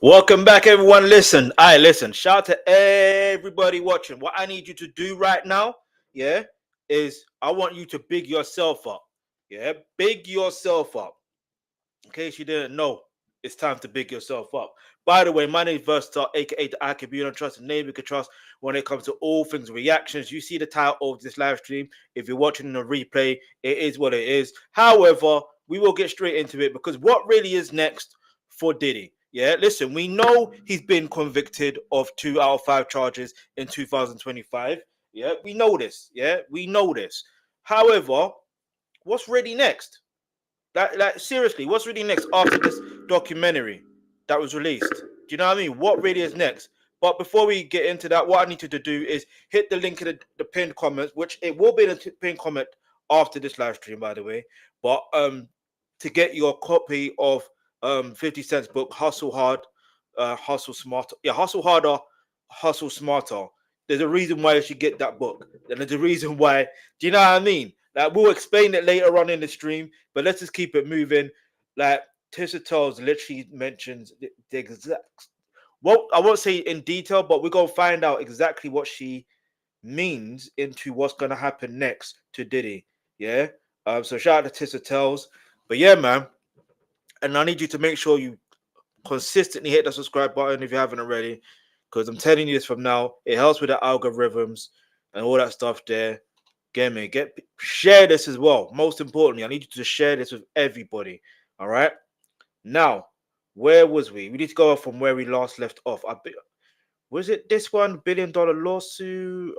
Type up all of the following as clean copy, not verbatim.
Welcome back, everyone. Listen. Shout out to everybody watching. What I need you to do right now, yeah, is I want you to big yourself up. Yeah, big yourself up. In case you didn't know, it's time to big yourself up. By the way, my name is Versatile, aka the I Can Be on Trust, name you can trust when it comes to all things reactions. You see the title of this live stream. If you're watching the replay, it is what it is. However, we will get straight into it because what really is next for Diddy? Yeah, listen, we know he's been convicted of 2 out of 5 charges in 2025. Yeah, we know this. Yeah, we know this. However, what's really next? Like seriously, what's really next after this documentary that was released? Do you know what I mean? What really is next? But before we get into that, what I need you to do is hit the link in the pinned comments, which it will be in the pinned comment after this live stream, by the way. But to get your copy of 50 Cent's book, Hustle Hard, Hustle Smarter. Yeah, Hustle Harder, Hustle Smarter. There's a reason why you should get that book. And there's a reason why. Do you know what I mean? Like, we'll explain it later on in the stream, but let's just keep it moving. Like, Tisa Tells literally mentions the exact. Well, I won't say in detail, but we're going to find out exactly what she means into what's going to happen next to Diddy. Yeah? So shout out to Tisa Tells. But yeah, man. And I need you to make sure you consistently hit the subscribe button if you haven't already. Because I'm telling you this from now. It helps with the algorithms and all that stuff there. Share this as well. Most importantly, I need you to share this with everybody. All right. Now, where was we? We need to go off from where we last left off. Was it this one $1 billion lawsuit?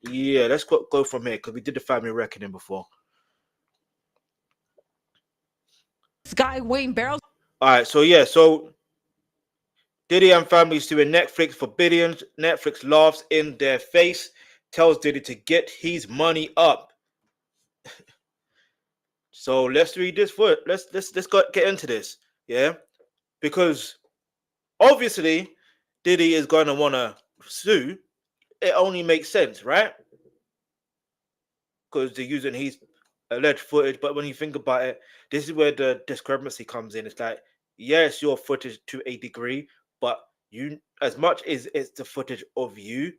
Yeah, let's go from here because we did the family reckoning before. This guy weighing barrels. All right. So Diddy and family suing Netflix for billions. Netflix laughs in their face. Tells Diddy to get his money up. So let's read this for let's get into this, yeah, because obviously Diddy is going to want to sue. It only makes sense, right? Because they're using his alleged footage. But when you think about it, this is where the discrepancy comes in. It's like, yes, your footage to a degree, but you, as much as it's the footage of you.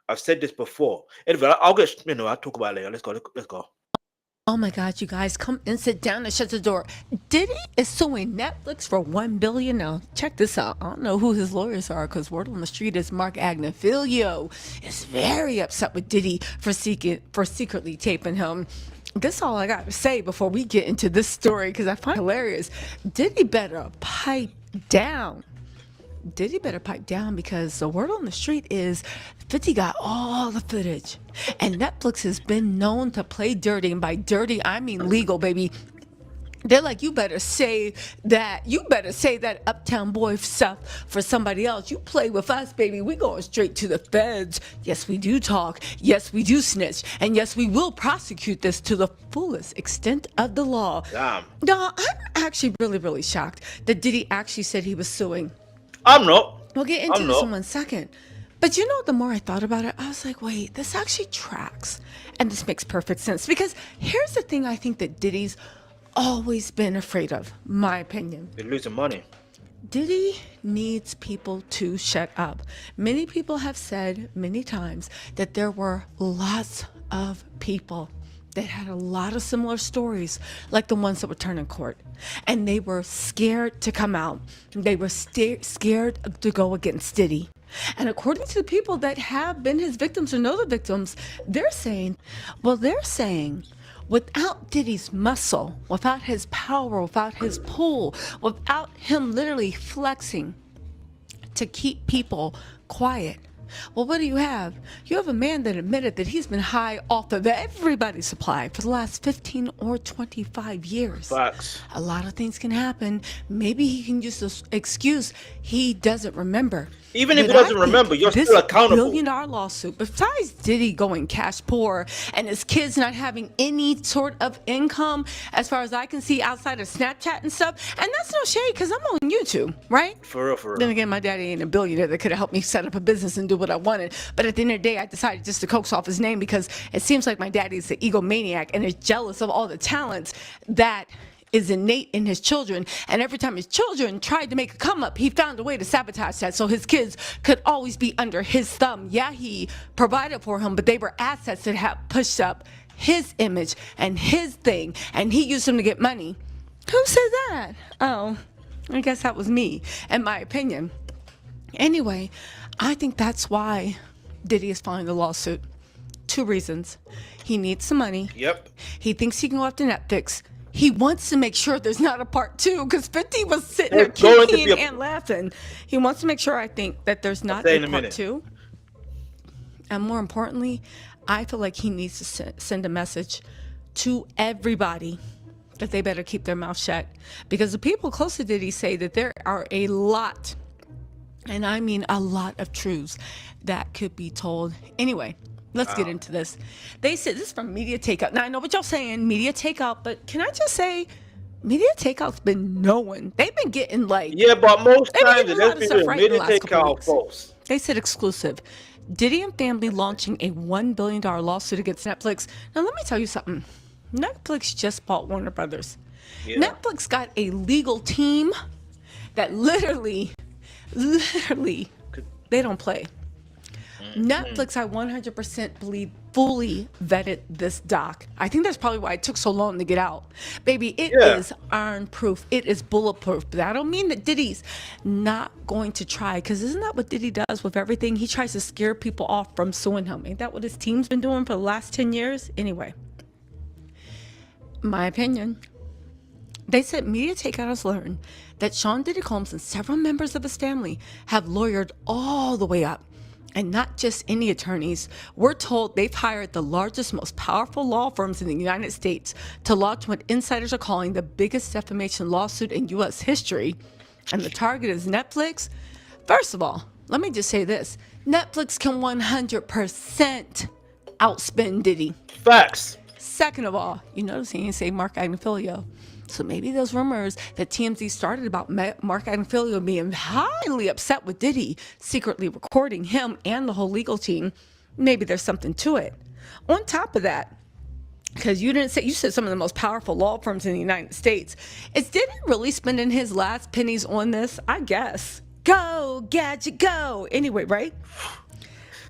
I've said this before. Anyway, I'll talk about it later. Let's go. Oh my God, you guys, come and sit down and shut the door. Diddy is suing Netflix for $1 billion. Now, check this out. I don't know who his lawyers are because word on the street is Mark Agnifilio is very upset with Diddy for secretly taping him. That's all I got to say before we get into this story because I find it hilarious. Diddy better pipe down. Diddy better pipe down because the word on the street is 50 got all the footage. And Netflix has been known to play dirty. And by dirty, I mean legal, baby. They're like, you better say that Uptown Boy stuff for somebody else. You play with us, baby. We going straight to the feds. Yes, we do talk. Yes, we do snitch. And yes, we will prosecute this to the fullest extent of the law. Damn. No, I'm actually really, really shocked that Diddy actually said he was suing. I'm not. We'll get into this in 1 second. But you know, the more I thought about it, I was like, wait, this actually tracks. And this makes perfect sense. Because here's the thing I think that Diddy's always been afraid of, my opinion. They're losing money. Diddy needs people to shut up. Many people have said many times that there were lots of people that had a lot of similar stories like the ones that were turned in court. And they were scared to come out. They were scared to go against Diddy. And according to the people that have been his victims or know the victims, they're saying without Diddy's muscle, without his power, without his pull, without him literally flexing to keep people quiet, well, what do you have? You have a man that admitted that he's been high off of everybody's supply for the last 15 or 25 years. Facts. A lot of things can happen. Maybe he can use this excuse he doesn't remember. Even if he doesn't remember, you're still accountable. This $1 billion lawsuit, besides Diddy going cash poor and his kids not having any sort of income, as far as I can see, outside of Snapchat and stuff, and that's no shade because I'm on YouTube, right? For real. Then again, my daddy ain't a billionaire that could have helped me set up a business and do what I wanted. But at the end of the day, I decided just to coax off his name because it seems like my daddy is an egomaniac and is jealous of all the talents that is innate in his children. And every time his children tried to make a come up, he found a way to sabotage that so his kids could always be under his thumb. Yeah, he provided for him, but they were assets that had pushed up his image and his thing, and he used them to get money. Who said that? Oh, I guess that was me, in my opinion. Anyway, I think that's why Diddy is filing the lawsuit. 2 reasons. He needs some money. Yep. He thinks he can go after Netflix. He wants to make sure there's not a part 2 because 50 was sitting there kicking and laughing. He wants to make sure, I think, that there's not a part 2. And more importantly, I feel like he needs to send a message to everybody that they better keep their mouth shut. Because the people close to Diddy say that there are a lot, and I mean a lot, of truths that could be told. Anyway, let's get into this. They said this is from Media Takeout. Now, I know what y'all saying, Media Takeout, but can I just say, Media Takeout's been knowing. They've been getting like... Yeah, but most times it has been Media Takeout false. They said exclusive. Diddy and family launching a $1 billion lawsuit against Netflix. Now, let me tell you something. Netflix just bought Warner Brothers. Yeah. Netflix got a legal team that literally, they don't play. Netflix, I 100% believe, fully vetted this doc. I think that's probably why it took so long to get out. Baby, it is iron proof. It is bulletproof. But I don't mean that Diddy's not going to try, because isn't that what Diddy does with everything? He tries to scare people off from suing him. Ain't that what his team's been doing for the last 10 years? Anyway, my opinion. They said Media Takeout has learned that Sean Diddy Combs and several members of his family have lawyered all the way up. And not just any attorneys. We're told they've hired the largest, most powerful law firms in the United States to launch what insiders are calling the biggest defamation lawsuit in U.S. history. And the target is Netflix. First of all, let me just say this. Netflix can 100% outspend Diddy. Facts. Second of all, you notice he didn't say Mark Agnifilio. So maybe those rumors that TMZ started about Mark Agnifilio being highly upset with Diddy secretly recording him and the whole legal team, maybe there's something to it. On top of that, because you said some of the most powerful law firms in the United States, is Diddy really spending his last pennies on this? I guess. Go, Gadget, go. Anyway, right?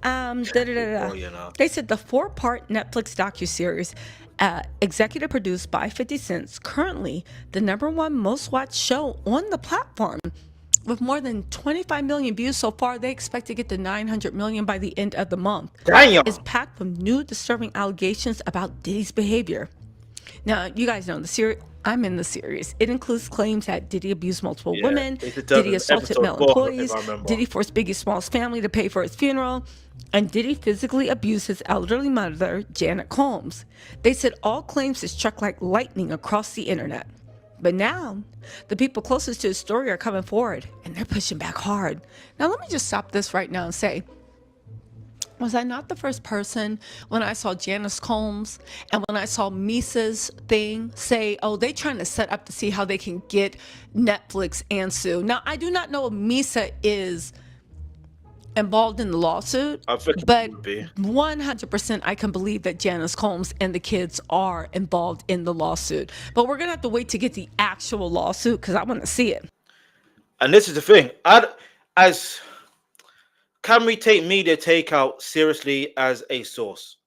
They said the 4-part Netflix docuseries, executive produced by 50 Cent, currently the #1 most watched show on the platform. With more than 25 million views so far, they expect to get to 900 million by the end of the month. Damn. It's packed with new disturbing allegations about Diddy's behavior. Now, you guys know the series. I'm in the series. It includes claims that Diddy abused multiple women, Diddy assaulted male employees, Diddy forced Biggie Small's family to pay for his funeral, and Diddy physically abused his elderly mother, Janet Combs. They said all claims had struck like lightning across the internet. But now, the people closest to his story are coming forward, and they're pushing back hard. Now, let me just stop this right now and say, was I not the first person when I saw Janice Combs and when I saw Misa's thing say, oh, they trying to set up to see how they can get Netflix and sue? Now, I do not know if Misa is involved in the lawsuit, but 100% I can believe that Janice Combs and the kids are involved in the lawsuit. But we're going to have to wait to get the actual lawsuit because I want to see it. And this is the thing. Can we take Media Takeout seriously as a source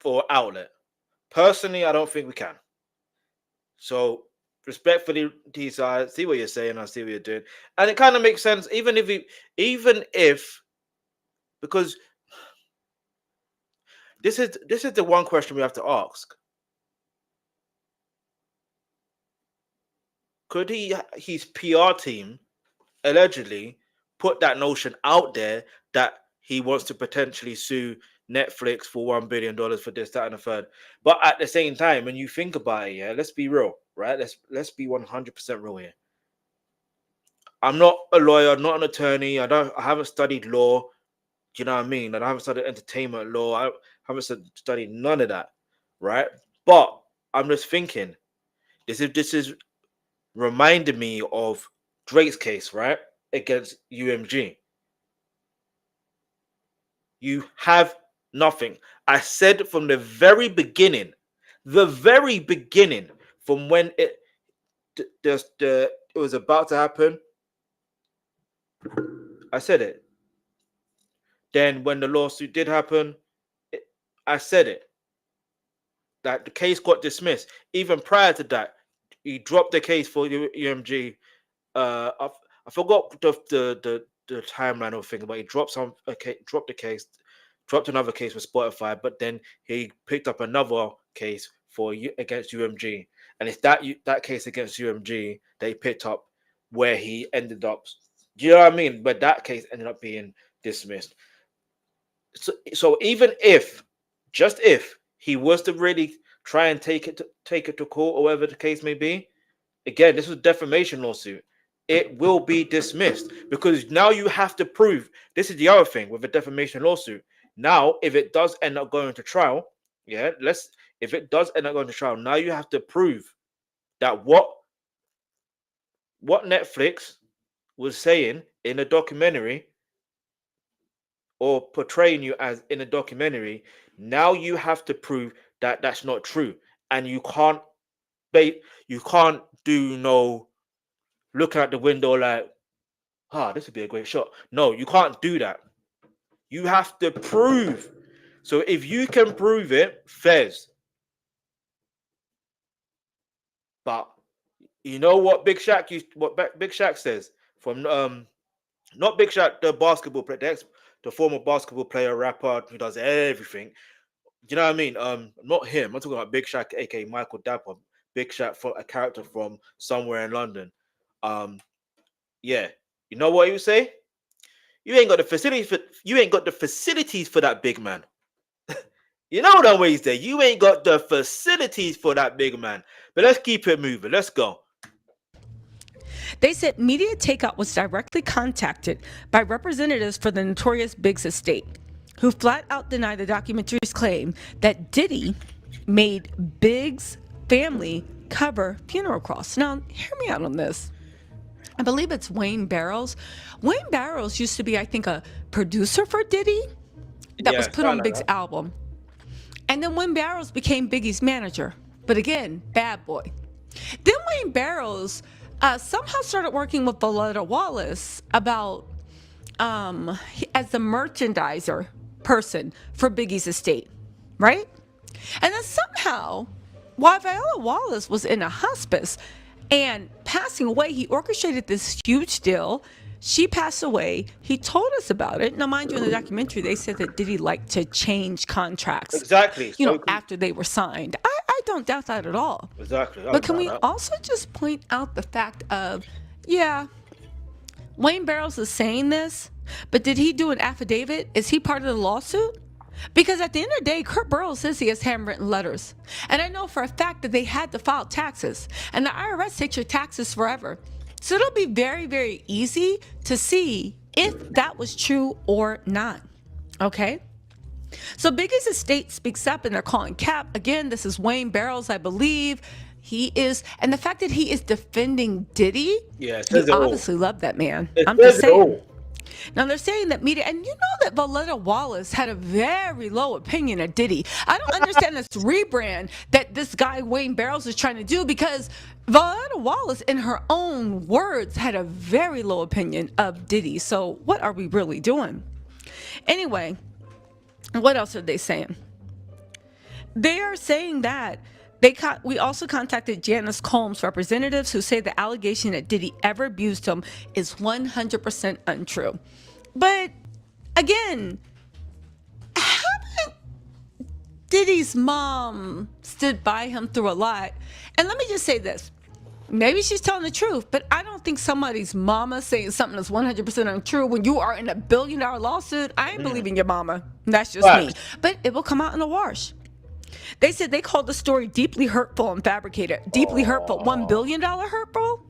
or outlet? Personally, I don't think we can. So, respectfully, Tisa, I see what you're saying. I see what you're doing, and it kind of makes sense, even if, because this is the one question we have to ask: could his PR team allegedly put that notion out there that he wants to potentially sue Netflix for $1 billion for this, that, and the third? But at the same time, when you think about it, yeah, let's be real, right? Let's be 100% real here. I'm not a lawyer, not an attorney. I haven't studied law. Do you know what I mean? And I haven't studied entertainment law. I haven't studied none of that, right? But I'm just thinking, this is reminding me of Drake's case, right? Against UMG. You have nothing. I said from the very beginning, from when it was about to happen. I said it. Then when the lawsuit did happen, I said it. That the case got dismissed. Even prior to that, he dropped the case for UMG. I forgot the timeline of things, but he dropped dropped the case, dropped another case for Spotify, but then he picked up another case against UMG, and it's that case against UMG that he picked up where he ended up. Do you know what I mean? But that case ended up being dismissed. So even if, just if he was to really try and take it to court or whatever the case may be, again, this was a defamation lawsuit. It will be dismissed because now you have to prove. This is the other thing with a defamation lawsuit. Now, if it does end up going to trial, if it does end up going to trial, now you have to prove that what Netflix was saying in a documentary or portraying you as in a documentary, now you have to prove that that's not true, and you can't do no looking out the window like, this would be a great shot. No, you can't do that. You have to prove. So if you can prove it, fairs. But you know what Big Shaq says from not Big Shaq, the basketball player, the former basketball player, rapper who does everything. Do you know what I mean? Not him. I'm talking about Big Shaq, aka Michael Dapper. Big Shaq, for a character from somewhere in London. Yeah. You know what he would say? You ain't got the facilities for that big man. You know that way he's there. You ain't got the facilities for that big man. But let's keep it moving. Let's go. They said Media Takeout was directly contacted by representatives for the Notorious Biggs estate, who flat out denied the documentary's claim that Diddy made Biggs' family cover funeral costs. Now, hear me out on this. I believe it's Wayne Barrows. Wayne Barrows used to be, I think, a producer for Diddy that was put on Biggs' album. And then Wayne Barrows became Biggie's manager. But again, bad boy. Then Wayne Barrows somehow started working with Valletta Wallace about as the merchandiser person for Biggie's estate, right? And then somehow, while Viola Wallace was in a hospice and passing away, he orchestrated this huge deal. She passed away. He told us about it. Now, mind you, in the documentary, they said that Diddy liked to change contracts. Exactly. After they were signed. I don't doubt that at all. Exactly. But can we also just point out the fact of, Wayne Barrows is saying this, but did he do an affidavit? Is he part of the lawsuit? Because at the end of the day, Kurt Burrows says he has handwritten letters. And I know for a fact that they had to file taxes. And the IRS takes your taxes forever. So it'll be very, very easy to see if that was true or not. Okay? So Biggie's estate speaks up and they're calling cap. Again, this is Wayne Barrows, I believe. He is, and the fact that he is defending Diddy, you obviously love that man. I'm just saying. Now they're saying that Media, and you know that Valletta Wallace had a very low opinion of Diddy. I don't understand this rebrand that this guy Wayne Barrows is trying to do, because Valletta Wallace, in her own words, had a very low opinion of Diddy. So what are we really doing? Anyway, what else are they saying? They are saying that we also contacted Janice Combs representatives who say the allegation that Diddy ever abused him is 100% untrue. But again, haven't Diddy's mom stood by him through a lot? And let me just say this. Maybe she's telling the truth, but I don't think somebody's mama saying something that's 100% untrue when you are in $1 billion lawsuit. I ain't believing your mama. That's just me. But it will come out in the wash. They said they called the story deeply hurtful and fabricated. Deeply hurtful. $1 billion hurtful?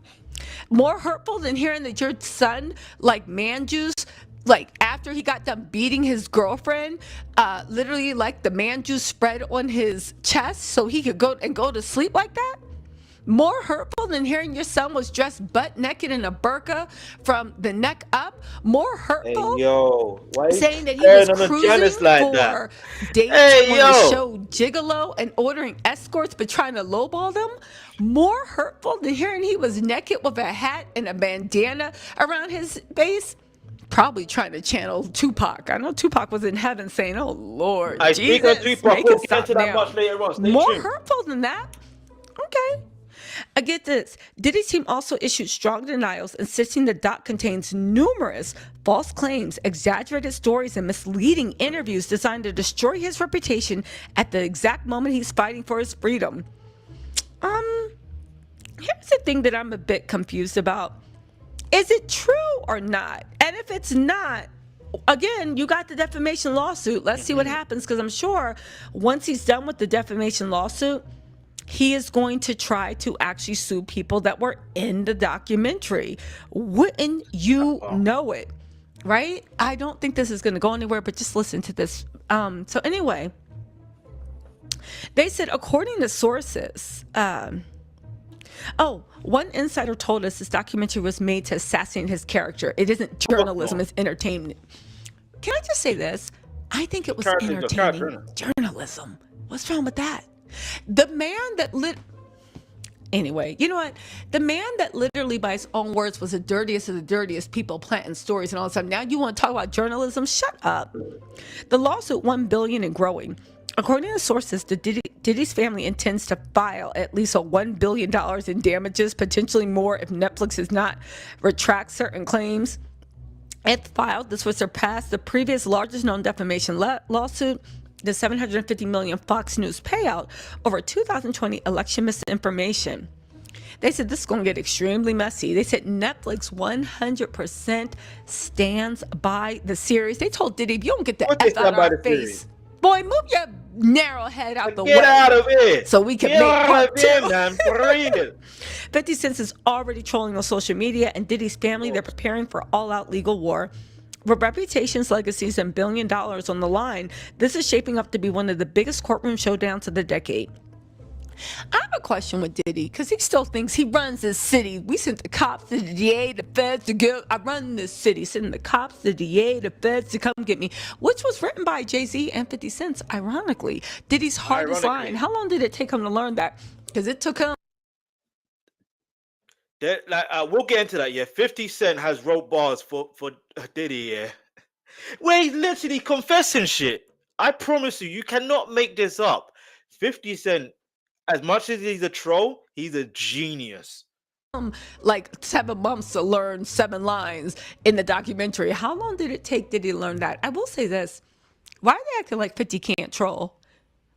More hurtful than hearing that your son, like man juice, like after he got done beating his girlfriend, literally like the man juice spread on his chest so he could go to sleep like that? More hurtful than hearing your son was dressed butt naked in a burqa from the neck up? More Hey hurtful yo, why you saying that he was turn on the jealous cruising like that? for dates Hey on the yo, show Gigolo and ordering escorts but trying to lowball them? More hurtful than hearing he was naked with a hat and a bandana around his face? Probably trying to channel Tupac. I know Tupac was in heaven saying, "Oh Lord, I speak on Jesus, Tupac. make We'll it get stop into that now." much later on. Stay More tuned. hurtful than that? Okay. I get this. Diddy's team also issued strong denials, insisting the doc contains numerous false claims, exaggerated stories, and misleading interviews designed to destroy his reputation at the exact moment he's fighting for his freedom. Here's the thing that I'm a bit confused about. Is it true or not? And if it's not, again, you got the defamation lawsuit. Let's see what happens, because I'm sure once he's done with the defamation lawsuit, he is going to try to actually sue people that were in the documentary. Wouldn't you know it? Right? I don't think this is going to go anywhere, but just listen to this. So anyway, they said, according to sources, one insider told us this documentary was made to assassinate his character. It isn't journalism, it's entertainment. Can I just say this? I think it was entertaining journalism. What's wrong with that? The man that Anyway, you know what? The man that literally, by his own words, was the dirtiest of the dirtiest people planting stories and all that stuff. Now you want to talk about journalism? Shut up. The lawsuit, $1 billion and growing. According to sources, Diddy's family intends to file at least $1 billion in damages, potentially more if Netflix does not retract certain claims. If filed, this would surpass the previous largest known defamation lawsuit, the $750 million Fox News payout over 2020 election misinformation. They said this is going to get extremely messy. They said Netflix 100% stands by the series. They told Diddy, if you don't get the F out of our face, boy, move your narrow head out the way. Get out of here. So we can Get make out part of here, two. man. For real. 50 Cent is already trolling on social media, and Diddy's family, they're preparing for all-out legal war. With reputations, legacies, and $1 billion on the line, this is shaping up to be one of the biggest courtroom showdowns of the decade. I have a question with Diddy, because he still thinks he runs this city. We sent the cops, the DA, the feds to go. I run this city. Sending the cops, the DA, the feds to come get me, which was written by Jay-Z and 50 Cent, ironically. Diddy's hardest line. How long did it take him to learn that? Because it took him. We'll get into that. Yeah, 50 Cent has wrote bars for Diddy. Yeah, where he's literally confessing shit. I promise you, you cannot make this up. 50 Cent, as much as he's a troll, he's a genius. Like 7 months to learn 7 lines in the documentary. How long did it take Diddy to learn that? I will say this. Why are they acting like 50 can't troll?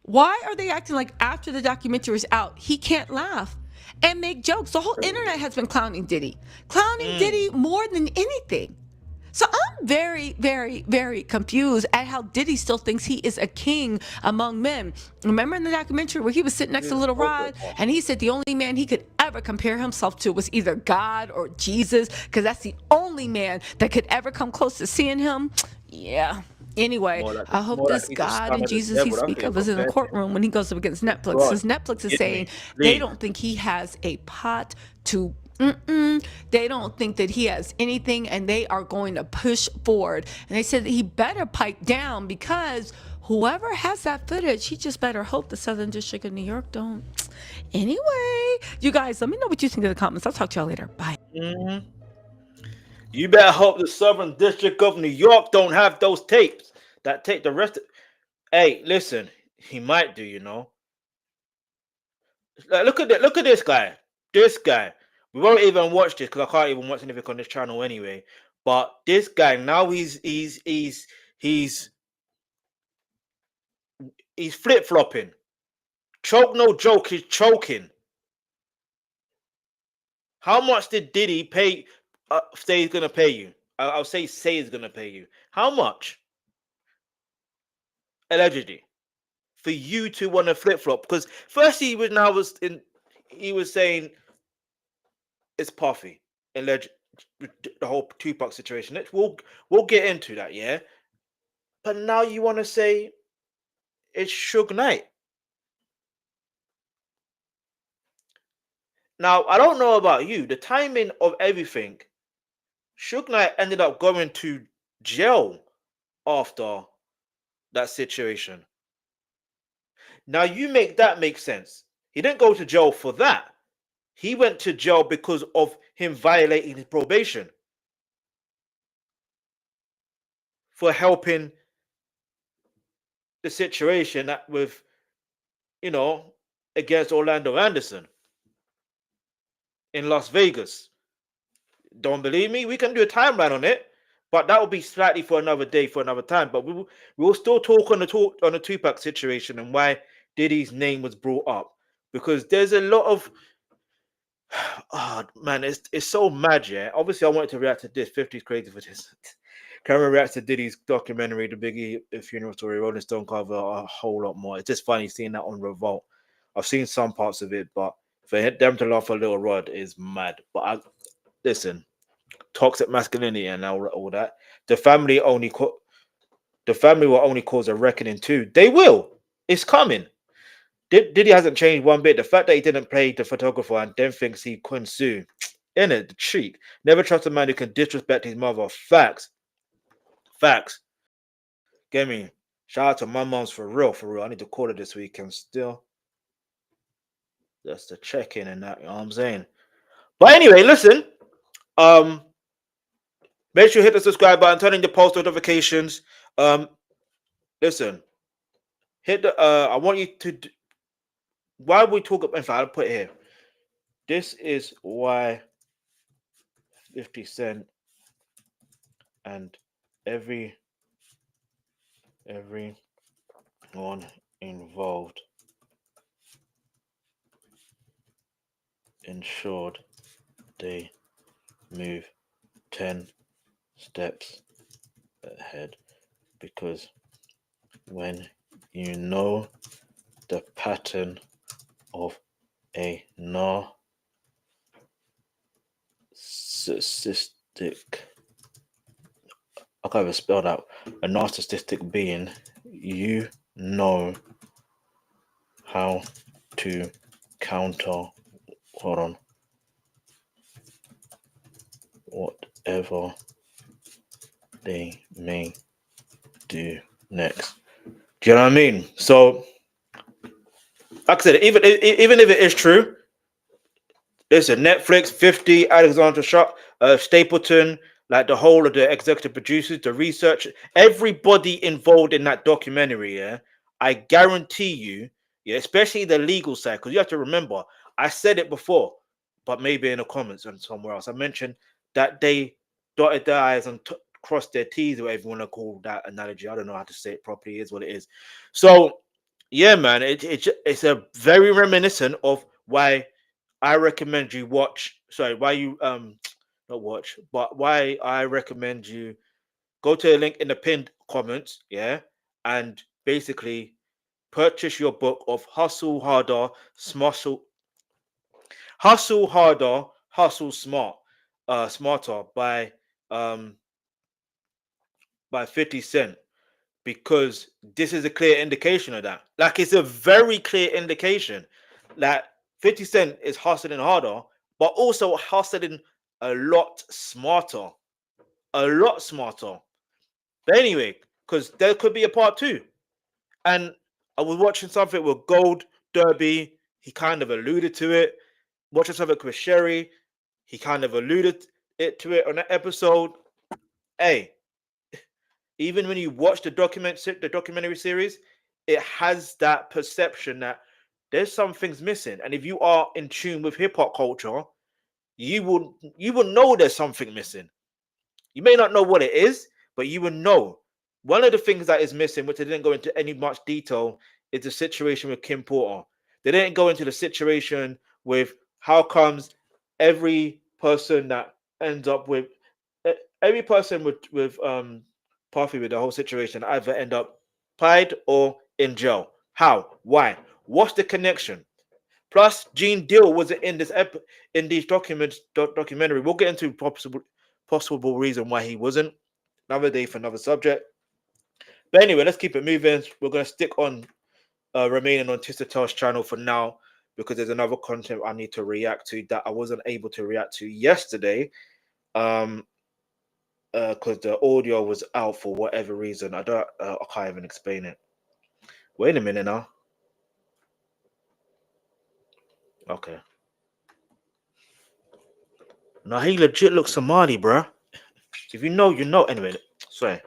Why are they acting like after the documentary is out, he can't laugh and make jokes? The whole internet has been clowning Diddy. Diddy more than anything. So I'm very, very, very confused at how Diddy still thinks he is a king among men. Remember in the documentary where he was sitting next to Little Rod and he said the only man he could ever compare himself to was either God or Jesus, because that's the only man that could ever come close to seeing him? Yeah. Anyway, I hope this God and Jesus he speaks of is in the courtroom when he goes up against Netflix, because Netflix is saying they don't think he has a pot to they don't think that he has anything, and they are going to push forward. And they said that he better pipe down, because whoever has that footage, he just better hope the Southern District of New York don't. Anyway, you guys, let me know what you think in the comments. I'll talk to y'all later. Bye. You better hope the Southern District of New York don't have those tapes. That tape, the rest of... Hey, listen, he might do, you know. Look at that. Look at this guy. This guy. We won't even watch this because I can't even watch anything on this channel anyway. But this guy now he's flip flopping. Choke no joke. He's choking. How much did Diddy pay? Say he's gonna pay you. I'll say he's gonna pay you. How much? Allegedly, for you to want to flip flop, because first he was saying it's Puffy, alleged the whole Tupac situation. We'll get into that, yeah. But now you want to say it's Suge Knight. Now, I don't know about you. The timing of everything, Suge Knight ended up going to jail after that situation. Now, you make that make sense. He didn't go to jail for that. He went to jail because of him violating his probation for helping the situation with, you know, against Orlando Anderson in Las Vegas. Don't believe me? We can do a timeline on it, but that will be slightly for another day, for another time. But we'll still talk on the Tupac situation and why Diddy's name was brought up, because there's a lot of oh man, it's so mad, yeah. Obviously, I wanted to react to this. 50's crazy for this. Cameron reacts to Diddy's documentary, The Biggie Funeral Story, Rolling Stone cover, a whole lot more. It's just funny seeing that on Revolt. I've seen some parts of it, but for them to laugh a little rod is mad. But listen, toxic masculinity and all that. The family will only cause a reckoning too. They will. It's coming. Diddy hasn't changed one bit. The fact that he didn't play the photographer and then thinks he couldn't sue. In it, the cheek. Never trust a man who can disrespect his mother. Facts. Facts. Get me. Shout out to my mom's for real, for real. I need to call her this weekend still. Just to check in and that, you know what I'm saying? But anyway, listen. Make sure you hit the subscribe button, turn on your post notifications. Listen. Hit the I want you to why we talk about, in fact, I'll put it here. This is why 50 Cent and everyone involved ensured they move 10 steps ahead, because when you know the pattern of a narcissistic, I can't even spell that, a narcissistic being, you know how to counter, whatever they may do next. Do you know what I mean? So, like I said, even if it is true, listen, Netflix, 50, Alexandra Stapleton, like the whole of the executive producers, the research, everybody involved in that documentary, yeah, I guarantee you, yeah, especially the legal side, because you have to remember, I said it before, but maybe in the comments and somewhere else, I mentioned that they dotted their I's and crossed their T's, or whatever you want to call that analogy. I don't know how to say it properly, it is what it is. So, yeah, man, it's a very reminiscent of why I recommend you watch. Sorry, why you not watch, but why I recommend you go to the link in the pinned comments, yeah, and basically purchase your book of Hustle Harder, Hustle Smarter um by 50 Cent, because this is a clear indication of that. Like, it's a very clear indication that 50 Cent is hustling harder, but also hustling a lot smarter. A lot smarter. But anyway, because there could be a part two. And I was watching something with Gold Derby. He kind of alluded to it. Watching something with Sherri. He kind of alluded to it on that episode. Hey, even when you watch the documentary series, it has that perception that there's some things missing. And if you are in tune with hip hop culture, you will know there's something missing. You may not know what it is, but you will know. One of the things that is missing, which they didn't go into any much detail, is the situation with Kim Porter. They didn't go into the situation with how comes every person that ends up with every person with Puffy, with the whole situation, either end up tied or in jail. How? Why? What's the connection? Plus, Gene Deal wasn't in in these documentary. We'll get into possible reason why he wasn't. Another day for another subject. But anyway, let's keep it moving. We're gonna stick on remaining on Tisa Tells channel for now. because there's another content I need to react to that I wasn't able to react to yesterday. Because the audio was out for whatever reason. I can't even explain it. Wait a minute now. Okay. Now he legit looks Somali, bruh. If you know, you know. Anyway, sorry.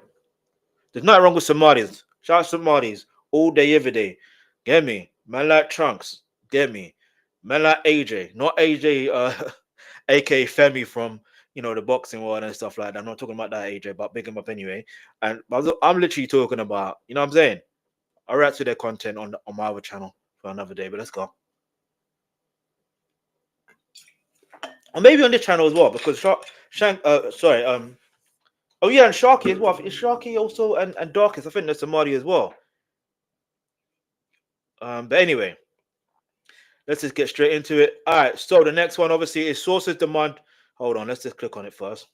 There's nothing wrong with Somalis. Shout out Somalis all day, every day. Get me? Man like Trunks. Get me? Man like AJ. Not AJ, aka Femi from, the boxing world and stuff like that. I'm not talking about that AJ, but big him up anyway. And I'm literally talking about, you know what I'm saying? I'll react to their content on my other channel for another day, but let's go. Or maybe on this channel as well, because oh yeah, and Sharky as well. Is Sharky also and Darkest? I think there's somebody as well. But anyway, let's just get straight into it. All right, so the next one obviously is sources demand. Hold on, let's just click on it first.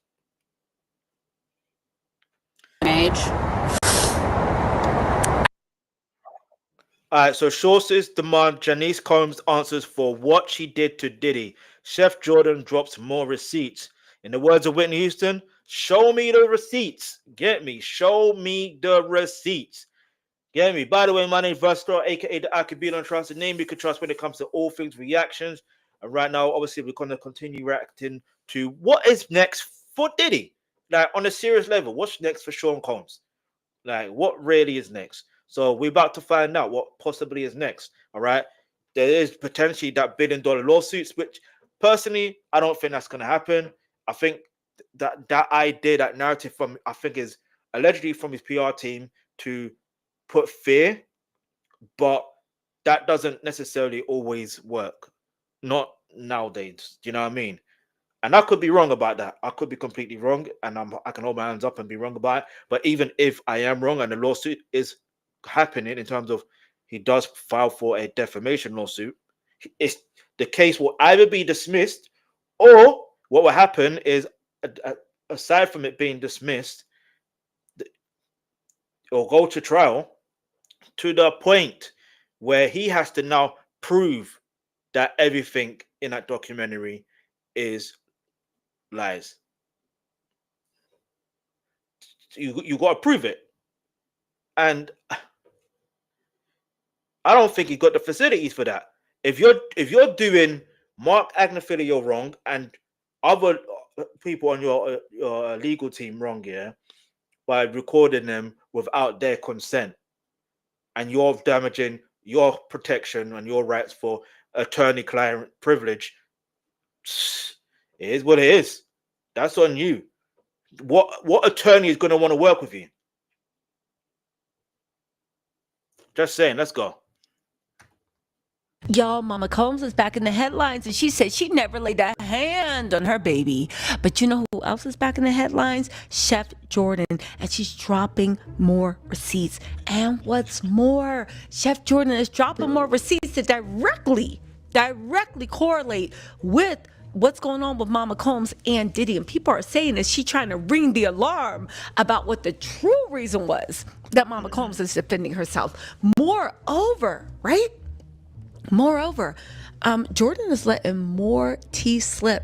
All right, so sources demand Janice Combs answers for what she did to Diddy. Chef Jordan drops more receipts. In the words of Whitney Houston, show me the receipts. Get me? Show me the receipts. Get me? By the way, my name is Versatile, aka the I Could Be Untrusted name you could trust when it comes to all things reactions. And right now, obviously, we're going to continue reacting to what is next for Diddy. Like, on a serious level, what's next for Sean Combs? Like, what really is next? So we're about to find out what possibly is next. All right. There is potentially that $1 billion lawsuits, which personally, I don't think that's going to happen. I think that idea, that narrative is allegedly from his PR team to put fear, but that doesn't necessarily always work. Not nowadays. Do you know what I mean? And I could be wrong about that. I could be completely wrong, and I can hold my hands up and be wrong about it. But even if I am wrong and the lawsuit is happening in terms of he does file for a defamation lawsuit, the case will either be dismissed, or what will happen is, aside from it being dismissed, or go to trial to the point where he has to now prove that everything in that documentary is lies. You got to prove it, and I don't think he got the facilities for that. If you're doing Mark Agnafilio wrong and other people on your legal team wrong, yeah, by recording them without their consent, and you're damaging your protection and your rights for attorney-client privilege, it is what it is. That's on you. What attorney is going to want to work with you? Just saying. Let's go. Y'all, Mama Combs is back in the headlines, and she said she never laid a hand on her baby. But you know who else is back in the headlines? Chef Jordan, and she's dropping more receipts. And what's more, Chef Jordan is dropping more receipts to directly correlate with what's going on with Mama Combs and Diddy. And people are saying, is she trying to ring the alarm about what the true reason was that Mama Combs is defending herself? Moreover, Jordan is letting more tea slip.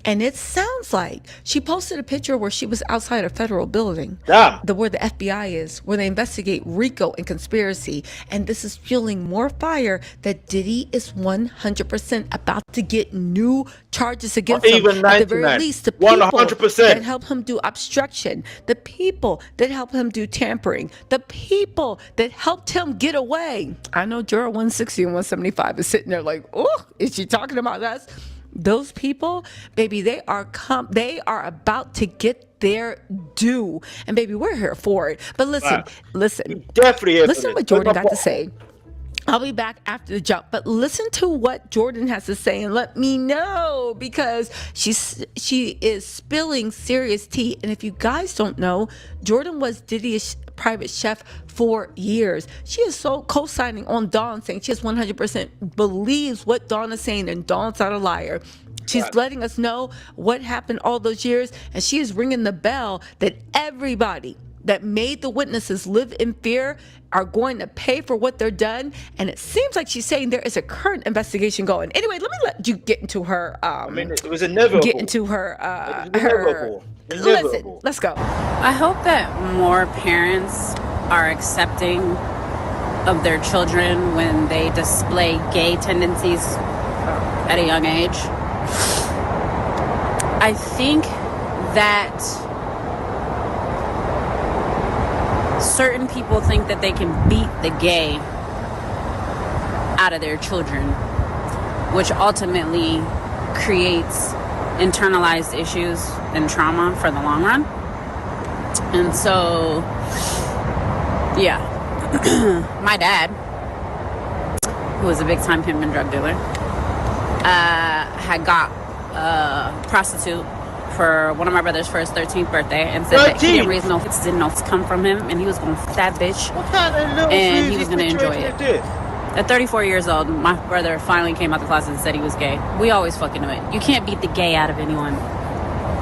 And it sounds like she posted a picture where she was outside a federal building, where the FBI is, where they investigate RICO and conspiracy. And this is fueling more fire that Diddy is 100% about to get new charges against him. At the very least, the people 100%. That help him do obstruction, the people that help him do tampering, the people that helped him get away. I know Juror 160 and 175 is sitting there like, oh, is she talking about us? Those people, baby, they are about to get their due. And baby, we're here for it. But listen. Definitely listen to what Jordan got to say. I'll be back after the jump, but listen to what Jordan has to say and let me know, because she is spilling serious tea. And if you guys don't know, Jordan was Diddy's private chef for years. She is so co-signing on Dawn, saying she has 100% believes what Dawn is saying, and Dawn's not a liar. She's letting us know what happened all those years, and she is ringing the bell that everybody that made the witnesses live in fear are going to pay for what they're done. And it seems like she's saying there is a current investigation going. Anyway, let me let you get into her. I mean, it was inevitable. Get into her. It was inevitable. Listen, let's go. I hope that more parents are accepting of their children when they display gay tendencies at a young age. I think that certain people think that they can beat the gay out of their children, which ultimately creates internalized issues and trauma for the long run. And so, yeah, my dad, who was a big time pimp and drug dealer, had got a prostitute for one of my brother's for his 13th birthday, and said that he didn't raise no kids, didn't know to come from him, and he was gonna f that bitch, and he was gonna enjoy it. At 34 years old, my brother finally came out the closet and said he was gay. We always fucking knew it. You can't beat the gay out of anyone.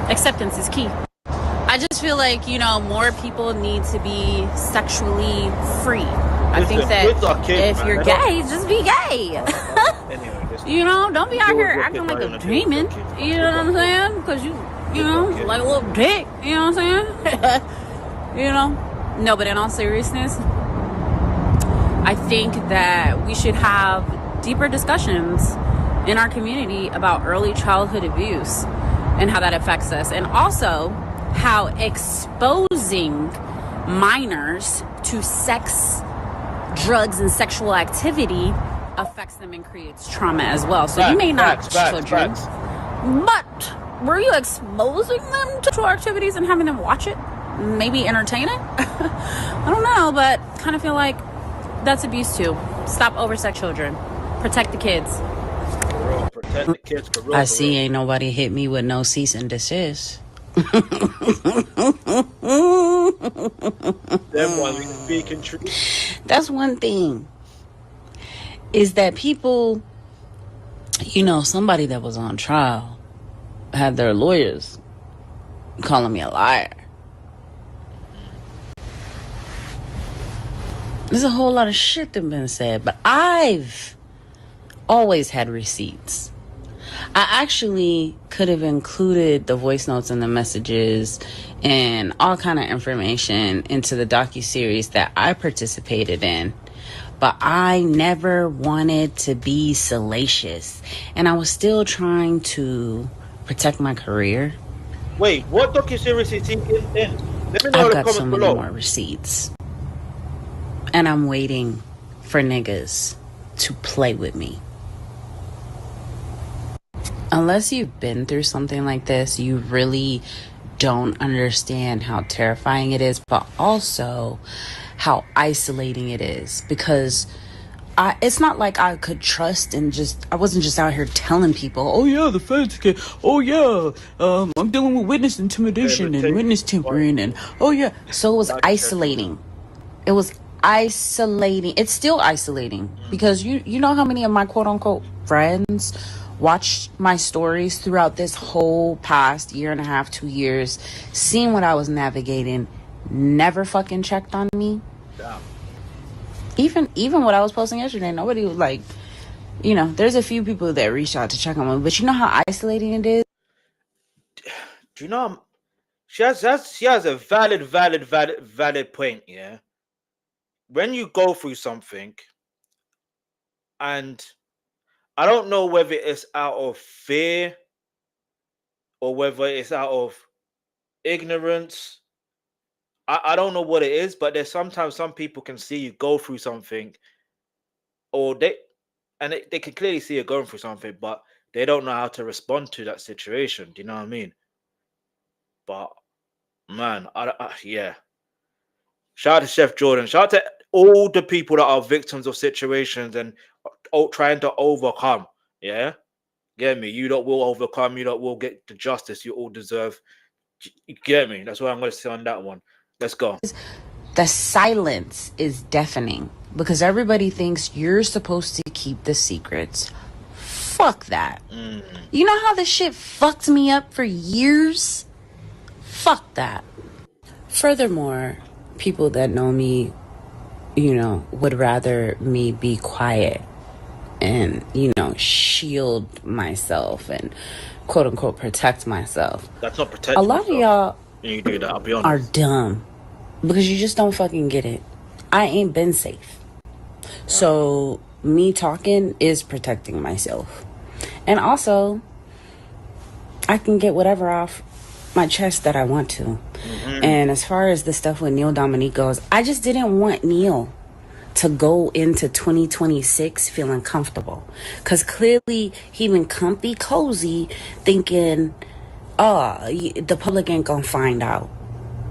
Acceptance is key. I just feel like, you know, more people need to be sexually free. I think that if you're gay, just be gay. You know, don't be out here acting like a demon. You know what I'm saying? Because you know, like a little dick. You know what I'm saying? You know? No, but in all seriousness, I think that we should have deeper discussions in our community about early childhood abuse and how that affects us. And also how exposing minors to sex, drugs, and sexual activity affects them and creates trauma as well. So you may not have children, but were you exposing them to sexual activities and having them watch it? Maybe entertain it? I don't know, but kind of feel like that's abuse too. Stop oversex children. Protect the kids. Protect the kids for real. I see ain't nobody hit me with no cease and desist. Them ones speaking truth. That's one thing. Is that people, you know, somebody that was on trial had their lawyers calling me a liar. There's a whole lot of shit that been said, but I've always had receipts. I actually could have included the voice notes and the messages and all kind of information into the docuseries that I participated in. But I never wanted to be salacious. And I was still trying to protect my career. Wait, what docuseries is he in? Let me know I've in the got comments so many below. more receipts. And I'm waiting for niggas to play with me. Unless you've been through something like this, you really don't understand how terrifying it is, but also how isolating it is. Because it's not like I could trust and I wasn't just out here telling people, oh yeah, the feds can, oh yeah, I'm dealing with witness intimidation and witness tampering, and oh yeah. So it was isolating. It was isolating. It's still isolating because you know how many of my quote unquote friends watched my stories throughout this whole past year and a half, 2 years, seeing what I was navigating, never fucking checked on me. Yeah. Even what I was posting yesterday, nobody was like, you know, there's a few people that reached out to check on me, but you know how isolating it is? Do you know she has a valid point, yeah. When you go through something, and I don't know whether it's out of fear or whether it's out of ignorance. I don't know what it is, but there's sometimes some people can see you go through something, or they can clearly see you going through something, but they don't know how to respond to that situation. Do you know what I mean? But man, yeah. Shout out to Chef Jordan. Shout out to all the people that are victims of situations and trying to overcome. Yeah, get me. You lot will overcome. You lot will get the justice you all deserve. You get me? That's what I'm going to say on that one. Let's go. The silence is deafening because everybody thinks you're supposed to keep the secrets. Fuck that. You know how this shit fucked me up for years? Fuck that. Furthermore, people that know me, you know, would rather me be quiet and, you know, shield myself and quote unquote protect myself. That's not protect. A lot of y'all you do that, I'll be honest, are dumb because you just don't fucking get it. I ain't been safe. So me talking is protecting myself. And also, I can get whatever off my chest that I want to. And as far as the stuff with Neil Dominique goes, I just didn't want Neil to go into 2026 feeling comfortable. Because clearly he been comfy cozy thinking, oh, the public ain't gonna find out.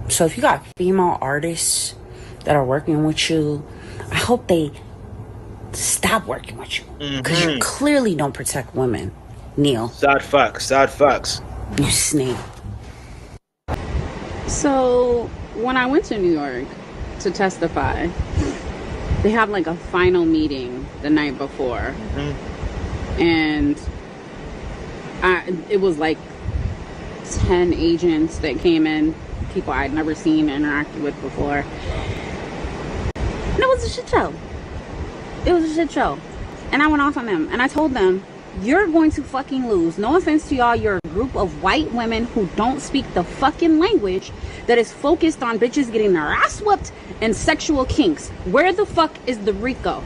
So if you got female artists that are working with you, I hope they stop working with you. Because you clearly don't protect women, Neil. Sad facts, sad facts. You snake. So when I went to New York to testify, they have like a final meeting the night before. And it was like 10 agents that came in, people I'd never seen or interacted with before. And it was a shit show. It was a shit show. And I went off on them and I told them, you're going to fucking lose. No offense to y'all, you're a group of white women who don't speak the fucking language that is focused on bitches getting their ass whooped and sexual kinks. Where the fuck is the Rico?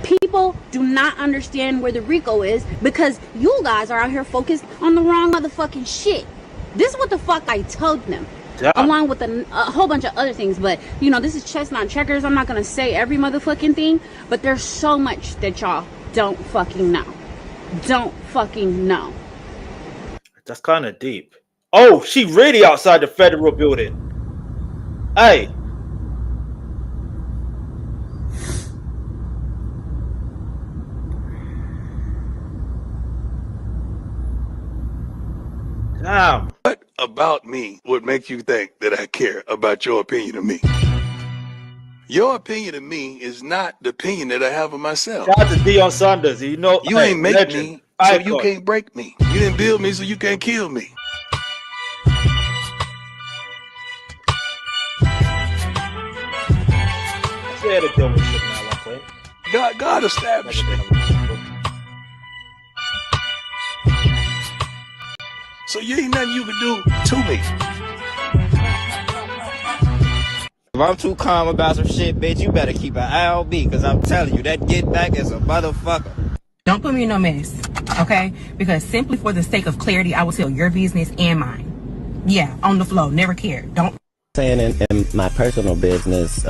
People do not understand where the Rico is because you guys are out here focused on the wrong motherfucking shit. This is what the fuck I told them. Yeah. Along with a whole bunch of other things, but you know, this is chess not checkers. I'm not gonna say every motherfucking thing, but there's so much that y'all don't fucking know. Don't fucking know. That's kind of deep. Oh, she really outside the federal building. Hey. Damn. What about me would make you think that I care about your opinion of me? Your opinion of me is not the opinion that I have of myself. Shout out to Deion Sanders. You know, you ain't make me, so you can't break me. You didn't build me, so you can't kill me. Yeah, the deal with shit now, okay? God established it. So you ain't nothing you can do to me. If I'm too calm about some shit, bitch, you better keep an eye on me, because I'm telling you, that get back is a motherfucker. Don't put me in no mess, okay? Because simply for the sake of clarity, I will tell your business and mine. Yeah, on the flow, never cared. Don't. Saying in my personal business,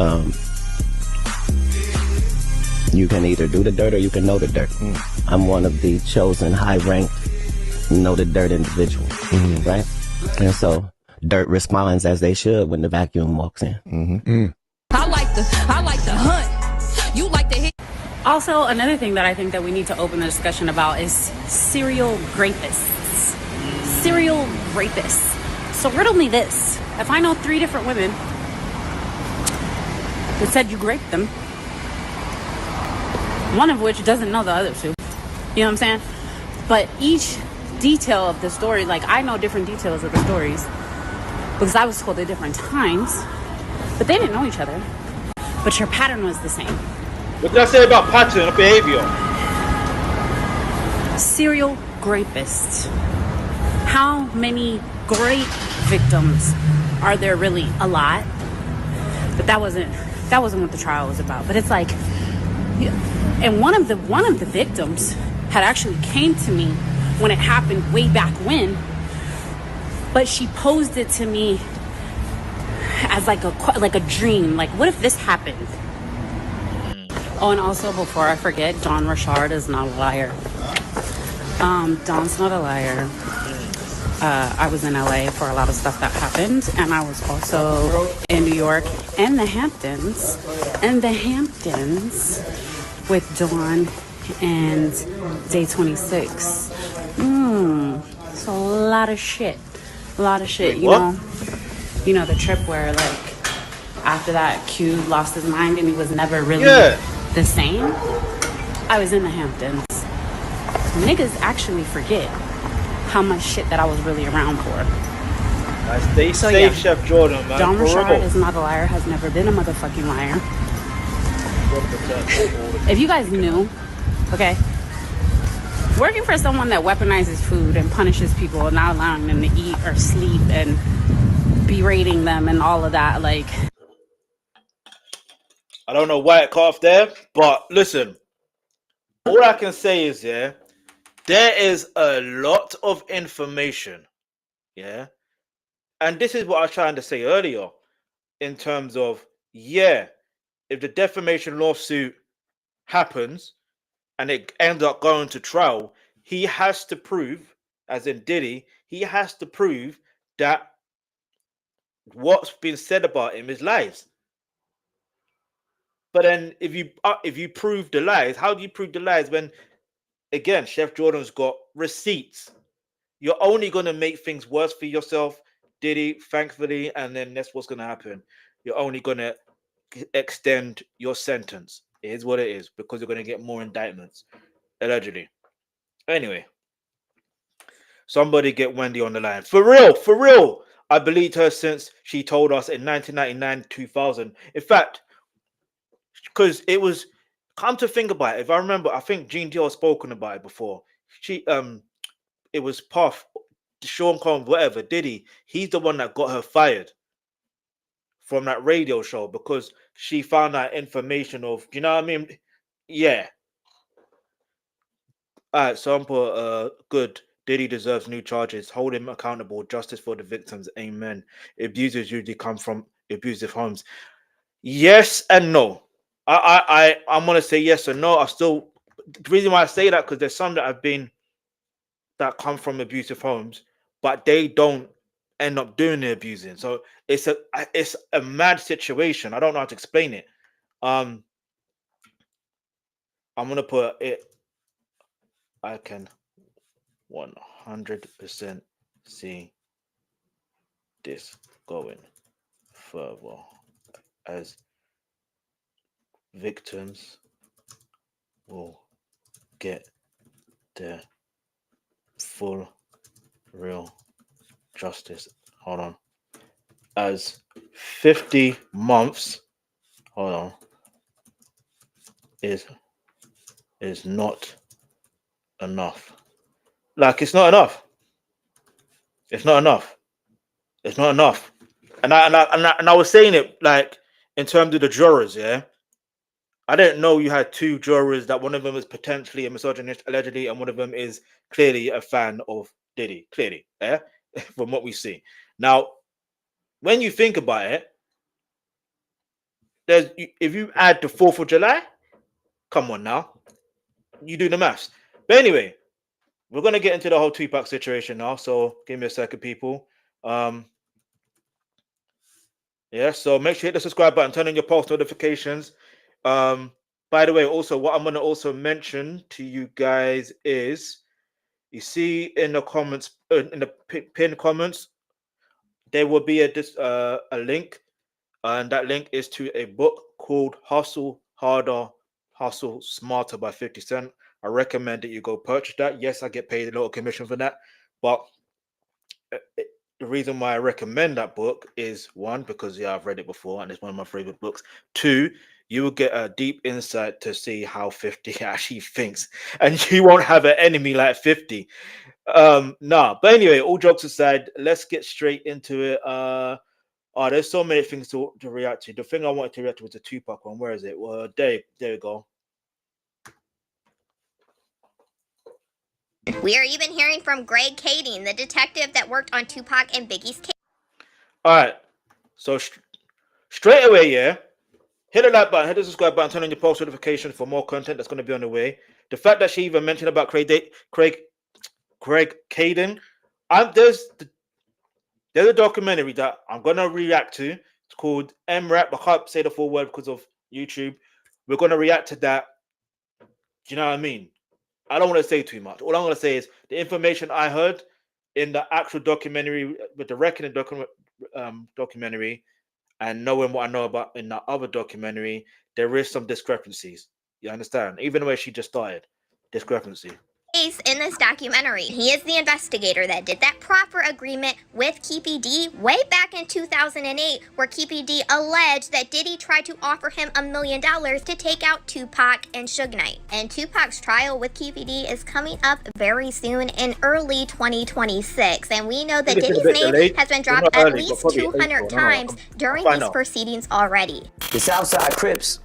you can either do the dirt or you can know the dirt. I'm one of the chosen high-ranked know the dirt individuals, right? And so dirt responds as they should when the vacuum walks in. I like the hunt. You like the hit. Also, another thing that I think that we need to open the discussion about is serial rapists. Serial rapists. So riddle me this. If I know 3 different women that said you raped them, one of which doesn't know the other 2. You know what I'm saying? But each detail of the story, like I know different details of the stories because I was told at different times, but they didn't know each other. But your pattern was the same. What did I say about pattern of behavior? Serial rapists. How many great victims are there? Really? A lot. But that wasn't what the trial was about. But it's like, and one of the victims had actually came to me when it happened way back when, but she posed it to me as like a dream. Like, what if this happened? Oh, and also before I forget, Don Richard is not a liar. Don's not a liar. I was in LA for a lot of stuff that happened, and I was also in New York and the Hamptons. With Dawn and Day 26. So a lot of shit. You know the trip where like after that Q lost his mind and he was never really the same. I was in the Hamptons. Niggas actually forget how much shit that I was really around for. Stay So, safe, yeah. Chef Jordan, man. John For Richard real. is not a liar, has never been a motherfucking liar. If you guys knew, okay, working for someone that weaponizes food and punishes people and not allowing them to eat or sleep and berating them and all of that, like, I don't know why it cut off there, but listen, all I can say is, yeah, there is a lot of information, yeah, and this is what I was trying to say earlier in terms of, yeah, if the defamation lawsuit happens and it ends up going to trial, he has to prove, as in Diddy, he has to prove that what's been said about him is lies. But then if you prove the lies, how do you prove the lies when, again, Chef Jordan's got receipts? You're only going to make things worse for yourself, Diddy, thankfully, and then that's what's going to happen. You're only going to extend your sentence. It is what it is, because you're going to get more indictments, allegedly. Anyway, somebody get Wendy on the line. For real, for real. I believed her since she told us in 1999, 2000. In fact, because it was, come to think about it, if I remember, I think Jean Dior spoken about it before. It was Puff, Sean Combs, whatever, Diddy. He's the one that got her fired from that radio show because she found that information of, you know what I mean? Yeah. All right, so I'm put good. Diddy deserves new charges. Hold him accountable. Justice for the victims. Amen. Abusers usually come from abusive homes. Yes and no. I'm gonna say yes and no. The reason why I say that, because there's some that come from abusive homes, but they don't end up doing the abusing. So it's a mad situation. I don't know how to explain it. I'm gonna put it. I can 100% see this going further as victims will get their full real justice. Hold on. As 50 months, hold on, is not enough. Like, it's not enough. It's not enough. It's not enough. And I was saying it, like, in terms of the jurors, yeah. I didn't know you had two jurors, that one of them is potentially a misogynist, allegedly, and one of them is clearly a fan of Diddy. Clearly, yeah, from what we see. Now, when you think about it, if you add the 4th of July, come on now, you do the maths. But anyway, we're gonna get into the whole Tupac situation now. So give me a second, people. Yeah, so make sure you hit the subscribe button, turn on your post notifications. By the way, also what I'm gonna also mention to you guys is, you see in the comments, in the pinned comments, there will be a link, and that link is to a book called Hustle Harder, Hustle Smarter by 50 Cent. I recommend that you go purchase that. Yes, I get paid a little commission for that, but the reason why I recommend that book is, one, because I've read it before and it's one of my favorite books. Two, you will get a deep insight to see how 50 actually thinks, and you won't have an enemy like 50. But anyway, all jokes aside, let's get straight into it. There's so many things to react to. The thing I wanted to react to was the Tupac one. Where is it? Well, there we go. We are even hearing from Greg Kading, the detective that worked on Tupac and Biggie's case. All right, so straight away, yeah, hit the like button, hit the subscribe button, turn on your post notifications for more content that's going to be on the way. The fact that she even mentioned about Greg Kading, there's a documentary that I'm going to react to. It's called MRAP. I can't say the full word because of YouTube. We're going to react to that. Do you know what I mean? I don't want to say too much. All I'm going to say is the information I heard in the actual documentary, with the reckoning documentary, and knowing what I know about in the other documentary, there is some discrepancies. You understand? Even the way she just started, discrepancy. case in this documentary. He is the investigator that did that proffer agreement with Keefe D way back in 2008, where Keefe D alleged that Diddy tried to offer him $1 million to take out Tupac and Suge Knight. And Tupac's trial with Keefe D is coming up very soon in early 2026. And we know that Diddy's name has been dropped at least 200 times during these proceedings already. The Southside Crips.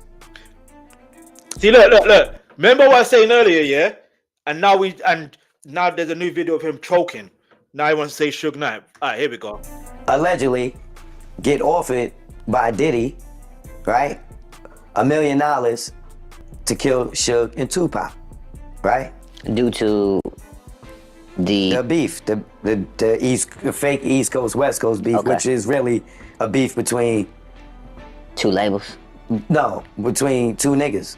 See, look. Remember what I was saying earlier, yeah? And now there's a new video of him choking. Now he wants to say Suge Knight. All right, here we go. Allegedly get offered by Diddy, right? $1 million to kill Suge and Tupac, right? Due to the beef, the fake East Coast, West Coast beef, which is really a beef between two labels? No, between two niggas.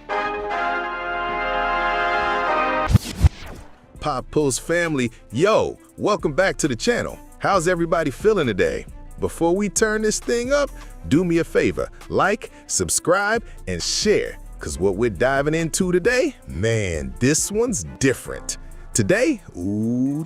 Pop Pulse family, yo, welcome back to the channel. How's everybody feeling today? Before we turn this thing up, do me a favor, like, subscribe, and share, because what we're diving into today, man, this one's different. Today, we're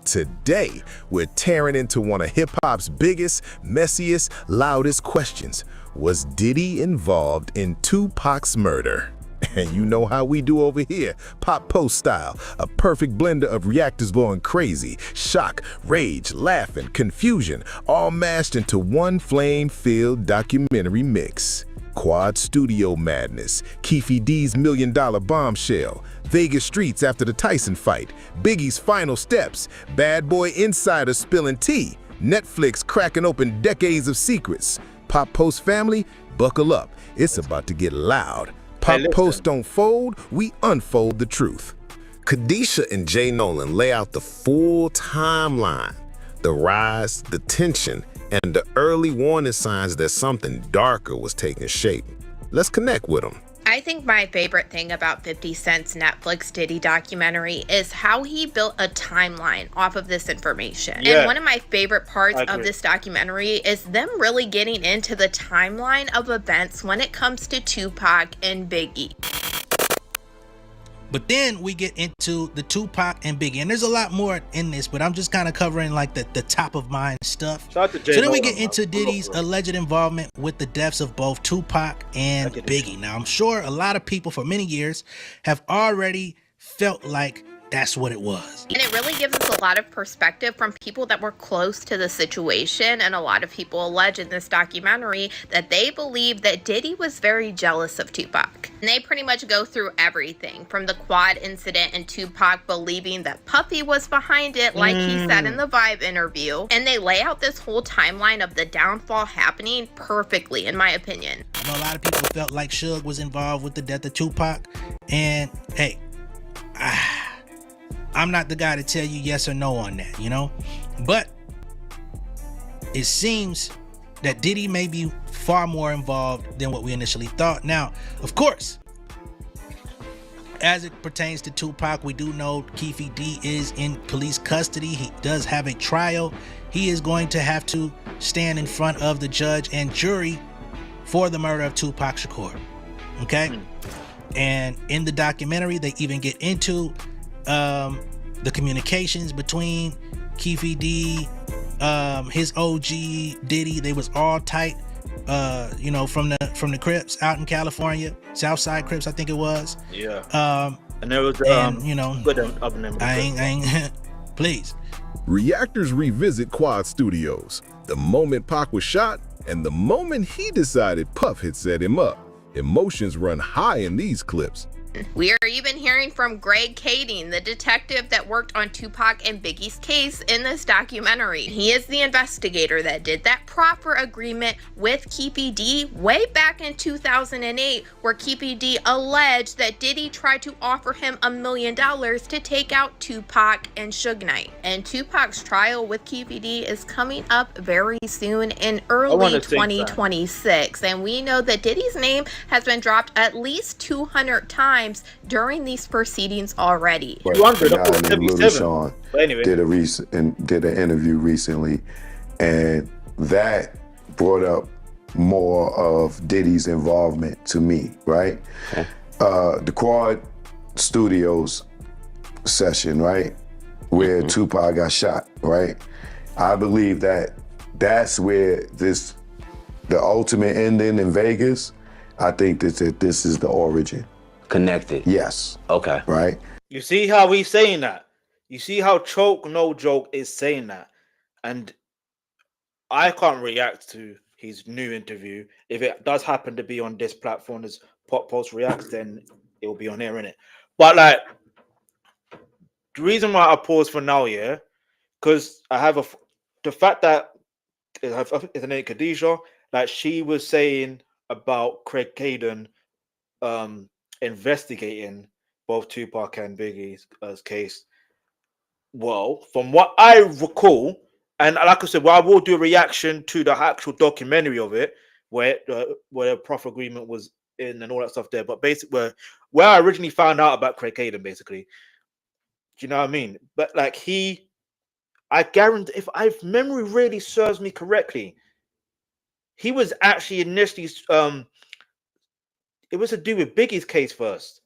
tearing into one of hip-hop's biggest, messiest, loudest questions. Was Diddy involved in Tupac's murder? And you know how we do over here, Pop Post style, a perfect blender of reactors going crazy, shock, rage, laughing, confusion, all mashed into one flame-filled documentary mix. Quad Studio madness, Keefe D's $1 million bombshell, Vegas streets after the Tyson fight, Biggie's final steps, Bad Boy insider spilling tea, Netflix cracking open decades of secrets. Pop Post family, buckle up, it's about to get loud. Pop Post don't fold, we unfold the truth. Kadisha and Jay Nolan lay out the full timeline, the rise, the tension, and the early warning signs that something darker was taking shape. Let's connect with them. I think my favorite thing about 50 Cent's Netflix Diddy documentary is how he built a timeline off of this information. Yeah. And one of my favorite parts of this documentary is them really getting into the timeline of events when it comes to Tupac and Biggie. But then we get into the Tupac and Biggie, and there's a lot more in this, but I'm just kind of covering like the top of mind stuff. So then we get into Diddy's alleged involvement with the deaths of both Tupac and Biggie. Now, I'm sure a lot of people for many years have already felt like that's what it was. And it really gives us a lot of perspective from people that were close to the situation. And a lot of people allege in this documentary that they believe that Diddy was very jealous of Tupac. And they pretty much go through everything from the quad incident and Tupac believing that Puffy was behind it, like he said in the Vibe interview. And they lay out this whole timeline of the downfall happening perfectly, in my opinion. I know a lot of people felt like Suge was involved with the death of Tupac. And hey, I'm not the guy to tell you yes or no on that, you know? But it seems that Diddy may be far more involved than what we initially thought. Now, of course, as it pertains to Tupac, we do know Keefe D is in police custody. He does have a trial. He is going to have to stand in front of the judge and jury for the murder of Tupac Shakur. Okay? And in the documentary, they even get into the communications between Keefe D, his OG Diddy. They was all tight, you know, from the Crips out in California, Southside Crips, I think it was. Yeah. And there was, you know, I ain't please. Reactors revisit Quad Studios, the moment Pac was shot and the moment he decided Puff had set him up. Emotions run high in these clips. We are even hearing from Greg Kading, the detective that worked on Tupac and Biggie's case in this documentary. He is the investigator that did that proffer agreement with Keefe D way back in 2008, where Keefe D alleged that Diddy tried to offer him $1 million to take out Tupac and Suge Knight. And Tupac's trial with Keefe D is coming up very soon in early 2026. And we know that Diddy's name has been dropped at least 200 times during these proceedings already. A guy named Little Sean did an interview recently, and that brought up more of Diddy's involvement to me, right? The Quad Studios session, right? where Tupac got shot, right? I believe that that's where the ultimate ending in Vegas, I think that this is the origin. Connected. Yes. Okay. Right? You see how he's saying that? You see how Choke No Joke is saying that? And I can't react to his new interview. If it does happen to be on this platform as PopPulseReacts, then it will be on here, innit? But like, the reason why I pause for now, yeah, because I have the fact that it's a name Khadijah, like she was saying about Craig Caden investigating both Tupac and Biggie's case. Well, from what I recall, and like I said, well, I will do a reaction to the actual documentary of it, where the profit agreement was in and all that stuff there. But basically, where I originally found out about Craig Caden, basically, do you know what I mean? But like I guarantee, if memory really serves me correctly, he was actually initially it was to do with Biggie's case first.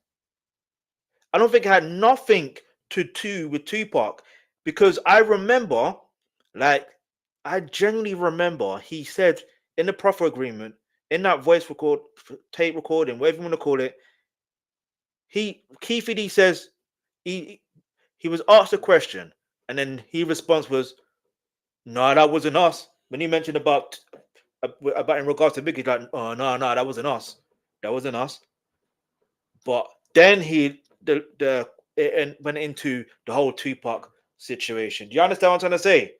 I don't think it had nothing to do with Tupac, because I remember, like, I genuinely remember he said in the proffer agreement, in that voice record, tape recording, whatever you want to call it, Keith D says he was asked a question, and then his response was, "No, that wasn't us." When he mentioned about in regards to Biggie, like, "Oh no, that wasn't us. That wasn't us." But then it went into the whole Tupac situation. Do you understand what I'm trying to say?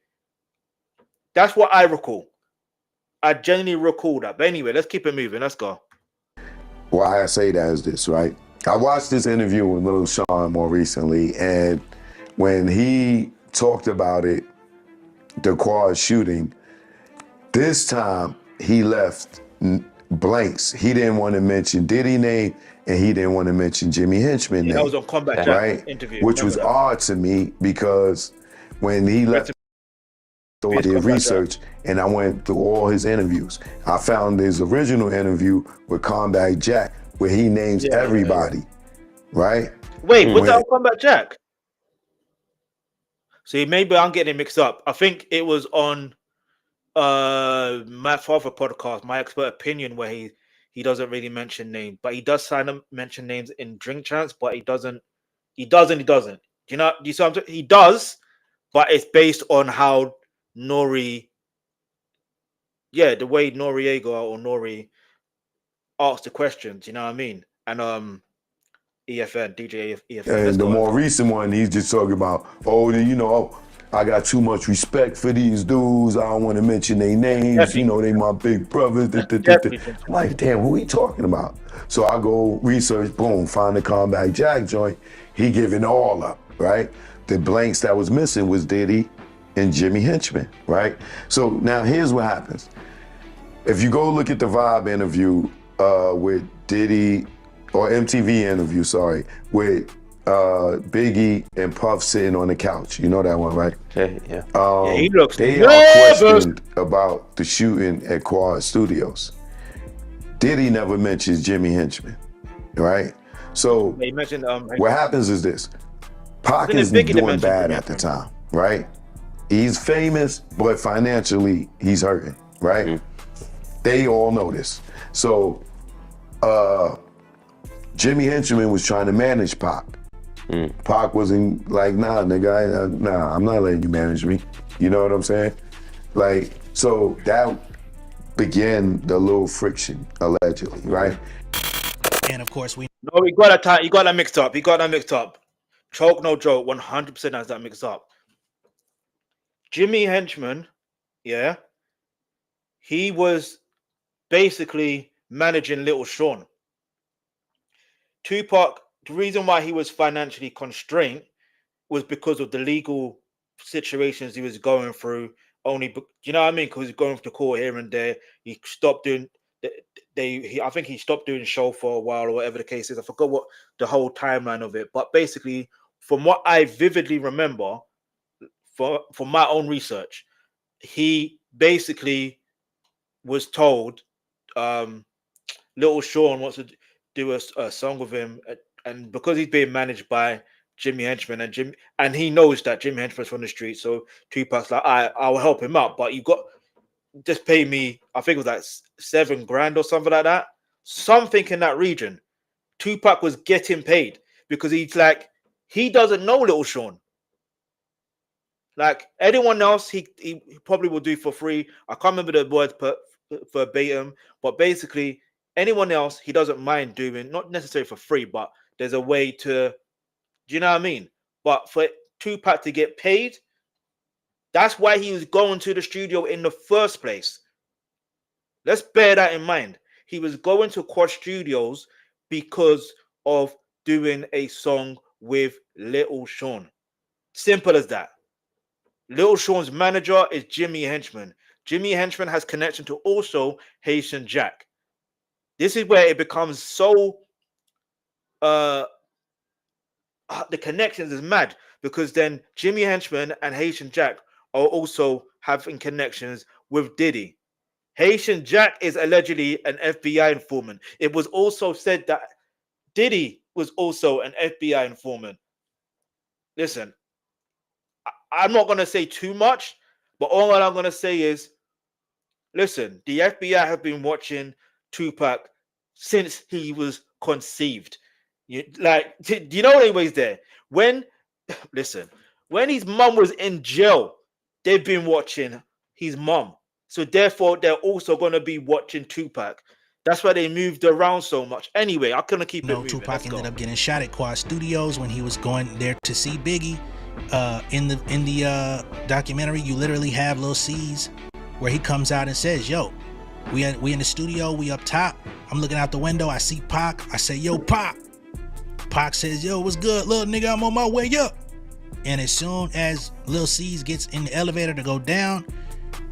That's what I recall. I genuinely recall that. But anyway, let's keep it moving. Let's go. Why I say that is this, right? I watched this interview with Lil Sean more recently, and when he talked about it, the quad shooting, this time he left blanks. He didn't want to mention Diddy name, and he didn't want to mention Jimmy Henchman name. That was on Combat Jack right? interview. Which was odd to me, because when he left, so I did research and I went through all his interviews. I found his original interview with Combat Jack where he names everybody, right? Wait, was that on Combat Jack? See, maybe I'm getting it mixed up. I think it was on my father podcast, My Expert Opinion, where he doesn't really mention names, but he does mention names in Drink Champs, but he doesn't. You know, you see what I'm saying? He does, but it's based on how Nori, the way Noriega or Nori asks the questions, you know what I mean? And EFN, DJ EFN. And the more recent one, he's just talking about, I got too much respect for these dudes. I don't want to mention their names. They my big brothers. I'm like, damn, who he talking about? So I go research, boom, find the Combat Jack joint. He giving all up, right? The blanks that was missing was Diddy and Jimmy Henchman, right? So now here's what happens. If you go look at the Vibe interview with Diddy, or MTV interview, sorry, with Biggie and Puff sitting on the couch. You know that one, right? Yeah. He looks they are questioned about the shooting at Quad Studios. Diddy never mentions Jimmy Henchman, right? So he mentioned, what happens is this. Pac is doing bad at the time, right? He's famous, but financially, he's hurting, right? They all know this. So, Jimmy Henchman was trying to manage Pac. Pac wasn't like, nah, nigga, I'm not letting you manage me. You know what I'm saying? Like, so that began the little friction, allegedly, right? And of course, he got that mixed up. He got that mixed up. Choke no joke, 100% has that mixed up. Jimmy Henchman, he was basically managing Little Sean. Tupac, the reason why he was financially constrained was because of the legal situations he was going through. You know what I mean? Because he was going to court here and there. He stopped doing. I think he stopped doing show for a while, or whatever the case is. I forgot what the whole timeline of it. But basically, from what I vividly remember, from my own research, he basically was told, Little Sean wants to do a song with him, and because he's being managed by Jimmy Henchman, and he knows that Jimmy Henchman's from the street. So Tupac's like, I'll help him out, but you got just pay me. I think it was like $7,000 or something like that, something in that region. Tupac was getting paid because he's like, he doesn't know Little Sean. Like anyone else, he probably will do for free. I can't remember the words verbatim, but basically anyone else he doesn't mind doing, not necessarily for free, but there's a way to, do you know what I mean? But for Tupac to get paid, that's why he was going to the studio in the first place. Let's bear that in mind. He was going to Quad Studios because of doing a song with Little Sean. Simple as that. Little Sean's manager is Jimmy Henchman. Jimmy Henchman has connection to also Haitian Jack. This is where it becomes so the connections is mad, because then Jimmy Henchman and Haitian Jack are also having connections with Diddy. Haitian Jack is allegedly an FBI informant. It was also said that Diddy was also an FBI informant. Listen, I'm not going to say too much, but all I'm going to say is, listen, the FBI have been watching Tupac since he was conceived. Do you know anyways there? When his mom was in jail, they've been watching his mom. So therefore, they're also going to be watching Tupac. That's why they moved around so much. Anyway, I couldn't keep it moving. Tupac ended up getting shot at Quad Studios when he was going there to see Biggie. In the documentary, you literally have Lil C's where he comes out and says, "Yo, we in the studio, we up top. I'm looking out the window, I see Pac. I say, yo, Pac." Pac says, "Yo, what's good, little nigga? I'm on my way up." And as soon as Lil C's gets in the elevator to go down,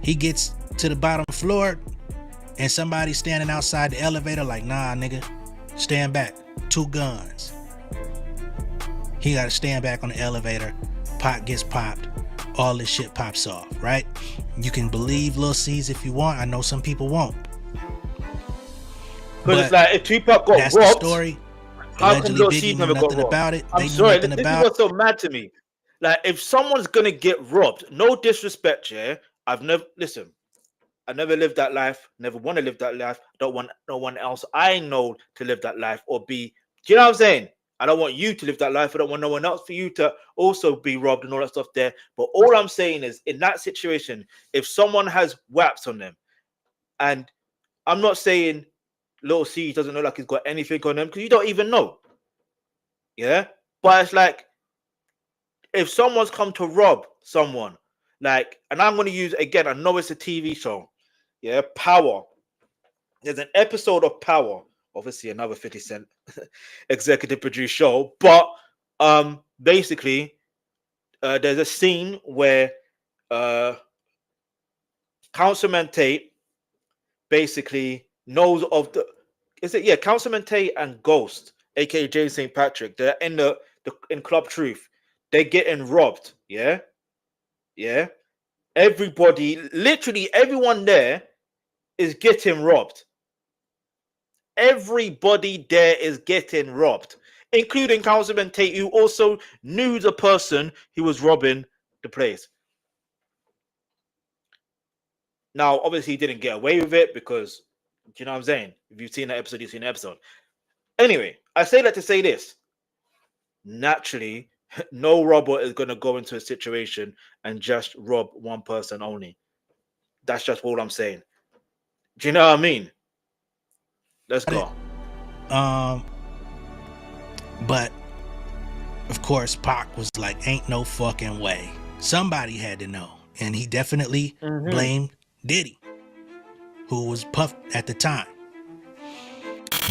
he gets to the bottom floor, and somebody's standing outside the elevator like, "Nah, nigga, stand back. 2 guns." He got to stand back on the elevator. Pac gets popped. All this shit pops off, right? You can believe Lil C's if you want. I know some people won't. But it's like, if Tupac got robbed, that's the story. How come Lil C's never got robbed? About it. I'm sorry, this is what's so mad to me. Like, if someone's gonna get robbed, no disrespect, yeah. I never lived that life. Never want to live that life. Don't want no one else I know to live that life or be. Do you know what I'm saying? I don't want you to live that life. I don't want no one else for you to also be robbed and all that stuff there. But all I'm saying is, in that situation, if someone has whaps on them, and I'm not saying Lil C doesn't look like he's got anything on them, because you don't even know. Yeah? But it's like, if someone's come to rob someone, like, and I'm going to use, again, I know it's a TV show. Yeah? Power. There's an episode of Power. Obviously, another 50 Cent executive produced show. But basically, there's a scene where Councilman Tate basically knows of the... Councilman Tate and Ghost, aka James St. Patrick, they're in in Club Truth. They're getting robbed. Yeah? Yeah? Everybody, literally everyone there is getting robbed. Everybody there is getting robbed, including Councilman Tate, who also knew the person who was robbing the place. Now, obviously, he didn't get away with it because, you know what I'm saying? If you've seen that episode, you've seen the episode. Anyway, I say that to say this. Naturally, no robber is going to go into a situation and just rob one person only. That's just all I'm saying. Do you know what I mean? Let's go. But of course, Pac was like, "Ain't no fucking way." Somebody had to know, and he definitely blamed Diddy, who was Puff at the time.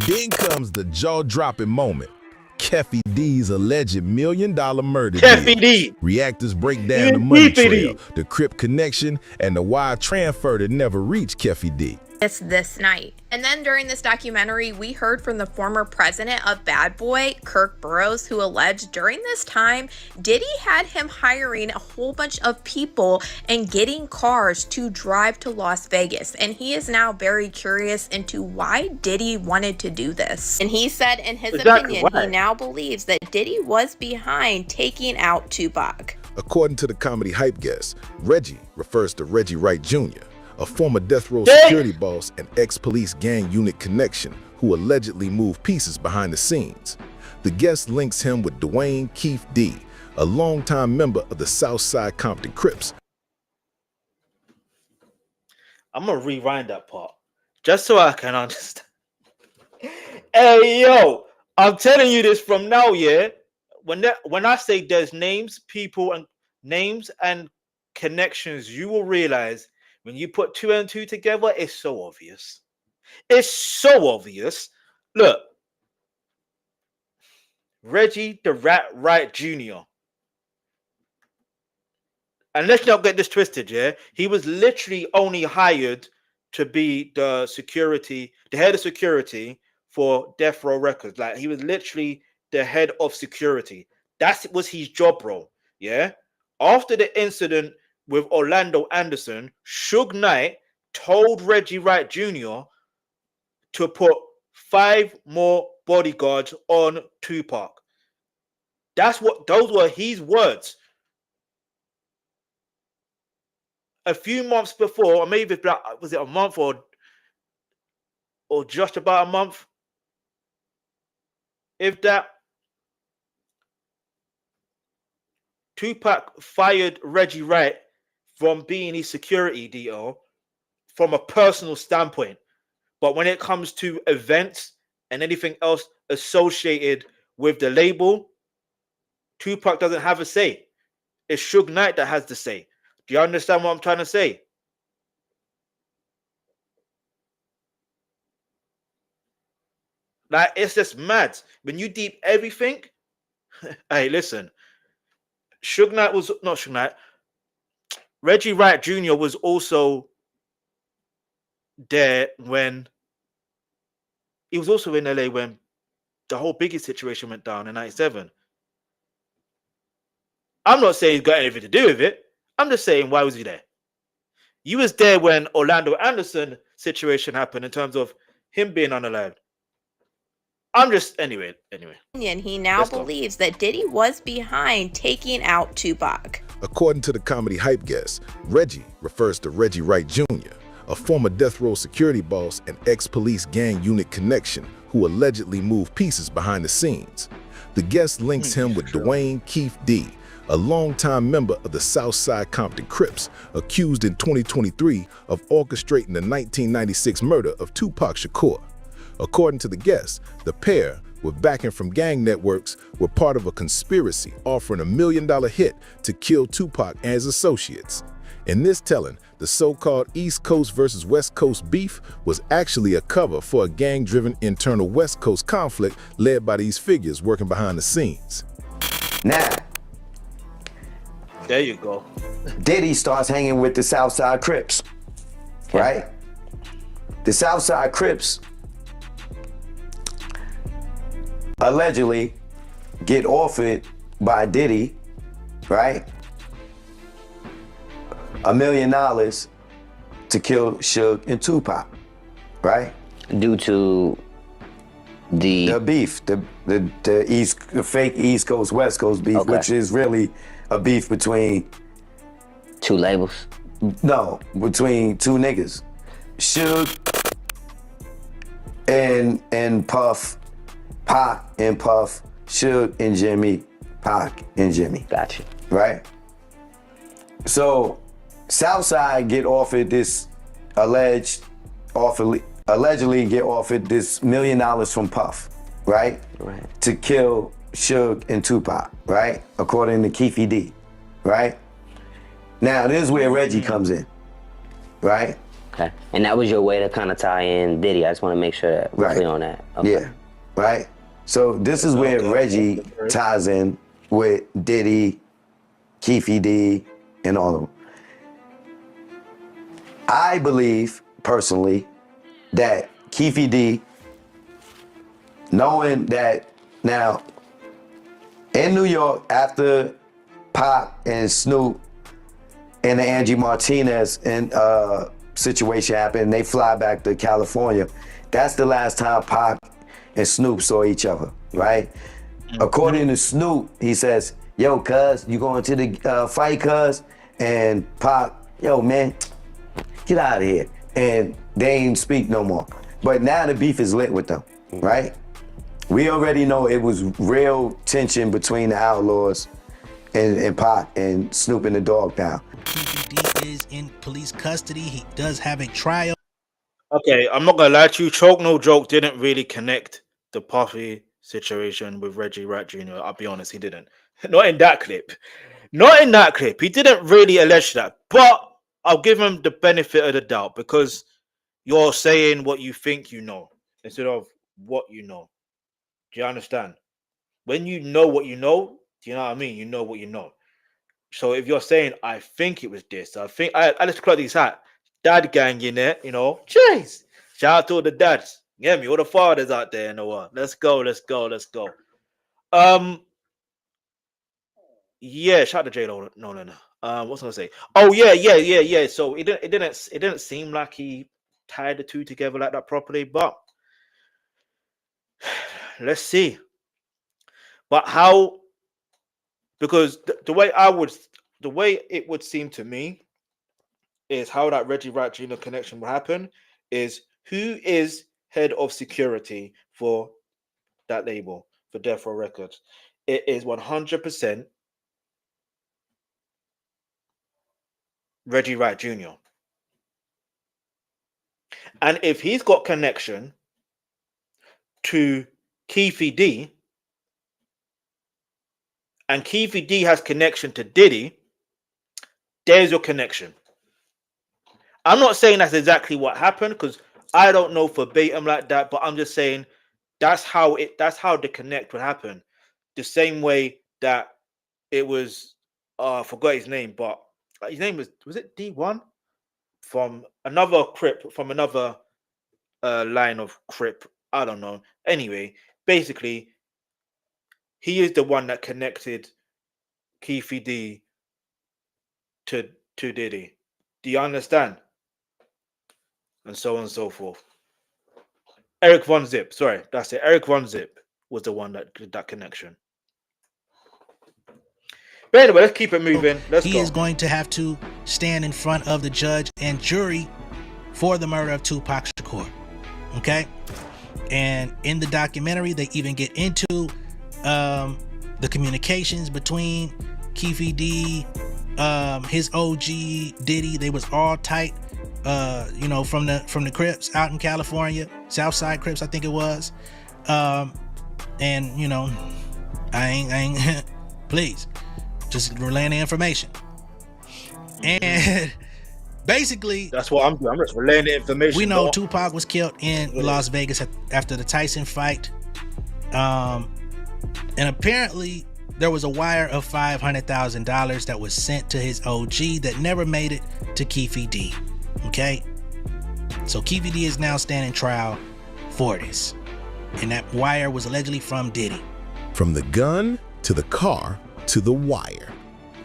Then comes the jaw-dropping moment. Keffy D's alleged $1 million murder. Keffy D. Reactors break down the money trail, the Crip connection, and the wire transfer that never reached Keffy D. this night. And then during this documentary, we heard from the former president of Bad Boy, Kirk Burroughs, who alleged during this time, Diddy had him hiring a whole bunch of people and getting cars to drive to Las Vegas. And he is now very curious into why Diddy wanted to do this. And he said in his opinion, he now believes that Diddy was behind taking out Tupac. According to the comedy hype guest, Reggie refers to Reggie Wright Jr., a former death row security boss and ex-police gang unit connection who allegedly moved pieces behind the scenes. The guest links him with Dwayne Keefe D., a longtime member of the Southside Compton Crips. I'm gonna rewind that part just so I can understand. Hey yo, I'm telling you this from now, yeah. When I say there's names, people, and names and connections, you will realize when you put 2 and 2 together, it's so obvious. It's so obvious. Look, Reggie the Rat Wright Jr. And let's not get this twisted, yeah? He was literally only hired to be the head of security for Death Row Records. Like, he was literally the head of security. That was his job role, yeah? After the incident with Orlando Anderson, Suge Knight told Reggie Wright Jr. to put 5 more bodyguards on Tupac. Those were his words. A few months before, or maybe was it a month or just about a month? If that, Tupac fired Reggie Wright from being his security DO from a personal standpoint. But when it comes to events and anything else associated with the label, Tupac doesn't have a say. It's Suge Knight that has the say. Do you understand what I'm trying to say? Like, it's just mad. When you deep everything, hey, listen. Reggie Wright Jr. was also there when he was also in LA when the whole Biggie situation went down in '97. I'm not saying he's got anything to do with it. I'm just saying, why was he there? You was there when Orlando Anderson situation happened in terms of him being unalived. Anyway. He now believes that Diddy was behind taking out Tupac. According to the comedy hype guest, Reggie refers to Reggie Wright Jr., a former death row security boss and ex-police gang unit connection who allegedly moved pieces behind the scenes. The guest links him with Dwayne Keefe D., a longtime member of the Southside Compton Crips, accused in 2023 of orchestrating the 1996 murder of Tupac Shakur. According to the guest, the pair, with backing from gang networks, were part of a conspiracy offering $1 million hit to kill Tupac and his associates. In this telling, the so-called East Coast versus West Coast beef was actually a cover for a gang-driven internal West Coast conflict led by these figures working behind the scenes. Now, there you go. Diddy starts hanging with the Southside Crips, right? The Southside Crips allegedly get offered by Diddy, right, $1 million to kill Suge and Tupac, right? Due to the beef, the fake East Coast West Coast beef, which is really a beef between 2 labels. No, between 2 niggas, Suge and Puff. Pac and Puff, Suge and Jimmy, Pac and Jimmy. Gotcha. Right? So, Southside get offered this allegedly get offered this $1 million from Puff, right? Right. To kill Suge and Tupac, right? According to Keefe D, right? Now, this is where Reggie comes in, right? Okay. And that was your way to kind of tie in Diddy. I just want to make sure that we're clear on that. Okay. Yeah, right? So this is where Reggie ties in with Diddy, Keefe D, and all of them. I believe, personally, that Keefe D, knowing that now in New York, after Pop and Snoop and the Angie Martinez situation happened, they fly back to California. That's the last time Pop and Snoop saw each other, right? According to Snoop, he says, yo, cuz, you going to the fight, cuz? And Pop, yo, man, get out of here. And they ain't speak no more. But now the beef is lit with them, right? We already know it was real tension between the Outlaws and Pop and Snoop and the Dog Pound. Keefe D is in police custody. He does have a trial. Okay, I'm not gonna lie to you. Choke No Joke didn't really connect the Puffy situation with Reggie Rat Jr. I'll be honest, he didn't. Not in that clip. Not in that clip. He didn't really allege that. But I'll give him the benefit of the doubt because you're saying what you think you know instead of what you know. Do you understand? When you know what you know, do you know what I mean? You know what you know. So if you're saying, I think it was this, I just close these hat. Dad gang in there, you know. Jeez. Shout out to all the dads. Yeah, me, all the fathers out there in the world. Let's go, let's go, let's go. Yeah, shout out to J-Lo. No. What's I gonna say? Oh, yeah. So it didn't seem like he tied the two together like that properly, but let's see. But how? Because the way it would seem to me is how that Reggie Rat Jr. connection will happen is who is head of security for that label for Death Row Records. It is 100% Reggie Rat Jr. And if he's got connection to Keefe D, and Keefe D has connection to Diddy, there's your connection. I'm not saying that's exactly what happened because I don't know verbatim like that, but I'm just saying that's how the connect would happen. The same way that it was I forgot his name, but his name was it D1 from another Crip, from another line of Crip. I don't know. Anyway, basically, he is the one that connected Keefe D to Diddy. Do you understand? And so on and so forth. Eric Von Zip, sorry, that's it. Eric Von Zip was the one that did that connection. But anyway, let's keep it moving. He is going to have to stand in front of the judge and jury for the murder of Tupac Shakur. Okay? And in the documentary, they even get into the communications between Keefe D, his OG Diddy. They was all tight. From the Crips out in California, Southside Crips, I think it was. And I ain't please just relaying the information. And basically, that's what I'm doing. I'm just relaying the information. We know Tupac was killed in Las Vegas after the Tyson fight. And apparently there was a wire of $500,000 that was sent to his OG that never made it to Keefe D. Okay, so Keefe D is now standing trial for this, and that wire was allegedly from Diddy. From the gun to the car to the wire,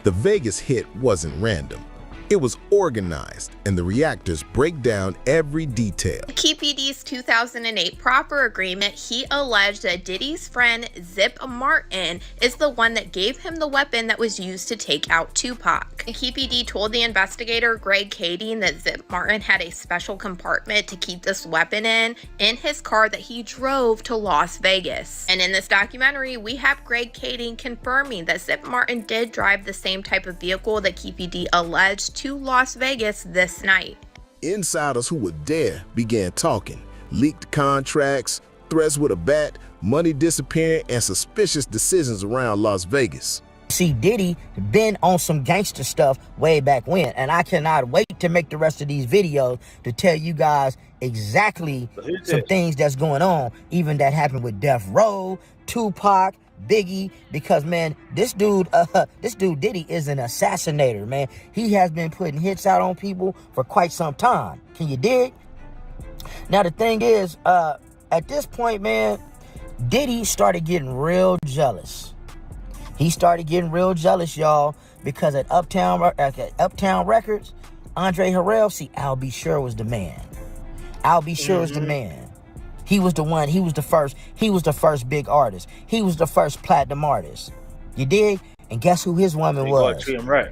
the Vegas hit wasn't random. It was organized, and the reactors break down every detail. In Keefe D's 2008 proper agreement, he alleged that Diddy's friend Zip Martin is the one that gave him the weapon that was used to take out Tupac. And Keefe D told the investigator Greg Kading that Zip Martin had a special compartment to keep this weapon in his car that he drove to Las Vegas. And in this documentary, we have Greg Kading confirming that Zip Martin did drive the same type of vehicle that Keefe D alleged to Las Vegas this night. Insiders who were there began talking, leaked contracts, threats with a bat, money disappearing, and suspicious decisions around Las Vegas. See, Diddy been on some gangster stuff way back when, and I cannot wait to make the rest of these videos to tell you guys exactly some things that's going on, even that happened with Death Row, Tupac, Biggie, because man, this dude Diddy is an assassinator, man. He has been putting hits out on people for quite some time. Can you dig? Now the thing is, at this point, man, Diddy started getting real jealous. He started getting real jealous, y'all, because at Uptown Records, Andre Harrell, see, Al B. Sure was the man. Al B. Sure was the man. He was the one. He was the first. He was the first big artist. He was the first platinum artist. You dig? And guess who his woman was?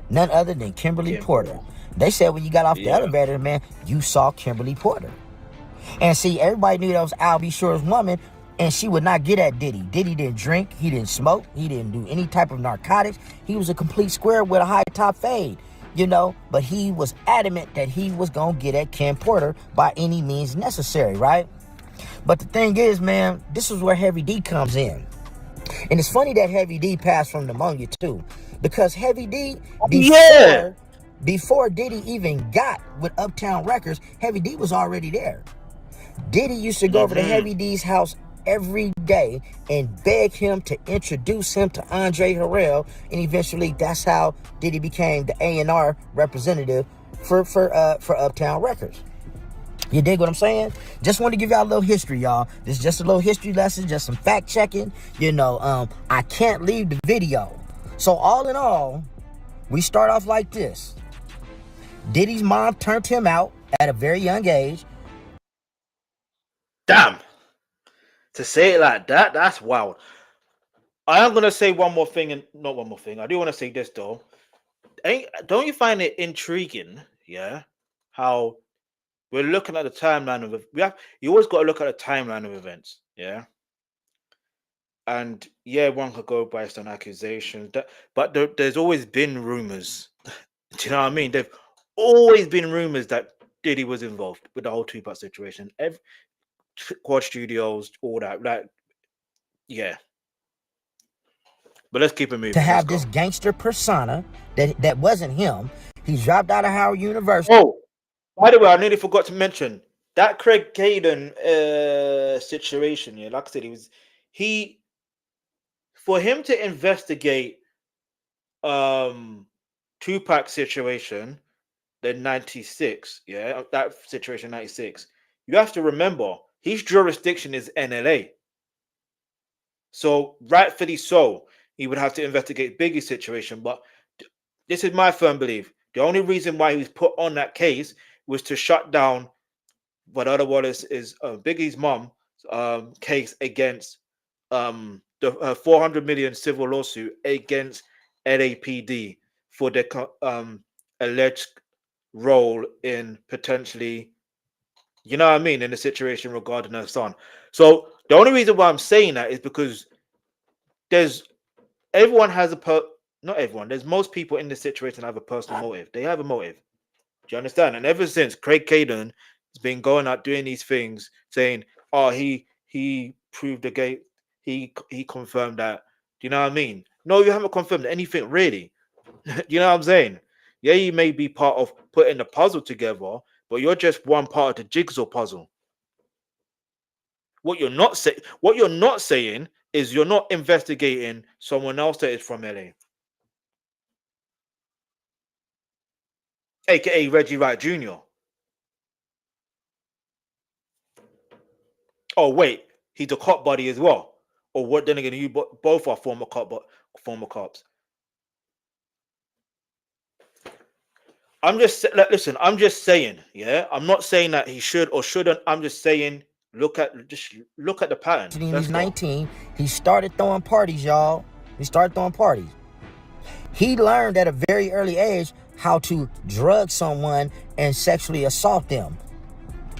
None other than Kimberly Porter. They said when you got off the elevator, man, you saw Kimberly Porter. And see, everybody knew that was Al B. Sure's woman, and she would not get at Diddy. Diddy didn't drink. He didn't smoke. He didn't do any type of narcotics. He was a complete square with a high top fade, you know. But he was adamant that he was going to get at Kim Porter by any means necessary, right? But the thing is, man, this is where Heavy D comes in. And it's funny that Heavy D passed from pneumonia, too. Because Heavy D, before Diddy even got with Uptown Records, Heavy D was already there. Diddy used to go over to Heavy D's house every day and beg him to introduce him to Andre Harrell, and eventually that's how Diddy became the A&R representative for Uptown Records. You dig what I'm saying? Just want to give y'all a little history, y'all. This is just a little history lesson, just some fact checking. You know, I can't leave the video. So all in all, we start off like this. Diddy's mom turned him out at a very young age. Damn. To say it like that, that's wild. I am gonna say one more thing, and not one more thing. I do want to say this though. Don't you find it intriguing? Yeah, how we're looking at the timeline of you always got to look at the timeline of events. Yeah, and yeah, one could go based on accusations, but there's always been rumors. Do you know what I mean? There've always been rumors that Diddy was involved with the whole Tupac situation. Quad Studios, all that, like, yeah. But let's keep it moving. To have this gangster persona that wasn't him. He dropped out of Howard University. Oh, by the way, I nearly forgot to mention that Craig Caden situation. Yeah, like I said, for him to investigate Tupac situation, the 96, yeah, that situation 96. You have to remember, his jurisdiction is NLA. So, rightfully so, he would have to investigate Biggie's situation. But this is my firm belief. The only reason why he was put on that case was to shut down what otherwise is Biggie's mom case against the 400 million civil lawsuit against LAPD for their alleged role in potentially, you know what I mean, in the situation regarding her son. So the only reason why I'm saying that is because there's most people in this situation have a personal motive. They have a motive. Do you understand? And ever since Craig Caden has been going out doing these things, saying, "Oh, he proved the gate, he confirmed that." Do you know what I mean? No, you haven't confirmed anything really. You know what I'm saying? Yeah, you may be part of putting the puzzle together, but you're just one part of the jigsaw puzzle. What you're not saying is you're not investigating someone else that is from LA, aka Reggie Wright Jr. Oh wait, he's a cop buddy as well. Or what? Then again, you both are former cops. I'm just saying, yeah. I'm not saying that he should or shouldn't. I'm just saying, look at the pattern. When he's 19, he started throwing parties, y'all. He started throwing parties. He learned at a very early age how to drug someone and sexually assault them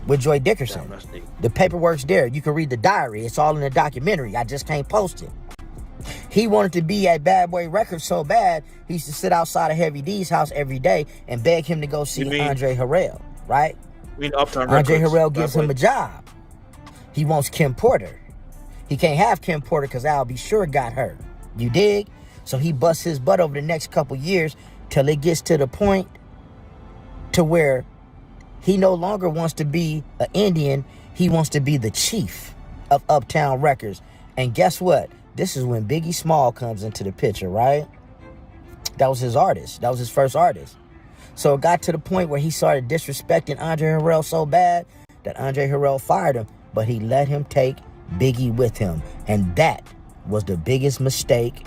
with Joy Dickerson. The paperwork's there. You can read the diary. It's all in the documentary. I just can't post it. He wanted to be at Bad Boy Records so bad, he used to sit outside of Heavy D's house every day and beg him to go see Andre Harrell, right? Andre Harrell gives him a job. He wants Kim Porter. He can't have Kim Porter because Al B. Sure got her. You dig? So he busts his butt over the next couple years till it gets to the point to where he no longer wants to be an Indian. He wants to be the chief of Uptown Records. And guess what? This is when Biggie Small comes into the picture, right? That was his artist. That was his first artist. So it got to the point where he started disrespecting Andre Harrell so bad that Andre Harrell fired him, but he let him take Biggie with him. And that was the biggest mistake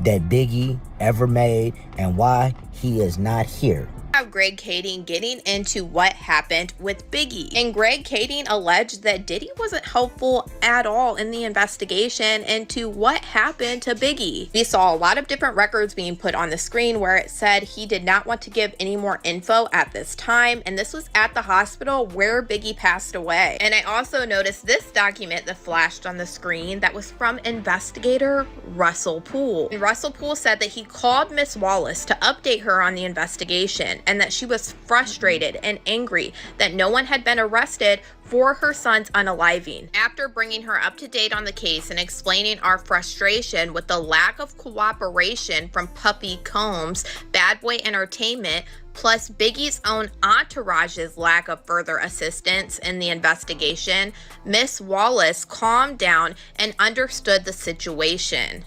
that Biggie ever made, and why he is not here. Have Greg Kading getting into what happened with Biggie. And Greg Kading alleged that Diddy wasn't helpful at all in the investigation into what happened to Biggie. We saw a lot of different records being put on the screen where it said he did not want to give any more info at this time, and this was at the hospital where Biggie passed away. And I also noticed this document that flashed on the screen that was from investigator Russell Poole. And Russell Poole said that he called Miss Wallace to update her on the investigation, and that she was frustrated and angry that no one had been arrested for her son's unaliving. After bringing her up to date on the case and explaining our frustration with the lack of cooperation from Puffy Combs, Bad Boy Entertainment, plus Biggie's own entourage's lack of further assistance in the investigation, Miss Wallace calmed down and understood the situation.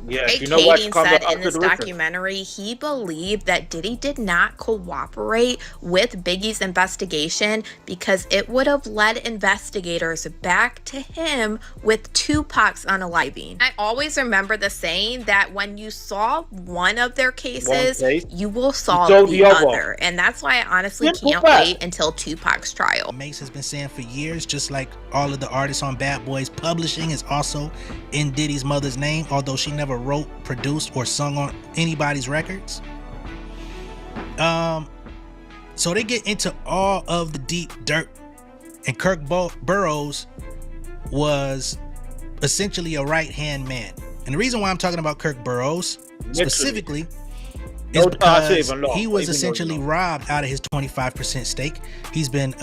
Yeah, Greg you know what? Kading said in this documentary he believed that Diddy did not cooperate with Biggie's investigation because it would have led investigators back to him with Tupac's unaliving. I always remember the saying that when you solve one of their cases, you will solve the other. And that's why I honestly can't wait until Tupac's trial. Mace has been saying for years, just like all of the artists on Bad Boys, publishing is also in Diddy's mother's name, although she never wrote, produced, or sung on anybody's records. So they get into all of the deep dirt, and Kirk Burroughs was essentially a right-hand man. And the reason why I'm talking about Kirk Burroughs specifically is because he was essentially robbed out of his 25% stake. He's been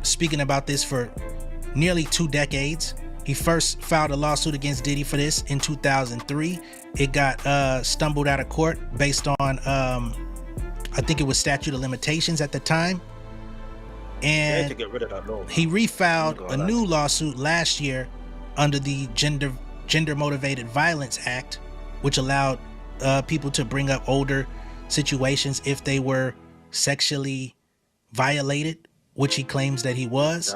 speaking about this for nearly 2 decades. He first filed a lawsuit against Diddy for this in 2003. It got stumbled out of court based on, I think it was statute of limitations at the time. And he refiled a new lawsuit last year under the Gender Motivated Violence Act, which allowed people to bring up older situations if they were sexually violated, which he claims that he was.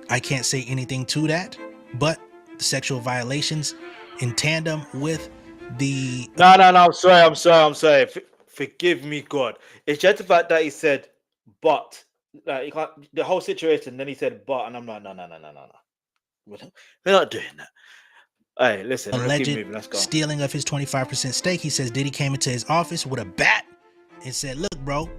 I can't say anything to that. But the sexual violations in tandem with the... No, I'm sorry. Forgive me, God. It's just the fact that he said, but. Like, you can't, the whole situation, then he said, but, and I'm like, no. We're not doing that. Hey, listen, alleged let's keep moving. Let's go. Stealing of his 25% stake. He says Diddy came into his office with a bat and said, look, bro,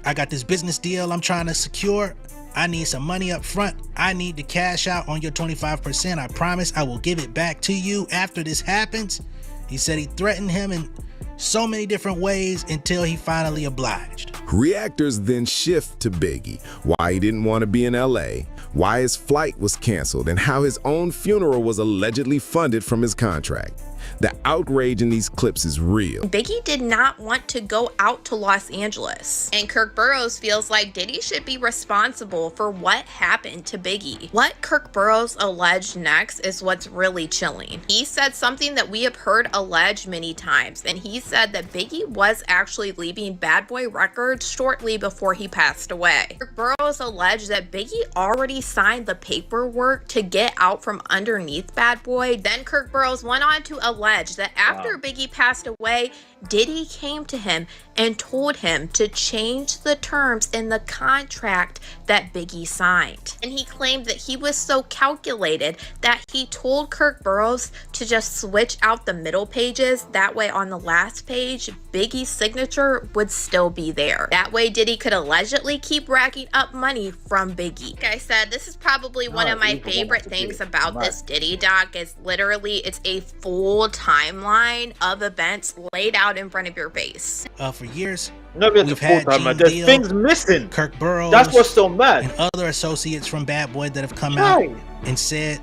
I got this business deal I'm trying to secure. I need some money up front. I need to cash out on your 25%. I promise I will give it back to you after this happens. He said he threatened him in so many different ways until he finally obliged. Reactors then shift to Biggie, why he didn't want to be in LA, why his flight was canceled, and how his own funeral was allegedly funded from his contract. The outrage in these clips is real. Biggie did not want to go out to Los Angeles. And Kirk Burroughs feels like Diddy should be responsible for what happened to Biggie. What Kirk Burroughs alleged next is what's really chilling. He said something that we have heard alleged many times, and he said that Biggie was actually leaving Bad Boy Records shortly before he passed away. Kirk Burroughs alleged that Biggie already signed the paperwork to get out from underneath Bad Boy. Then Kirk Burroughs went on to allege that after Biggie passed away, Diddy came to him and told him to change the terms in the contract that Biggie signed. And he claimed that he was so calculated that he told Kirk Burroughs to just switch out the middle pages. That way on the last page, Biggie's signature would still be there. That way Diddy could allegedly keep racking up money from Biggie. Like I said, this is probably one of my favorite things about this Diddy doc is literally it's a full timeline of events laid out in front of your face. For years, we've had there's things missing. Kirk Burroughs, that's what's so mad, and other associates from Bad Boy that have come out and said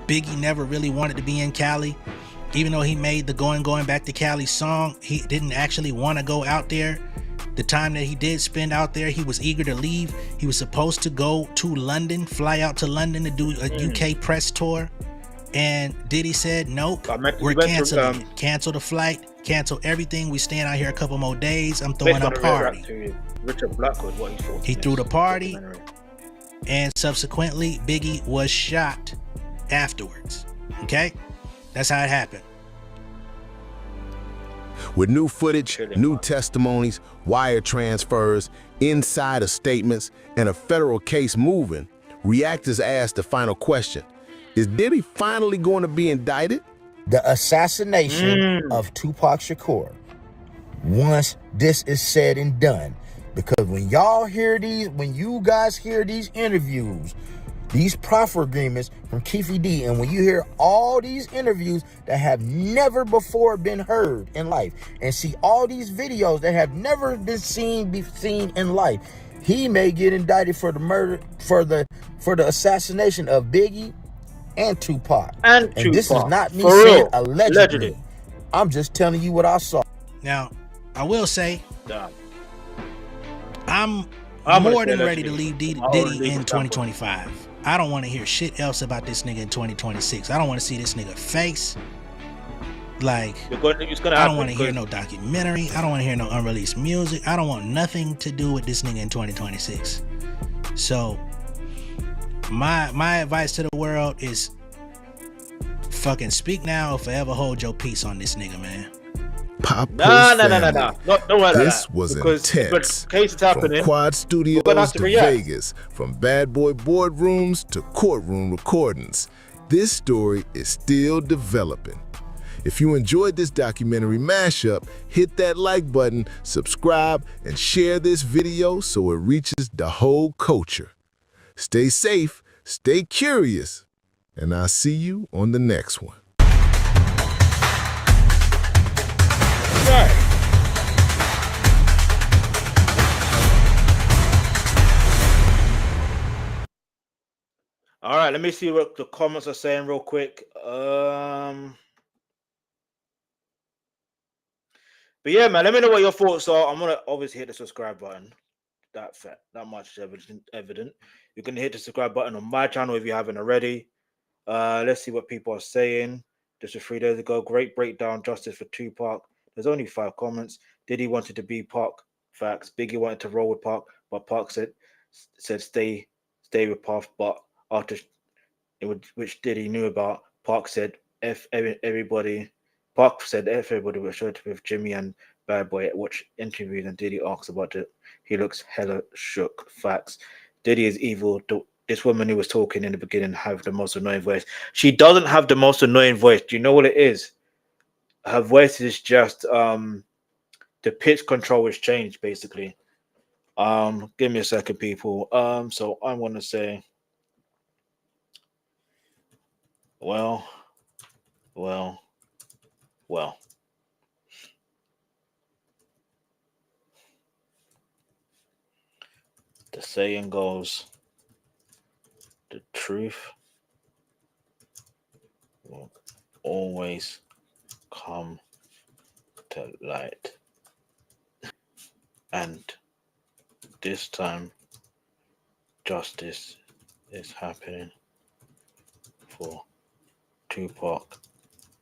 Biggie never really wanted to be in Cali. Even though he made the Going Back to Cali song, he didn't actually want to go out there. The time that he did spend out there, he was eager to leave. He was supposed to go to London, fly out to London to do a UK press tour. And Diddy said, nope, we're canceling it. Cancel the flight, cancel everything. We staying out here a couple more days. I'm throwing a party. Richard Blackwood, what he thought. He threw the party, and subsequently, Biggie was shot afterwards. Okay? That's how it happened. With new footage, new testimonies, wire transfers, insider statements, and a federal case moving, reactors asked the final question: is Diddy finally going to be indicted? The assassination of Tupac Shakur. Once this is said and done, because when you guys hear these interviews, these proffer agreements from Keefe D, and when you hear all these interviews that have never before been heard in life, and see all these videos that have never been seen in life, he may get indicted for the murder, for the assassination of Biggie and Tupac. And this is not me saying allegedly. I'm just telling you what I saw. Now, I will say, I'm more than ready to leave Diddy in 2025. I don't want to hear shit else about this nigga in 2026. I don't want to see this nigga face. Like, I don't want to hear no documentary. I don't want to hear no unreleased music. I don't want nothing to do with this nigga in 2026. So, my advice to the world is fucking speak now or forever hold your peace on this nigga, man. No. This was intense. From Quad Studios to Vegas, from bad boy boardrooms to courtroom recordings, this story is still developing. If you enjoyed this documentary mashup, hit that like button, subscribe, and share this video so it reaches the whole culture. Stay safe, stay curious, and I'll see you on the next one. All right, let me see what the comments are saying real quick. But yeah, man, let me know what your thoughts are. I'm gonna obviously hit the subscribe button. That much is evident. You can hit the subscribe button on my channel if you haven't already. Let's see what people are saying. Just 3 days ago, great breakdown, justice for Tupac. There's only 5 comments. Diddy wanted to be Pac. Facts. Biggie wanted to roll with Pac, but Pac said stay with Puff. But after which Diddy knew about, Pac said F everybody. Pac said F everybody was showed with Jimmy and Bad Boy at watch interviews, and Diddy asks about it. He looks hella shook. Facts. Diddy is evil. This woman who was talking in the beginning have the most annoying voice. She doesn't have the most annoying voice. Do you know what it is? Her voice is just the pitch control is changed basically. Give me a second, people. So I want to say, well. The saying goes, the truth will always come to light. And this time, justice is happening for Tupac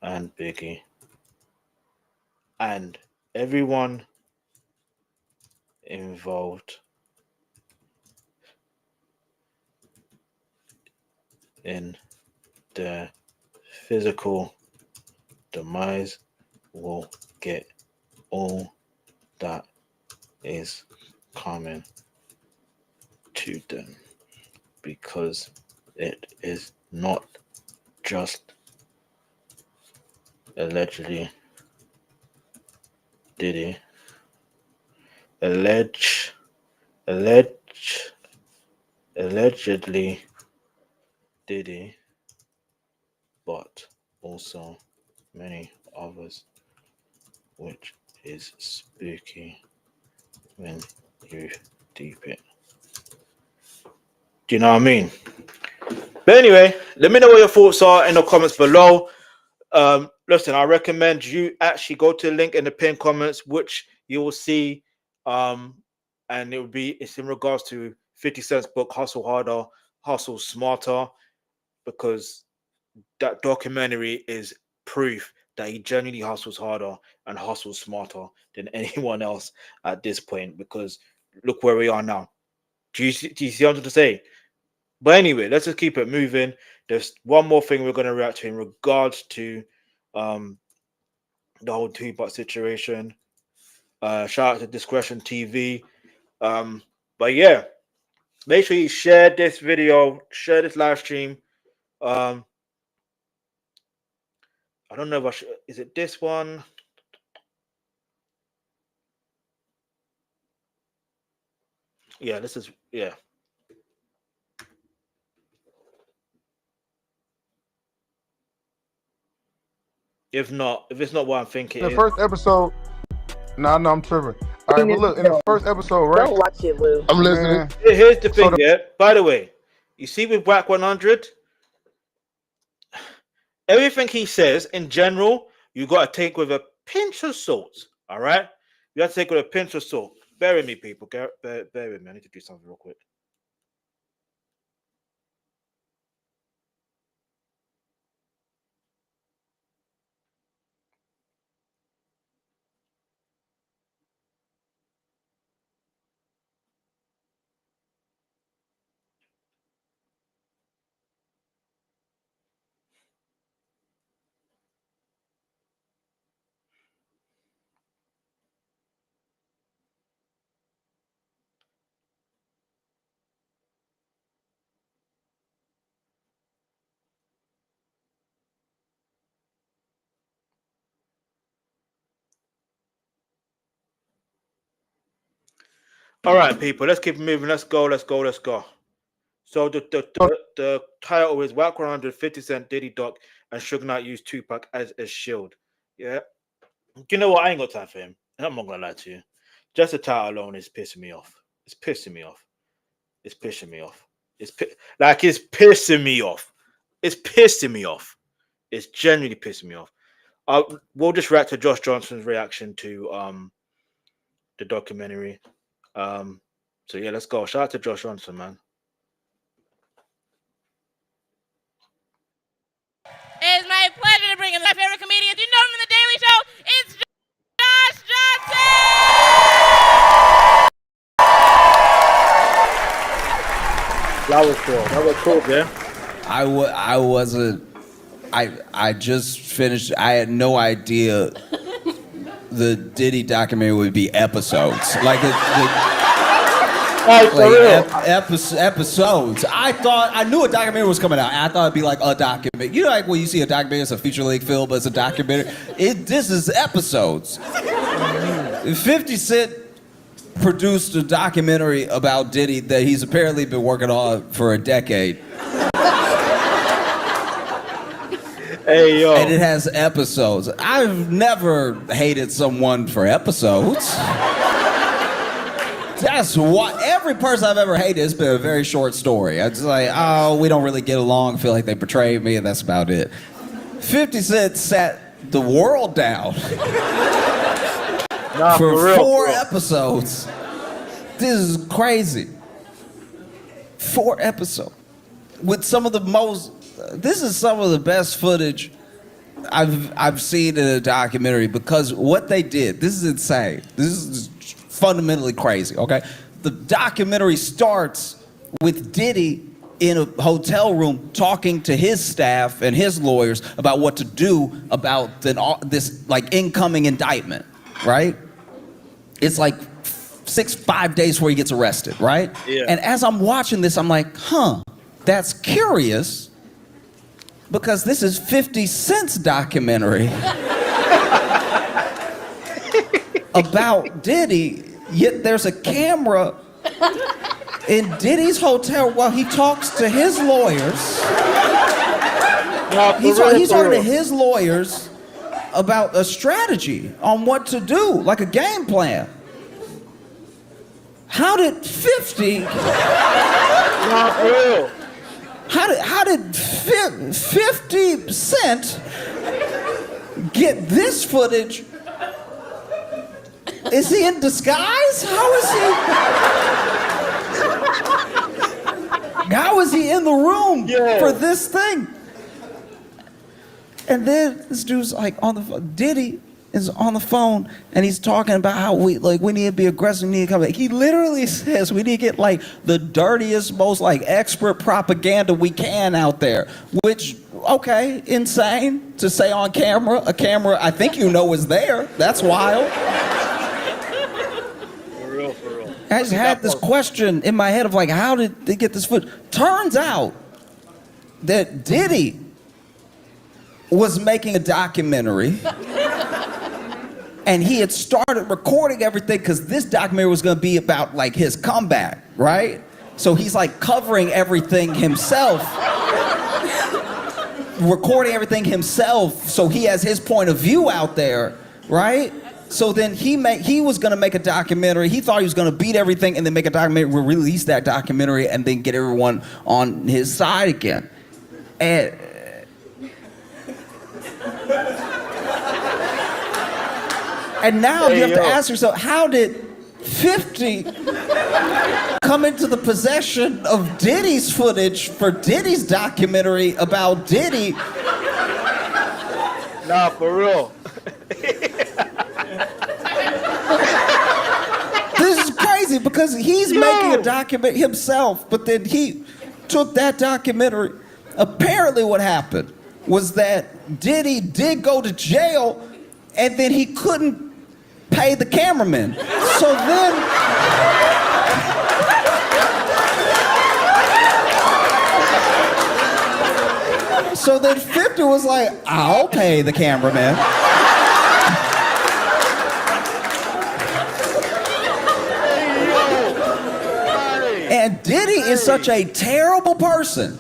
and Biggie and everyone involved in their physical demise will get all that is coming to them, because it is not just allegedly Diddy, allegedly Diddy, but also many others, which is spooky when you deep it. Do you know what I mean? But anyway, let me know what your thoughts are in the comments below. Listen, I recommend you actually go to the link in the pinned comments, which you will see, and it's in regards to 50 Cent's book, Hustle Harder, Hustle Smarter, because that documentary is proof that he genuinely hustles harder and hustles smarter than anyone else at this point, because look where we are now. Do you see what I'm trying to say? But anyway, let's just keep it moving. There's one more thing we're going to react to in regards to the whole Tupac situation. Shout out to Discretion TV. But yeah, make sure you share this video, share this live stream. I don't know if I should, is it this one? Yeah, this is, yeah. If it's not what I'm thinking. The first episode, I'm tripping. All right, but look, in the first episode, right? Don't watch it, Lou. I'm listening. Here's the thing, yeah. By the way, you see with Whack 100, everything he says in general, you got to take with a pinch of salt, all right? You have to take with a pinch of salt. Bear with me, people. Bear with me. I need to do something real quick. All right, people, let's keep moving. Let's go. So the title is Whack 100, 50 Cent, Diddy Doc, and Suge Knight used Tupac as a shield. Yeah. You know what? I ain't got time for him. And I'm not going to lie to you. Just the title alone is pissing me off. It's pissing me off. It's pissing me off. It's pissing me off. It's pissing me off. It's genuinely pissing me off. We'll just react to Josh Johnson's reaction to the documentary. So yeah, let's go. Shout out to Josh Johnson, man. It's my pleasure to bring in my favorite comedians. You know him in the Daily Show. It's Josh Johnson. That was cool. That was cool, man. I wasn't. I just finished. I had no idea the Diddy documentary would be episodes. Episodes. I knew a documentary was coming out. I thought it'd be like a documentary. You know, like when you see a documentary, it's a feature length film, but it's a documentary. This is episodes. 50 Cent produced a documentary about Diddy that he's apparently been working on for a decade. Hey, yo. And it has episodes. I've never hated someone for episodes. That's what every person I've ever hated has been a very short story. I'm just like, oh, we don't really get along, feel like they betrayed me, and that's about it. 50 Cent sat the world down for real, 4 episodes. This is crazy. 4 episodes. With some of the most, this is some of the best footage I've seen in a documentary, because what they did, this is insane. This is fundamentally crazy, okay? The documentary starts with Diddy in a hotel room talking to his staff and his lawyers about what to do about this like incoming indictment, right? It's like 5 days before he gets arrested, right? Yeah. And as I'm watching this, I'm like, that's curious, because this is 50 Cent's documentary about Diddy, yet there's a camera in Diddy's hotel while he talks to his lawyers. He's talking to his lawyers about a strategy on what to do, like a game plan. How did 50... How did 50 Cent get this footage? Is he in disguise? How is he in the room for this thing? And then this dude's like on the phone. Diddy is on the phone and he's talking about how we need to be aggressive, we need to come back. He literally says we need to get like the dirtiest, most like expert propaganda we can out there. Which, okay, insane to say on camera. A camera I think you know is there. That's wild. For real. I just had this question in my head of like, how did they get this footage? Turns out that Diddy was making a documentary and he had started recording everything because this documentary was going to be about like his comeback, right? So he's like covering everything himself, recording everything himself, so he has his point of view out there, right? So then he was going to make a documentary. He thought he was going to beat everything and then make a documentary, release that documentary and then get everyone on his side again. And now you have to ask yourself, how did 50 come into the possession of Diddy's footage for Diddy's documentary about Diddy? Nah, for real. This is crazy because he's making a document himself, but then he took that documentary. Apparently what happened was that Diddy did go to jail and then he couldn't pay the cameraman. So then So then 50 was like, I'll pay the cameraman. And Diddy is such a terrible person.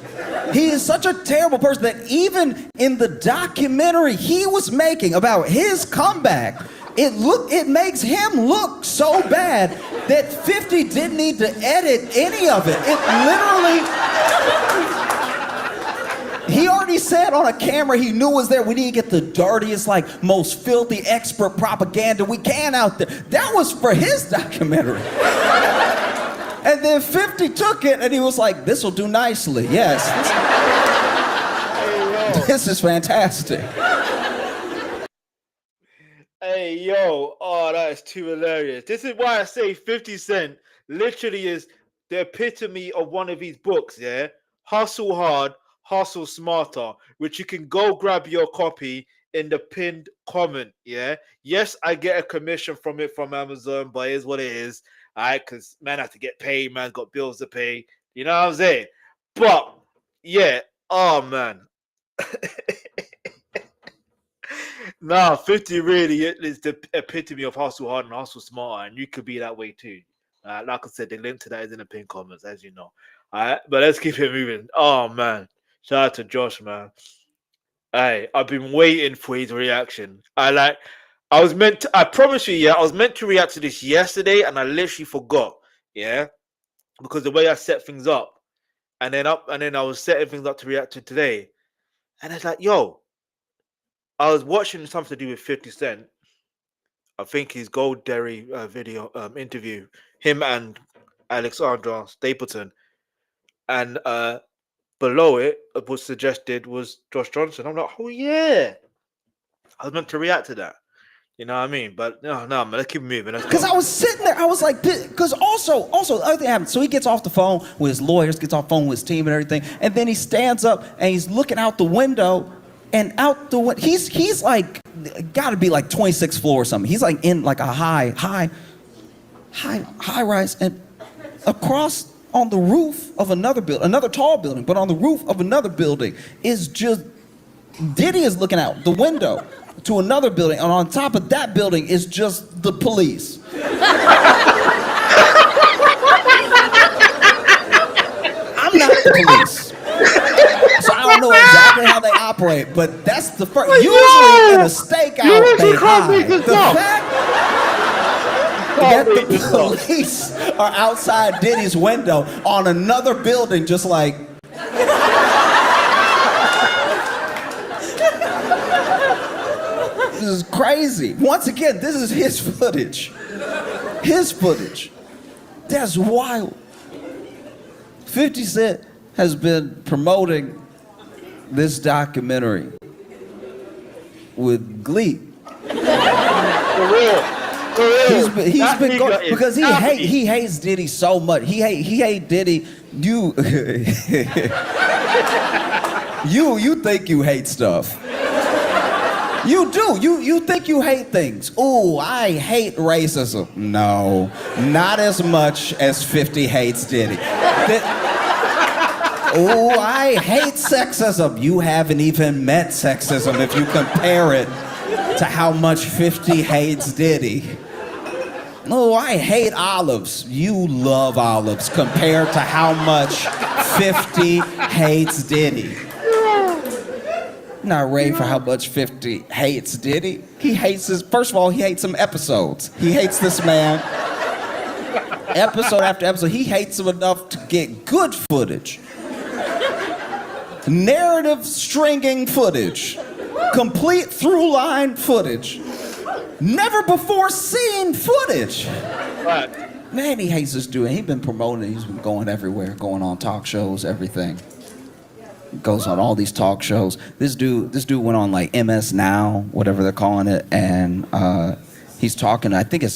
He is such a terrible person that even in the documentary he was making about his comeback, it makes him look so bad that 50 didn't need to edit any of it. It literally, he already said on a camera he knew was there, we need to get the dirtiest, like most filthy expert propaganda we can out there. That was for his documentary. And then 50 took it and he was like, this will do nicely, yes. This is fantastic. Hey, yo, oh, that is too hilarious. This is why I say 50 Cent literally is the epitome of one of his books, yeah? Hustle Hard, Hustle Smarter, which you can go grab your copy in the pinned comment, yeah? Yes, I get a commission from it from Amazon, but it is what it is. All right, because man have to get paid, man's got bills to pay. You know what I'm saying? But, yeah, oh, man. Nah, 50 really is the epitome of hustle hard and hustle smart, and you could be that way too. Like I said, the link to that is in the pinned comments, as you know. All right, but let's keep it moving. Oh, man. Shout out to Josh, man. Hey, I've been waiting for his reaction. I promise you, yeah, I was meant to react to this yesterday and I literally forgot, yeah, because the way I set things up, and then I was setting things up to react to today, and it's like, yo, I was watching something to do with 50 Cent. I think his Gold Dairy video interview, him and Alexandra Stapleton, and below it was suggested was Josh Johnson. I'm like, oh yeah, I was meant to react to that. You know what I mean? But no, man, let's keep moving. Because I was sitting there, I was like, because also the other thing happened. So he gets off the phone with his lawyers, gets off the phone with his team and everything, and then he stands up and he's looking out the window, and out the window, he's like, got to be like 26th floor or something. He's like in like a high rise, and across on the roof of another building, another tall building, but on the roof of another building is just, Diddy is looking out the window to another building, and on top of that building is just the police. I'm not the police, so I don't know exactly how they operate, but that's the first. Usually in a stakeout, they hide. The fact that the police are outside Diddy's window on another building, just like. This is crazy. Once again, this is his footage. His footage. That's wild. 50 Cent has been promoting this documentary with glee. For real. He's been going nigga is because happy. he hates Diddy so much. He hate Diddy. You you think you hate stuff. You do. You think you hate things. Ooh, I hate racism. No, not as much as 50 hates Diddy. Ooh, I hate sexism. You haven't even met sexism if you compare it to how much 50 hates Diddy. Oh, I hate olives. You love olives compared to how much 50 hates Diddy. Not ready for how much 50 hates Diddy. He hates his, first of all, he hates some episodes. He hates this man. Episode after episode, he hates him enough to get good footage. Narrative stringing footage. Complete through line footage. Never before seen footage. Right. Man, he hates this dude. He's been promoting, he's been going everywhere, going on talk shows, everything. Goes on all these talk shows. This dude went on like MS Now, whatever they're calling it, and he's talking, I think he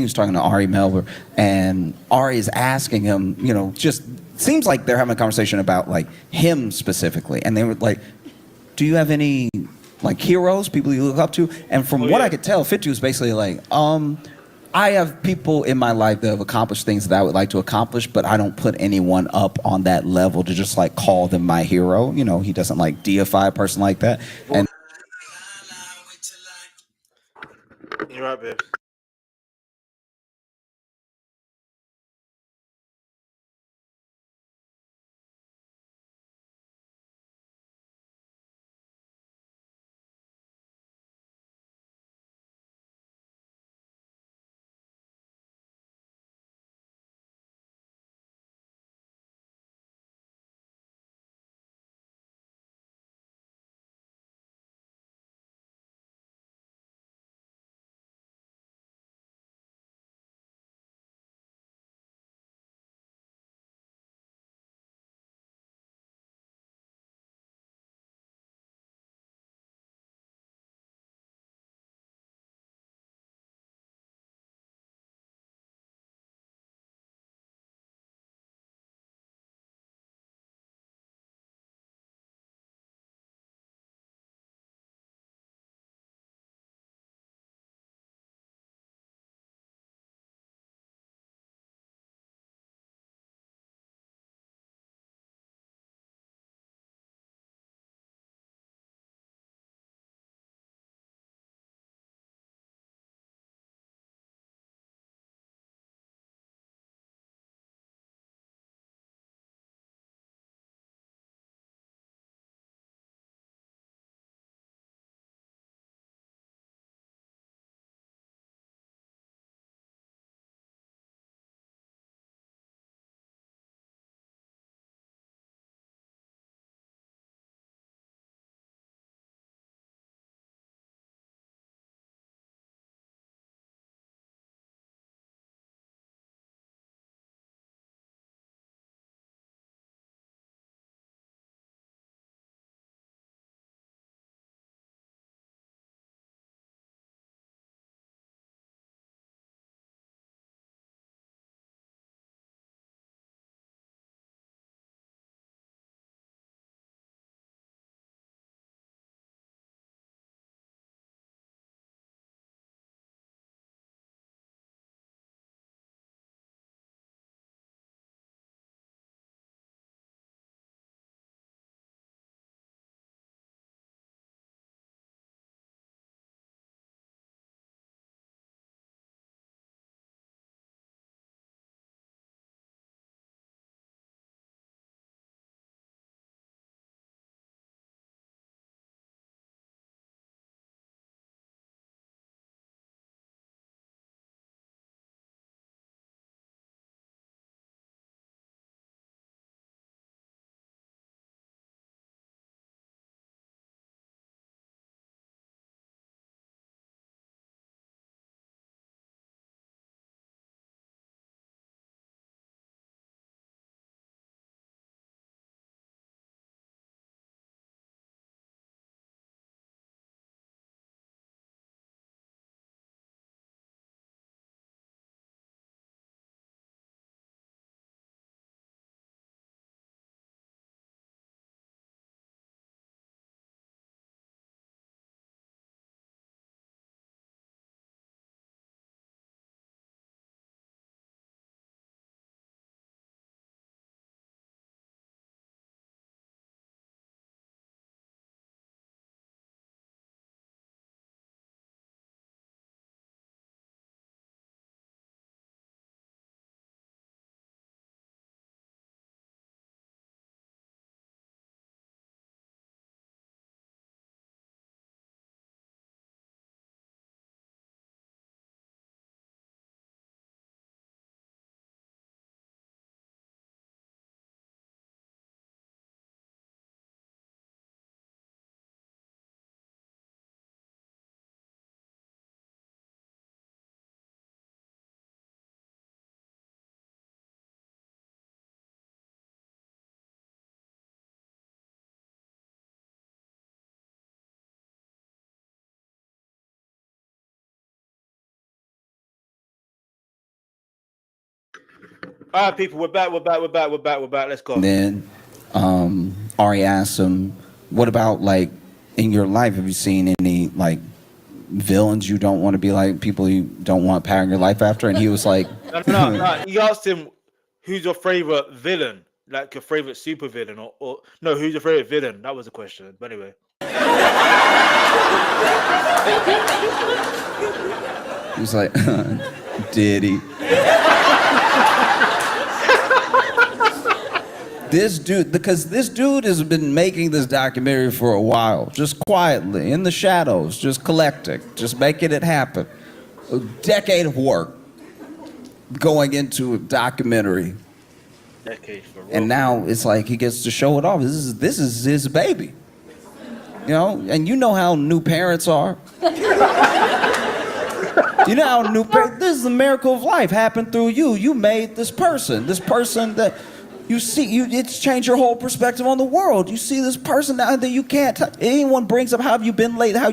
was talking to Ari Melber, and Ari is asking him, you know, just seems like they're having a conversation about like him specifically, and they were like, do you have any like heroes, people you look up to? And from what I could tell, 50 was basically like, I have people in my life that have accomplished things that I would like to accomplish, but I don't put anyone up on that level to just like call them my hero. You know, he doesn't like deify a person like that. And You're right, babe. All right, people, we're back. Let's go. And then Ari asked him, what about, like, in your life, have you seen any, like, villains you don't want to be like, people you don't want to pattern your life after? And he was like... No. He asked him, who's your favorite villain? Like your favorite super villain? Or no, who's your favorite villain? That was the question. But anyway. He was like, Diddy. This dude, because this dude has been making this documentary for a while, just quietly, in the shadows, just collecting, just making it happen. A decade of work going into a documentary. And now it's like he gets to show it off. This is his baby. You know, and you know how new parents are. You know how new parents, this is the miracle of life happened through you. You made this person that you see, it's changed your whole perspective on the world. You see this person now that you can't touch. Anyone brings up, how have you been lately? How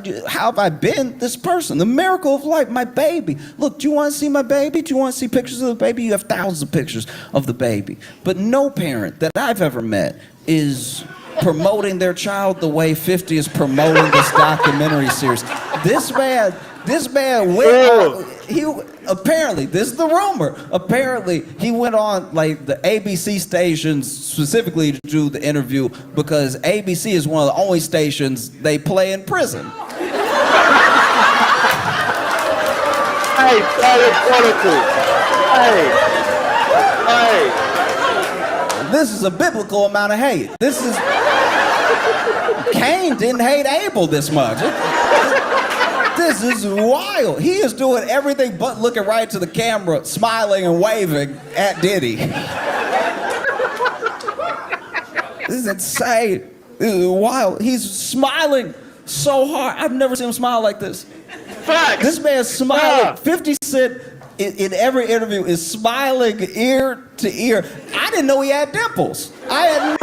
have I been? This person, the miracle of life, my baby. Look, do you want to see my baby? Do you want to see pictures of the baby? You have thousands of pictures of the baby. But no parent that I've ever met is promoting their child the way 50 is promoting this documentary series. This man went on, apparently, this is the rumor, apparently he went on like the ABC stations specifically to do the interview because ABC is one of the only stations they play in prison. Hey, this is a biblical amount of hate. Cain didn't hate Abel this much. This is wild. He is doing everything but looking right to the camera, smiling and waving at Diddy. This is insane. This is wild. He's smiling so hard. I've never seen him smile like this. Facts. This man's smiling. 50 Cent in every interview is smiling ear to ear. I didn't know he had dimples. I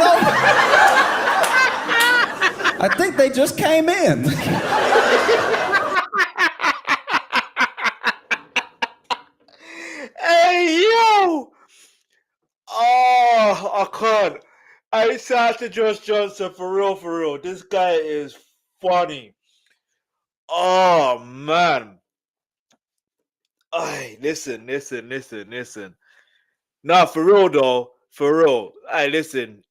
think they just came in. Hey, yo! Oh, I can't. I shout to Josh Johnson for real. This guy is funny. Oh, man. Hey, listen. Nah, for real, though. For real. Hey, listen.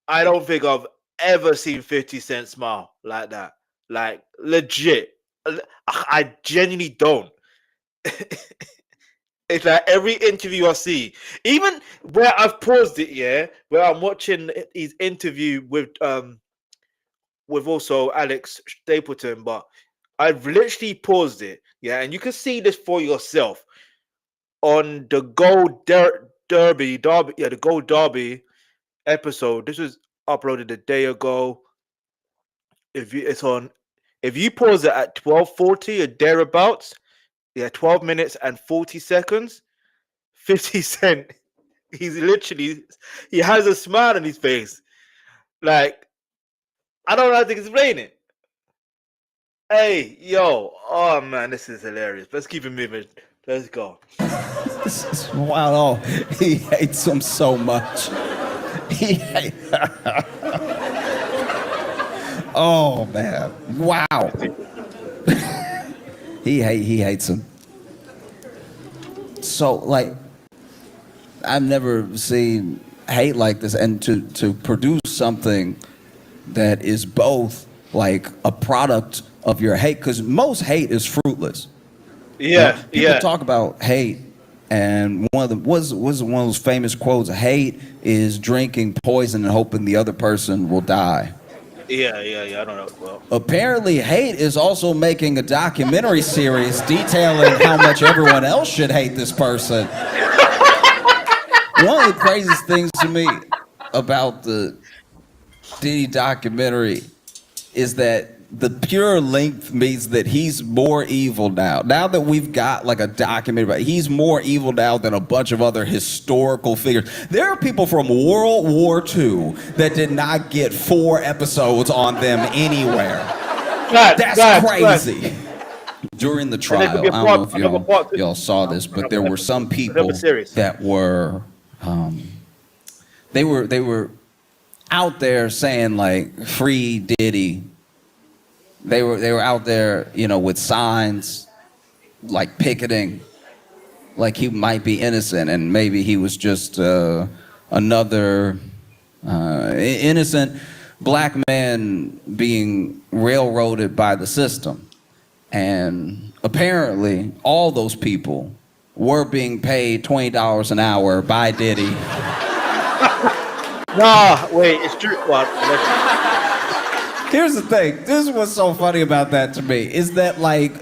I don't think I've ever seen 50 Cent smile like that. Like, legit. I genuinely don't. It's like every interview I see, even where I've paused it, where I'm watching his interview with also Alex Stapleton, but I've literally paused it, and you can see this for yourself on the Gold Derby, the Gold Derby episode. This was uploaded a day ago. If you pause it at 12:40 or thereabouts. 12 minutes and 40 seconds. 50 Cent, he has a smile on his face. Like, I don't know how to explain it. Hey, yo, oh man, this is hilarious. Let's keep it moving. Let's go. This is wild. Oh, he hates him so much. Oh man, wow. He hates him. So, like, I've never seen hate like this, and to produce something that is both like a product of your hate, because most hate is fruitless. People talk about hate, and one of those famous quotes: "Hate is drinking poison and hoping the other person will die." Yeah, I don't know. Well, apparently, hate is also making a documentary series detailing how much everyone else should hate this person. One of the craziest things to me about the Diddy documentary is that the pure length means that he's more evil now. Now that we've got like a documentary, he's more evil now than a bunch of other historical figures. There are people from World War II that did not get 4 episodes on them anywhere. That's crazy. During the trial, I don't know if y'all saw this, but there were some people that were They were out there saying like free Diddy. They were out there, you know, with signs like picketing, like he might be innocent and maybe he was just another innocent black man being railroaded by the system. And apparently all those people were being paid $20 an hour by Diddy. Nah, wait, it's true. What? Here's the thing. This is what's so funny about that to me is that like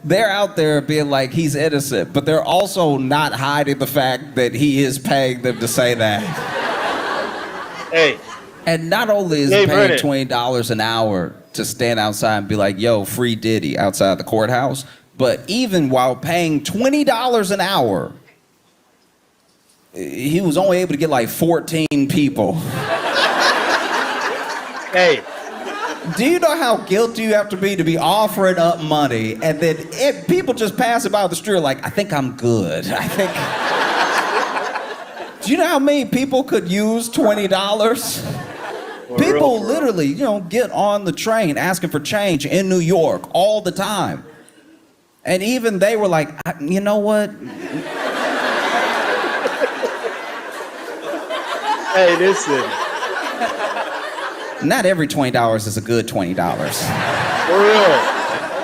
they're out there being like he's innocent, but they're also not hiding the fact that he is paying them to say that. Hey. And not only is he paying $20 an hour to stand outside and be like, yo, free Diddy outside the courthouse, but even while paying $20 an hour, he was only able to get like 14 people. Hey. Do you know how guilty you have to be offering up money and then people just pass it by the street like, I think I'm good. I think. Do you know how many people could use $20? People literally, you know, get on the train asking for change in New York all the time. And even they were like, you know what? Hey, listen. Not every $20 is a good $20.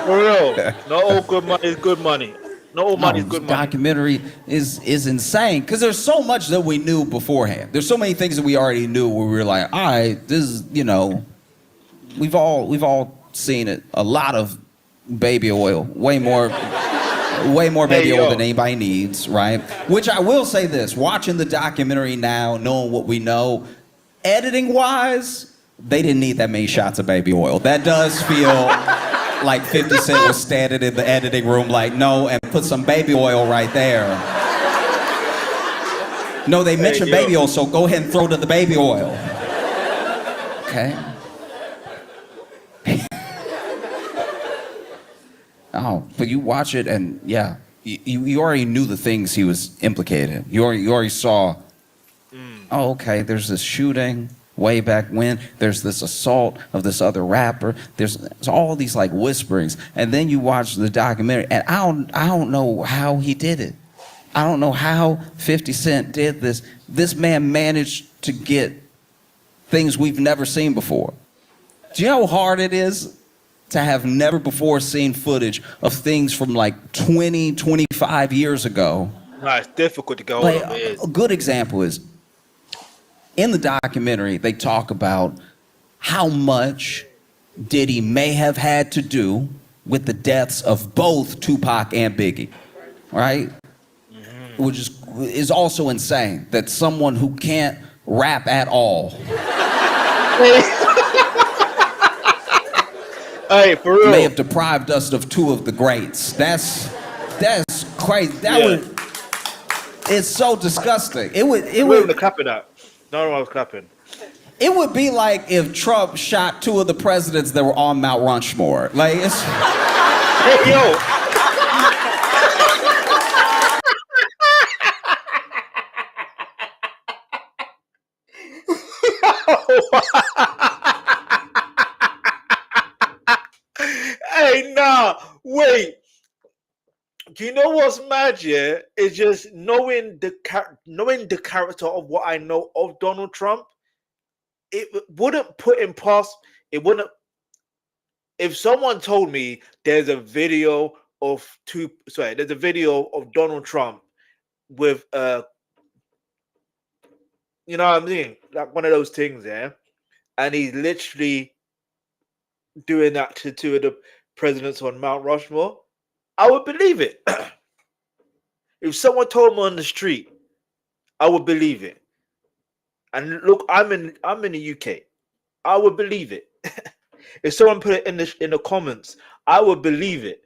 For real. Not all good money is good money. Not all money is good money. Documentary is insane because there's so much that we knew beforehand. There's so many things that we already knew where we were like, all right, this is, you know, we've all seen it. A lot of baby oil, way more baby oil than anybody needs, right? Which I will say this, watching the documentary now, knowing what we know, editing wise, they didn't need that many shots of baby oil. That does feel like 50 Cent was standing in the editing room like, no, and put some baby oil right there. No, they mentioned baby oil, so go ahead and throw to the baby oil. Okay. Oh, but you watch it and yeah, you already knew the things he was implicated in. You already saw, oh, okay, there's this shooting way back when, there's this assault of this other rapper, there's all these like whisperings, and then you watch the documentary, and I don't know how he did it. I don't know how 50 Cent did this. This man managed to get things we've never seen before. Do you know how hard it is to have never before seen footage of things from like 20, 25 years ago? No, it's difficult to go Like, over. a good example is, in the documentary, they talk about how much Diddy may have had to do with the deaths of both Tupac and Biggie, right? Mm-hmm. Which is also insane that someone who can't rap at all hey, for real, may have deprived us of two of the greats. That's crazy. It's so disgusting. It would clapping that. No one was clapping. It would be like if Trump shot two of the presidents that were on Mount Rushmore. Like, it's... Hey, yo. Hey, nah, wait. Do you know what's mad? Yeah, it's just knowing the character of what I know of Donald Trump. It wouldn't put him past. It wouldn't. If someone told me there's a video of there's a video of Donald Trump with you know what I mean, like one of those things, yeah, and he's literally doing that to two of the presidents on Mount Rushmore, I would believe it. If someone told me on the street, I would believe it. And look, I'm in the UK. I would believe it. If someone put it in the comments, I would believe it.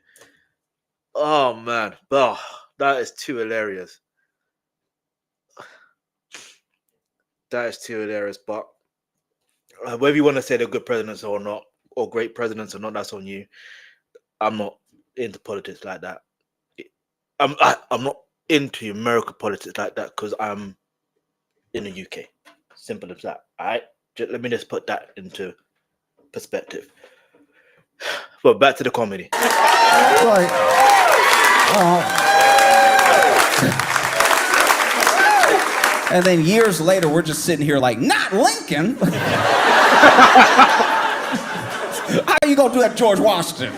Oh man, that is too hilarious. That is too hilarious. But whether you want to say they're good presidents or not, or great presidents or not, that's on you. I'm not into politics like that. I'm not into American politics like that because I'm in the UK. Simple as that. All right. Let me just put that into perspective. But back to the comedy. Like, and then years later, we're just sitting here like, not Lincoln. How you gonna do that, George Washington?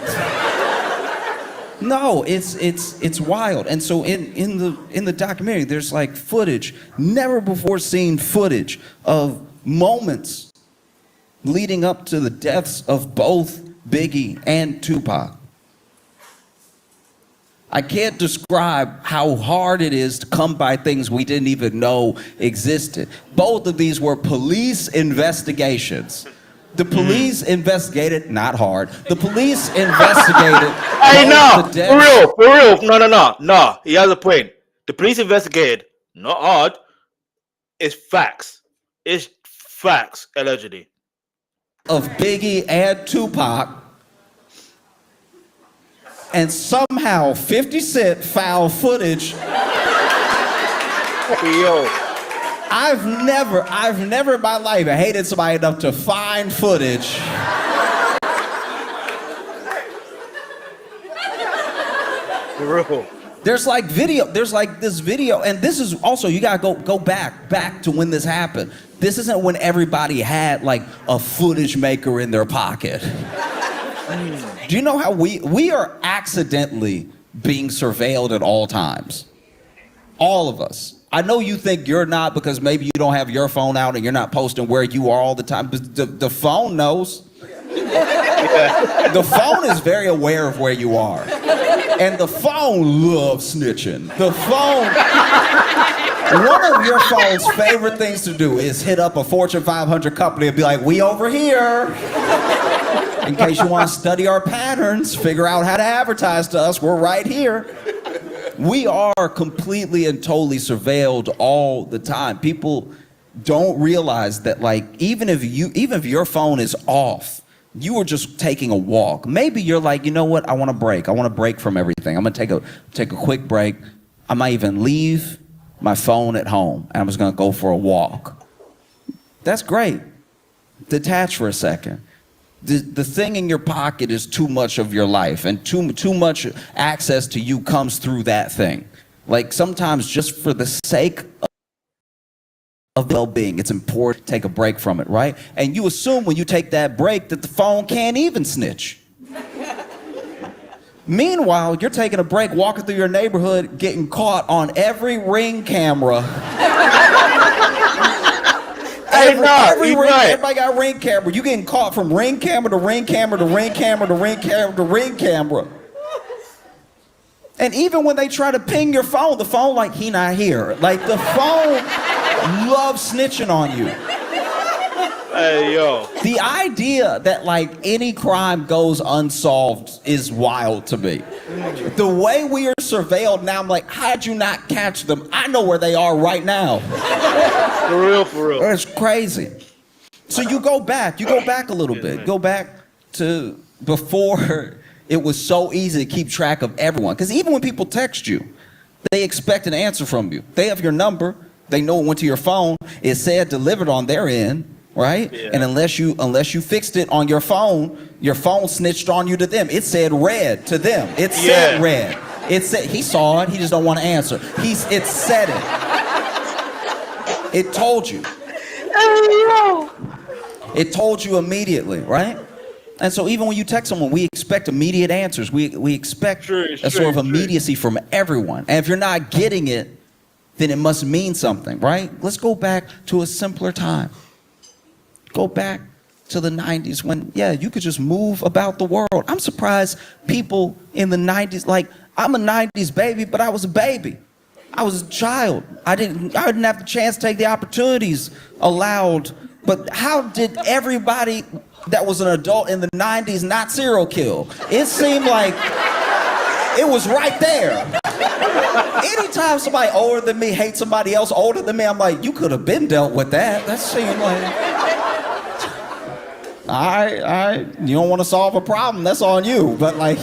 No, it's wild. And so in the documentary, there's like footage, never before seen footage of moments leading up to the deaths of both Biggie and Tupac. I can't describe how hard it is to come by things we didn't even know existed. Both of these were police investigations. The police investigated, not hard. The police investigated. Hey, no, for real. No. He has a point. The police investigated, not hard. It's facts. It's facts, allegedly. Of Biggie and Tupac, and somehow 50 Cent found footage. Yo. I've never in my life hated somebody enough to find footage. For real. There's like this video, and this is also, you gotta go back to when this happened. This isn't when everybody had like a footage maker in their pocket. Do you know how we are accidentally being surveilled at all times? All of us. I know you think you're not because maybe you don't have your phone out and you're not posting where you are all the time, but the phone knows. The phone is very aware of where you are. And the phone loves snitching. The phone, one of your phone's favorite things to do is hit up a Fortune 500 company and be like, we over here. In case you want to study our patterns, figure out how to advertise to us, we're right here. We are completely and totally surveilled all the time. People don't realize that, like, even if your phone is off, you were just taking a walk. Maybe you're like, you know what? I want to break. I want to break from everything. I'm gonna take a quick break. I might even leave my phone at home and I'm just gonna go for a walk. That's great. Detach for a second. The thing in your pocket is too much of your life, and too much access to you comes through that thing. Like sometimes just for the sake of well-being, it's important to take a break from it, right? And you assume when you take that break that the phone can't even snitch. Meanwhile, you're taking a break, walking through your neighborhood, getting caught on every Ring camera. Everybody got Ring camera. You getting caught from Ring camera to Ring camera to Ring camera to Ring camera to Ring camera. And even when they try to ping your phone, the phone like, he not here. Like the phone loves snitching on you. Hey, yo. The idea that like any crime goes unsolved is wild to me. The way we are surveilled now, I'm like, how'd you not catch them? I know where they are right now. For real. It's crazy. So you go back a little bit. Go back to before it was so easy to keep track of everyone. Because even when people text you, they expect an answer from you. They have your number. They know it went to your phone. It said delivered on their end. Right? Yeah. And unless you fixed it on your phone snitched on you to them. It said red to them. It said red. It said he saw it, he just don't want to answer. It said it. It told you. It told you immediately, right? And so even when you text someone, we expect immediate answers. We expect a sort of immediacy from everyone. And if you're not getting it, then it must mean something, right? Let's go back to a simpler time. Go back to the 90s when, you could just move about the world. I'm surprised people in the 90s, like, I'm a 90s baby, but I was a baby. I was a child. I didn't have the chance to take the opportunities allowed. But how did everybody that was an adult in the 90s not serial kill? It seemed like it was right there. Anytime somebody older than me hates somebody else older than me, I'm like, you could have been dealt with that. That seemed like... All right, you don't want to solve a problem, that's on you. But like,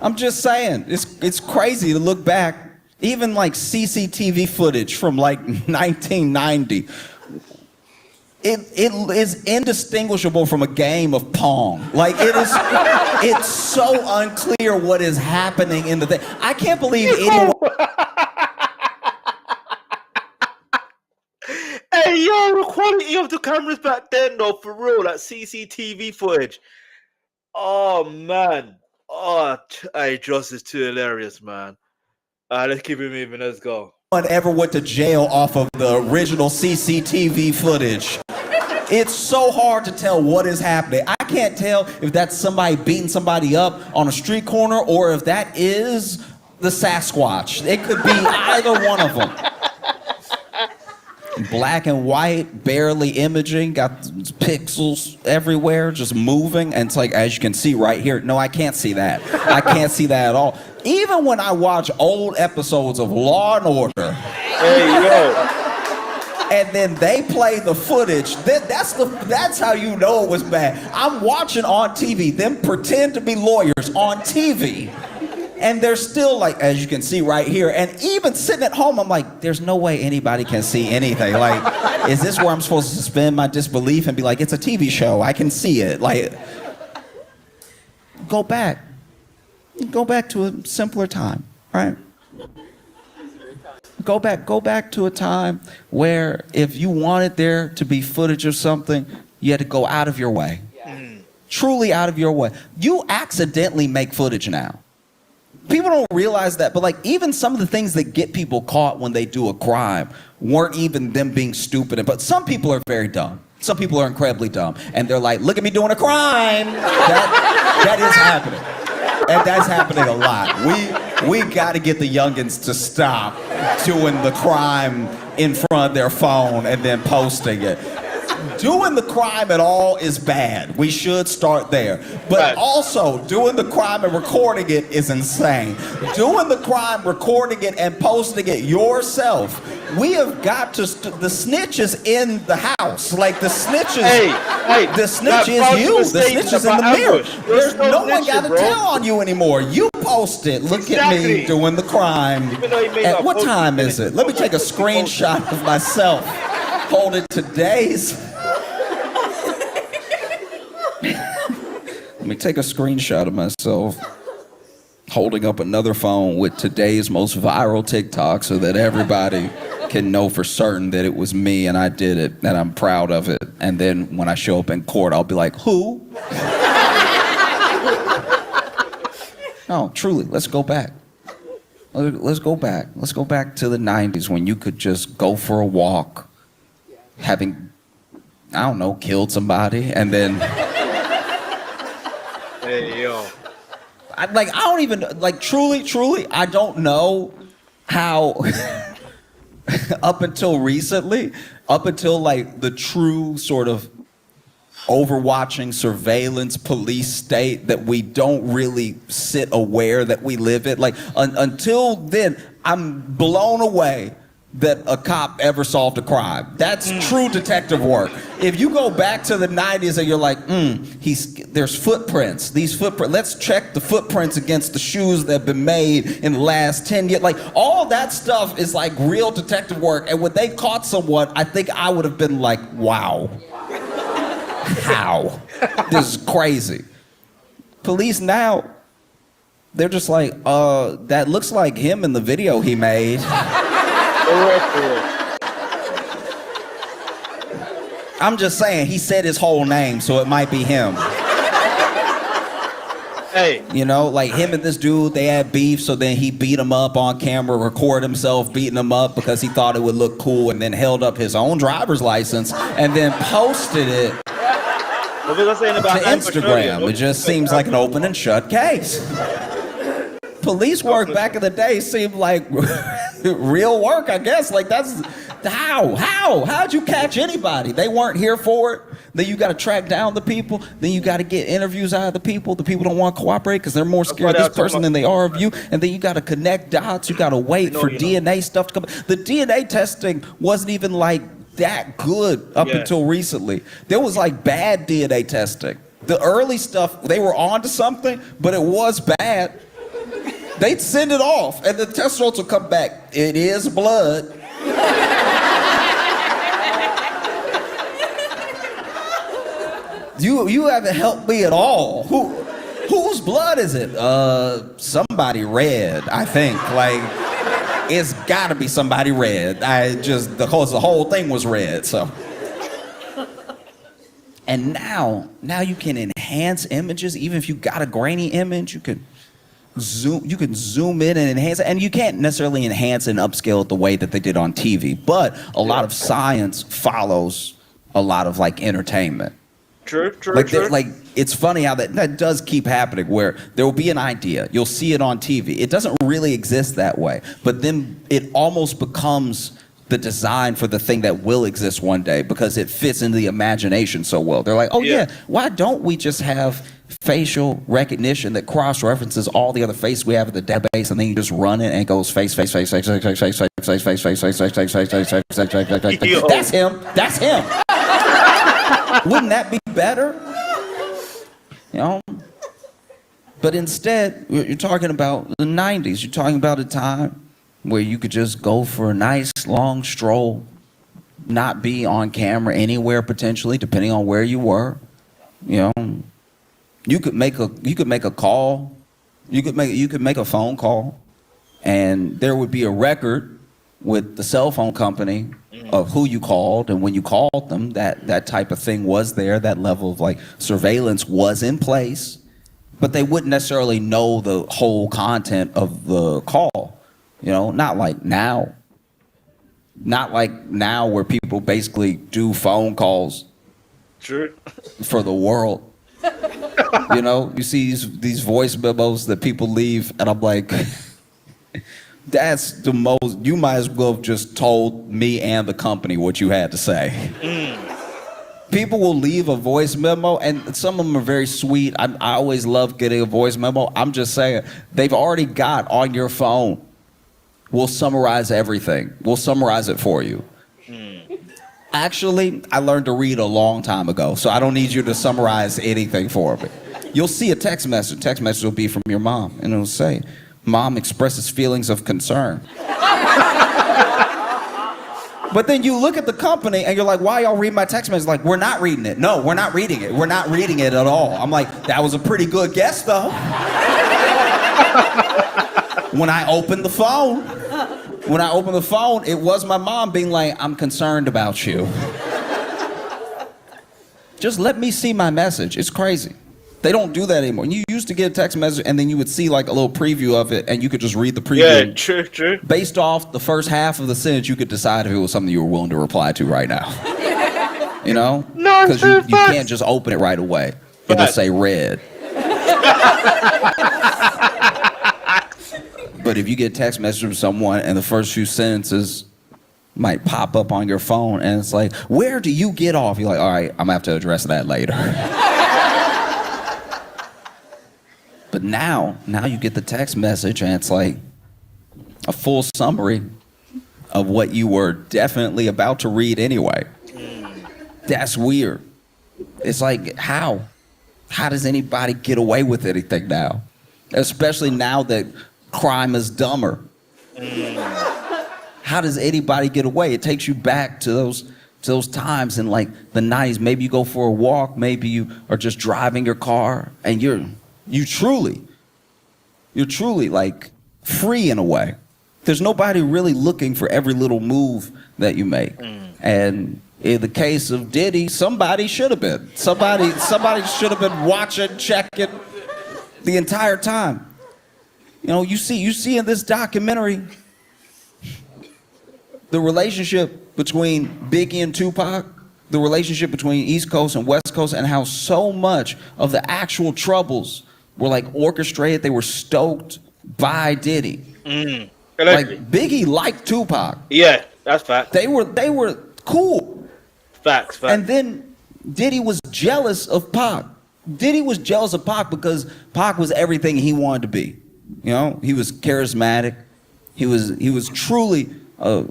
I'm just saying, it's crazy to look back. Even like CCTV footage from like 1990, it is indistinguishable from a game of Pong. Like it's so unclear what is happening in the thing. I can't believe anyone. Hey, yo, the quality of the cameras back then, though, for real, like CCTV footage. Oh, man. Oh, hey, Joss is too hilarious, man. Let's keep it moving. Let's go. No one ever went to jail off of the original CCTV footage. It's so hard to tell what is happening. I can't tell if that's somebody beating somebody up on a street corner or if that is the Sasquatch. It could be either one of them. Black and white, barely imaging, got pixels everywhere, just moving. And it's like, as you can see right here, no, I can't see that. I can't see that at all. Even when I watch old episodes of Law and Order, hey, yo, and then they play the footage, that's how you know it was bad. I'm watching on TV, them pretend to be lawyers on TV. And they're still like, as you can see right here, and even sitting at home, I'm like, there's no way anybody can see anything. Like, is this where I'm supposed to suspend my disbelief and be like, it's a TV show, I can see it. Like, go back to a simpler time, right? Go back to a time where if you wanted there to be footage of something, you had to go out of your way. Truly out of your way. You accidentally make footage now. People don't realize that, but like even some of the things that get people caught when they do a crime weren't even them being stupid. But some people are very dumb. Some people are incredibly dumb. And they're like, look at me doing a crime. That is happening. And that's happening a lot. We got to get the youngins to stop doing the crime in front of their phone and then posting it. Doing the crime at all is bad. We should start there. But also, doing the crime and recording it is insane. Doing the crime, recording it, and posting it yourself. We have got to, the snitch is in the house. Like, the snitch is, the snitch is you. The snitch is in the mirror. There's no one got to tell on you anymore. You post it. Look at me doing the crime. And what time is it? Let me take a screenshot of myself holding today's. Let me take a screenshot of myself holding up another phone with today's most viral TikTok so that everybody can know for certain that it was me and I did it and I'm proud of it. And then when I show up in court, I'll be like, who? No, truly, let's go back. Let's go back. Let's go back to the 90s when you could just go for a walk, having, I don't know, killed somebody and then... Hey, yo. I don't even, like, truly, I don't know how, up until recently, up until, like, the true sort of overwatching surveillance police state that we don't really sit aware that we live in. Like, until then, I'm blown away that a cop ever solved a crime. That's true detective work. If you go back to the 90s and you're like, there's footprints, these footprints, let's check the footprints against the shoes that have been made in the last 10 years. Like, all that stuff is like real detective work. And when they caught someone, I think I would have been like, wow. How? This is crazy. Police now, they're just like, that looks like him in the video he made. I'm just saying, he said his whole name, so it might be him. Hey. You know, like him and this dude, they had beef, so then he beat him up on camera, recorded himself beating him up because he thought it would look cool, and then held up his own driver's license, and then posted it to Instagram. It just seems like an open and shut case. Police work back in the day seemed like real work, I guess. Like, that's how'd you catch anybody? They weren't here for it. Then you got to track down the people. Then you got to get interviews out of the people. The people don't want to cooperate because they're more scared of this person than they are of you. And then you got to connect dots. You got to wait for DNA stuff to come. The DNA testing wasn't even like that good up until recently. There was like bad DNA testing. The early stuff, they were on to something, but it was bad. They'd send it off, and the test results will come back. It is blood. You haven't helped me at all. Whose blood is it? Somebody red, I think. Like, it's gotta be somebody red. Because the whole thing was red, so. And now you can enhance images. Even if you got a grainy image, you can zoom in and enhance it. And you can't necessarily enhance and upscale it the way that they did on TV, but a lot of science follows a lot of like entertainment. True. Like it's funny how that does keep happening, where there will be an idea, you'll see it on TV. It doesn't really exist that way, but then it almost becomes the design for the thing that will exist one day because it fits into the imagination so well. They're like, oh yeah, why don't we just have facial recognition that cross-references all the other faces we have in the database, and then you just run it and it goes face. That's him. That's him. Wouldn't that be better? You know? But instead, you're talking about the 90s. You're talking about a time where you could just go for a nice long stroll, not be on camera anywhere potentially, depending on where you were. You know, you could make a call, you could make a phone call, and there would be a record with the cell phone company of who you called and when you called them. That type of thing was there. That level of like surveillance was in place, but they wouldn't necessarily know the whole content of the call. You know, not like now where people basically do phone calls for the world. You know, you see these voice memos that people leave, and I'm like, that's the most, you might as well have just told me and the company what you had to say. People will leave a voice memo, and some of them are very sweet. I always love getting a voice memo. I'm just saying, they've already got on your phone, we'll summarize everything. We'll summarize it for you. Actually, I learned to read a long time ago, so I don't need you to summarize anything for me. You'll see a text message. Text message will be from your mom, and it'll say, Mom expresses feelings of concern. But then you look at the company and you're like, why y'all read my text message? Like, we're not reading it. No, we're not reading it. We're not reading it at all. I'm like, that was a pretty good guess, though. When I opened the phone, it was my mom being like, I'm concerned about you. Just let me see my message. It's crazy. They don't do that anymore. You used to get a text message and then you would see like a little preview of it and you could just read the preview. Yeah, true. Based off the first half of the sentence, you could decide if it was something you were willing to reply to right now. You know? No, because you can't just open it right away. It'll say red. But if you get a text message from someone and the first few sentences might pop up on your phone and it's like, where do you get off? You're like, all right, I'm gonna have to address that later. But now you get the text message and it's like a full summary of what you were definitely about to read anyway. That's weird. It's like, how? How does anybody get away with anything now? Especially now that crime is dumber. How does anybody get away? It takes you back to those times in like the 90s. Maybe you go for a walk, maybe you are just driving your car and you're truly like free in a way. There's nobody really looking for every little move that you make. And in the case of Diddy, somebody should have been. Somebody should have been watching, checking the entire time. You know, you see in this documentary the relationship between Biggie and Tupac, the relationship between East Coast and West Coast, and how so much of the actual troubles were like orchestrated. They were stoked by Diddy. Like Biggie liked Tupac. Yeah, that's fact. They were cool. Facts. And then Diddy was jealous of Pac. Diddy was jealous of Pac because Pac was everything he wanted to be. You know, he was charismatic. He was truly a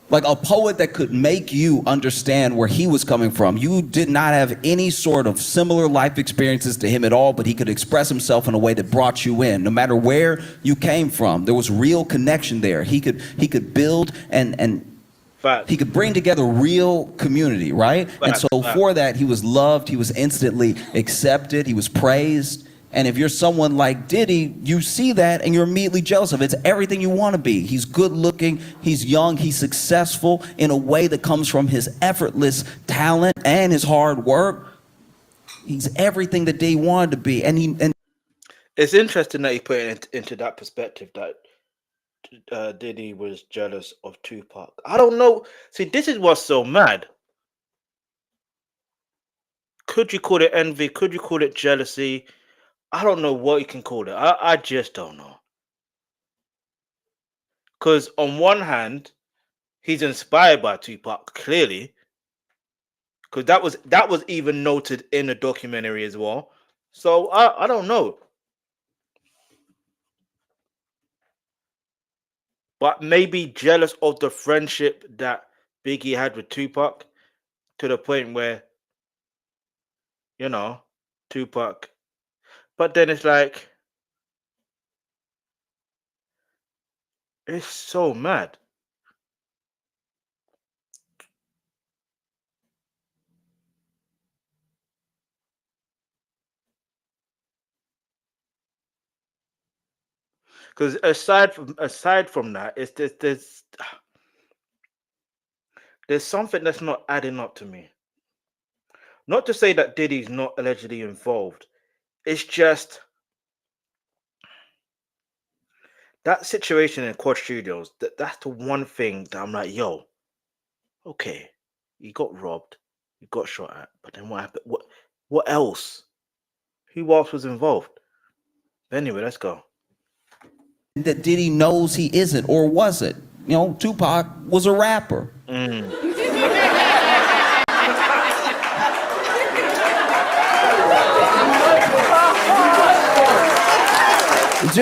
Like a poet that could make you understand where he was coming from. You did not have any sort of similar life experiences to him at all, but he could express himself in a way that brought you in. No matter where you came from, there was real connection there. He could build and he could bring together real community, right? And so for that, he was loved, he was instantly accepted, he was praised. And if you're someone like Diddy, you see that and you're immediately jealous of it. It's everything you want to be. He's good looking, he's young, he's successful in a way that comes from his effortless talent and his hard work. He's everything that Diddy wanted to be. And it's interesting that you put it into that perspective that Diddy was jealous of Tupac. I don't know. See, this is what's so mad. Could you call it envy? Could you call it jealousy? I don't know what you can call it. I just don't know. Because on one hand, he's inspired by Tupac, clearly. Because that was even noted in the documentary as well. So I don't know. But maybe jealous of the friendship that Biggie had with Tupac to the point where, you know, Tupac. But then it's like, it's so mad. Because aside from that, it's there's something that's not adding up to me. Not to say that Diddy's not allegedly involved. It's just that situation in Quad Studios. That's the one thing that I'm like, yo, okay, you got robbed, you got shot at, but then what happened? What else? Who else was involved? Anyway, let's go. that Diddy knows he isn't or wasn't. You know, Tupac was a rapper. Do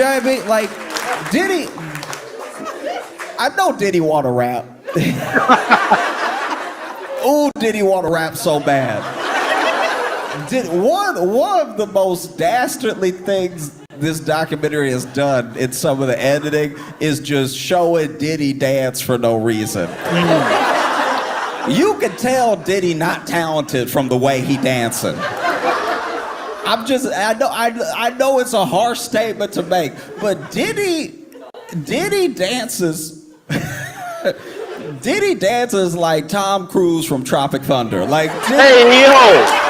you know what I mean? Like, Diddy, I know Diddy want to rap. Ooh, Diddy want to rap so bad. One of the most dastardly things this documentary has done in some of the editing is just showing Diddy dance for no reason. You can tell Diddy not talented from the way he dancing. I know it's a harsh statement to make, but Diddy dances. Diddy dances like Tom Cruise from Tropic Thunder. Like, hey, yo!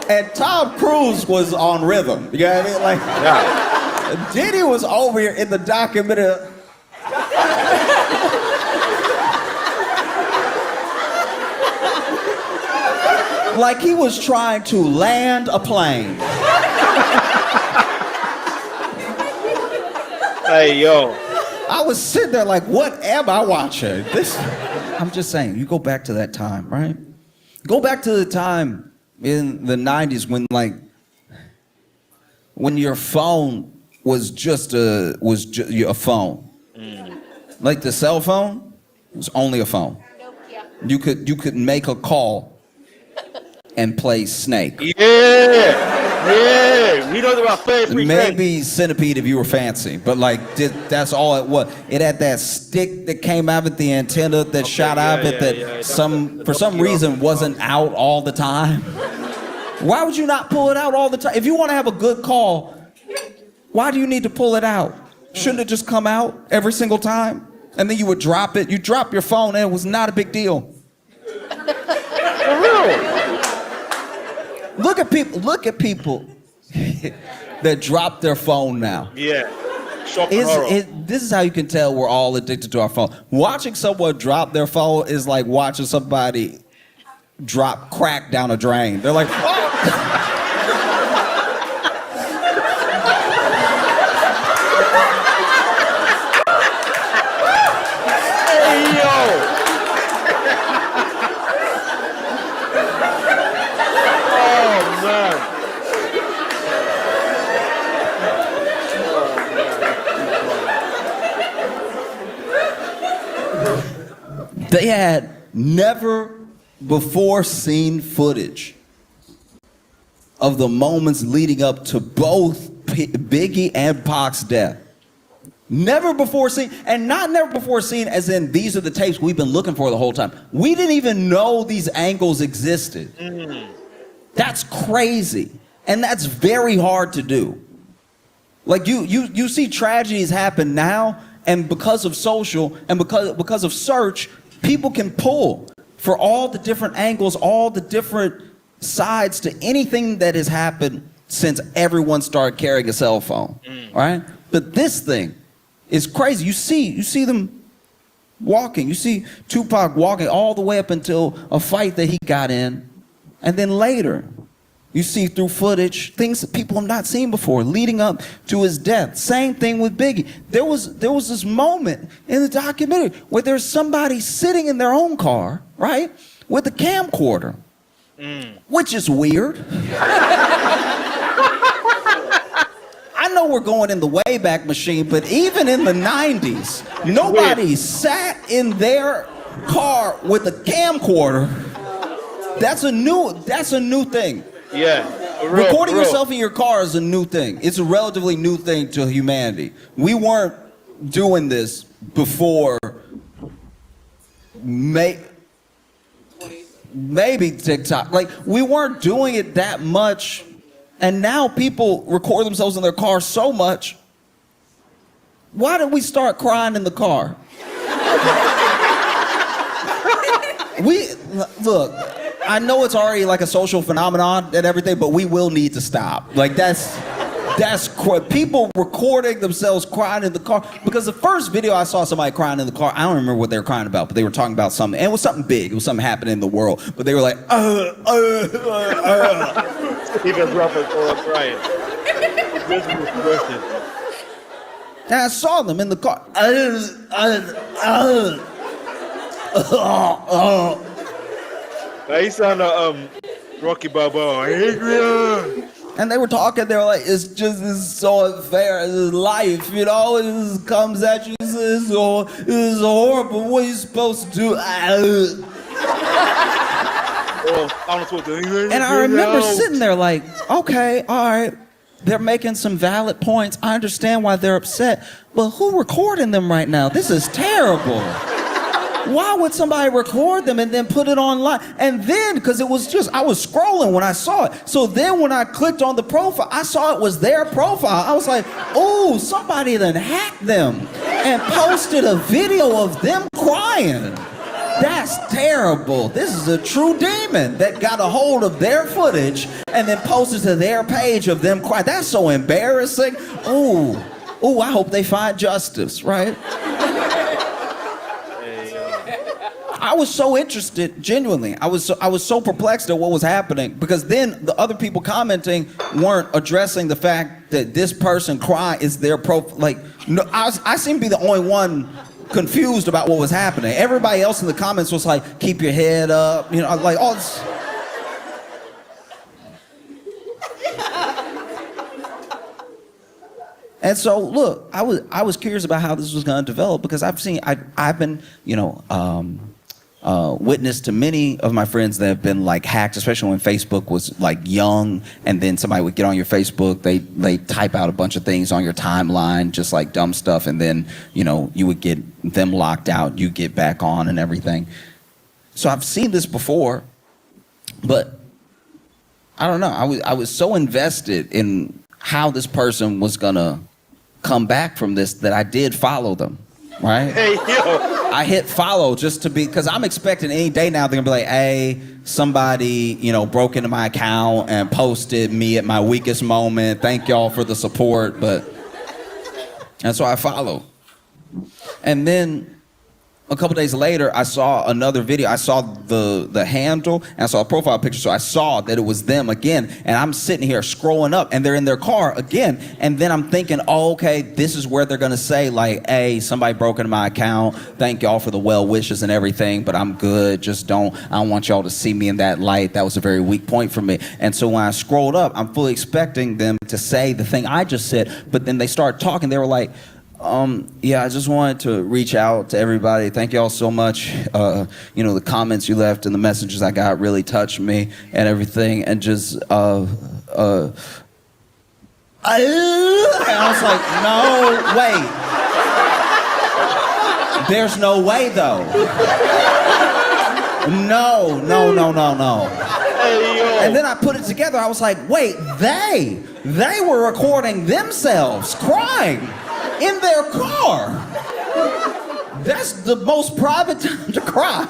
And Tom Cruise was on rhythm. You know what I mean? Like, yeah. Diddy was over here in the documentary. Like he was trying to land a plane. Hey, yo. I was sitting there like, what am I watching? I'm just saying, you go back to that time, right? Go back to the time in the 90s when your phone was just a phone. Like the cell phone was only a phone. You could make a call and play Snake. Yeah. We know about playing. Maybe Centipede if you were fancy, but like that's all it was. It had that stick that came out at the antenna that shot out of it that for some reason wasn't out all the time. Why would you not pull it out all the time? If you want to have a good call, why do you need to pull it out? Shouldn't it just come out every single time? And then you would drop it. You drop your phone and it was not a big deal. Look at people that drop their phone now. Yeah. This is how you can tell we're all addicted to our phone. Watching someone drop their phone is like watching somebody drop crack down a drain. They're like, oh! Hey, yo! Oh, man. They had never before seen footage of the moments leading up to both Biggie and Pac's death. Never before seen, and not never before seen as in these are the tapes we've been looking for the whole time. We didn't even know these angles existed. That's crazy. And that's very hard to do. Like you see tragedies happen now, and because of social and because of search, people can pull for all the different angles, all the different sides to anything that has happened since everyone started carrying a cell phone, right? But this thing is crazy. You see them walking. You see Tupac walking all the way up until a fight that he got in, and then later, you see through footage things that people have not seen before, leading up to his death. Same thing with Biggie. There was this moment in the documentary where there's somebody sitting in their own car, right, with a camcorder, which is weird. I know we're going in the Wayback Machine, but even in the 90s, nobody sat in their car with a camcorder. That's a new thing. Yeah. Recording yourself in your car is a new thing. It's a relatively new thing to humanity. We weren't doing this before maybe TikTok. Like, we weren't doing it that much. And now people record themselves in their car so much. Why did we start crying in the car? Look, I know it's already like a social phenomenon and everything, but we will need to stop. Like, that's people recording themselves crying in the car. Because the first video I saw somebody crying in the car, I don't remember what they were crying about, but they were talking about something, and it was something big. It was something happening in the world, but they were like, Even rappers are crying. And I saw them in the car. He sounded Rocky Balboa. Adrian. And they were talking, they were like, it's so unfair, it's life, you know, it just comes at you, it's horrible, what are you supposed to do? And I remember sitting there like, okay, all right, they're making some valid points, I understand why they're upset, but who recording them right now? This is terrible. Why would somebody record them and then put it online? And then, because it was I was scrolling when I saw it. So then when I clicked on the profile, I saw it was their profile. I was like, oh, somebody then hacked them and posted a video of them crying. That's terrible. This is a true demon that got a hold of their footage and then posted to their page of them crying. That's so embarrassing. Oh, I hope they find justice, right? I was so interested, genuinely. I was so perplexed at what was happening, because then the other people commenting weren't addressing the fact that this person crying is their like, no, I seem to be the only one confused about what was happening. Everybody else in the comments was like, keep your head up, you know, like all this. And so, look, I was curious about how this was going to develop, because I've been, you know, witness to many of my friends that have been like hacked, especially when Facebook was like young, and then somebody would get on your Facebook, they type out a bunch of things on your timeline, just like dumb stuff, and then, you know, you would get them locked out, you get back on and everything. So I've seen this before, but I don't know, I was so invested in how this person was gonna come back from this that I did follow them, right? Hey, yo. I hit follow just to be, because I'm expecting any day now they're gonna be like, hey, somebody, you know, broke into my account and posted me at my weakest moment. Thank y'all for the support, and so I follow. And then a couple days later, I saw another video. I saw the handle, and I saw a profile picture, so I saw that it was them again. And I'm sitting here scrolling up, and they're in their car again. And then I'm thinking, oh, okay, this is where they're gonna say like, hey, somebody broke into my account. Thank y'all for the well wishes and everything, but I'm good. I don't want y'all to see me in that light. That was a very weak point for me. And so when I scrolled up, I'm fully expecting them to say the thing I just said, but then they started talking. They were like, Yeah, I just wanted to reach out to everybody. Thank y'all so much. The comments you left and the messages I got really touched me and everything. And just, I was like, no, wait. There's no way, though. No. And then I put it together. I was like, wait, they were recording themselves crying in their car. That's the most private time to cry.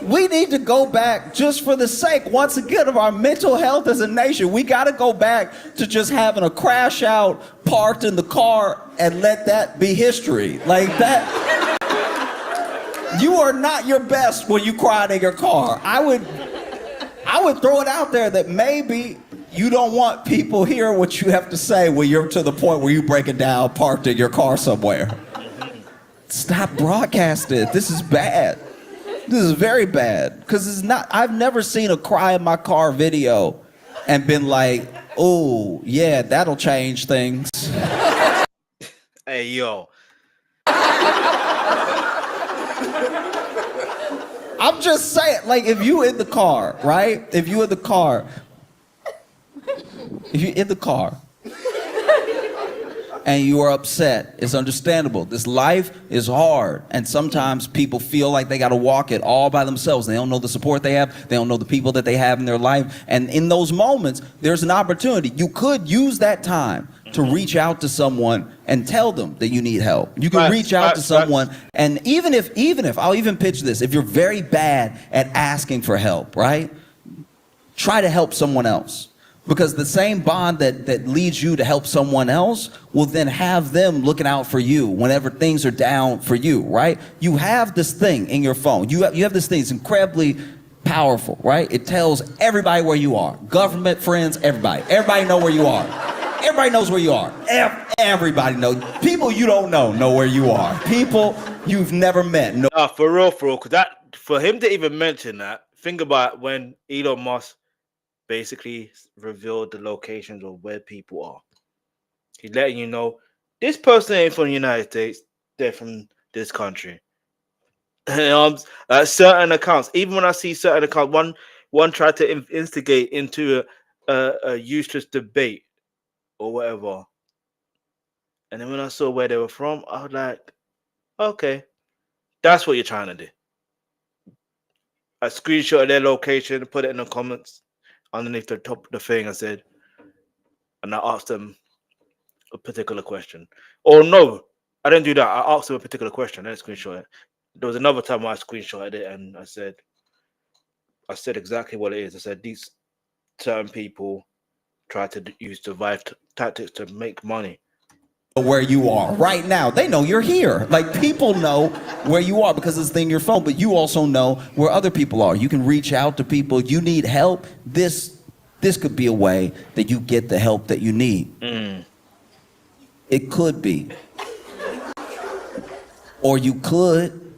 We need to go back just for the sake, once again, of our mental health as a nation. We got to go back to just having a crash out parked in the car and let that be history. Like that. You are not your best when you cried in your car. I would throw it out there that maybe you don't want people hearing what you have to say when you're to the point where you break it down parked in your car somewhere. Stop broadcasting it. This is bad. This is very bad. Because it's not, I've never seen a cry in my car video and been like, oh, yeah, that'll change things. Hey, yo. I'm just saying, like, if you in the car, right? If you in the car and you are upset, it's understandable. This life is hard, and sometimes people feel like they got to walk it all by themselves. They don't know the support they have. They don't know the people that they have in their life. And in those moments, there's an opportunity. You could use that time to reach out to someone and tell them that you need help. You can reach out to someone, and even if I'll even pitch this, if you're very bad at asking for help, right? Try to help someone else. Because the same bond that leads you to help someone else will then have them looking out for you whenever things are down for you, right? You have this thing in your phone. You have this thing. It's incredibly powerful, right? It tells everybody where you are. Government, friends, everybody. Everybody know where you are. Everybody knows where you are. Everybody knows. People you don't know where you are. People you've never met. No. For real, because for him to even mention that, think about when Elon Musk basically revealed the locations of where people are. He's letting you know this person ain't from the United States, they're from this country. Certain accounts, even when I see certain accounts, one tried to instigate into a useless debate or whatever. And then when I saw where they were from, I was like, okay, that's what you're trying to do. I screenshot their location, put it in the comments underneath the top of the thing. I said, and I asked them a particular question. Oh no, I didn't do that. I asked them a particular question. I didn't screenshot it. There was another time I screenshotted it, and I said exactly what it is. I said these certain people try to use survive tactics to make money. Where you are right now, they know you're here. Like, people know where you are because it's in your phone, but you also know where other people are. You can reach out to people. You need help. This could be a way that you get the help that you need. It could be. Or you could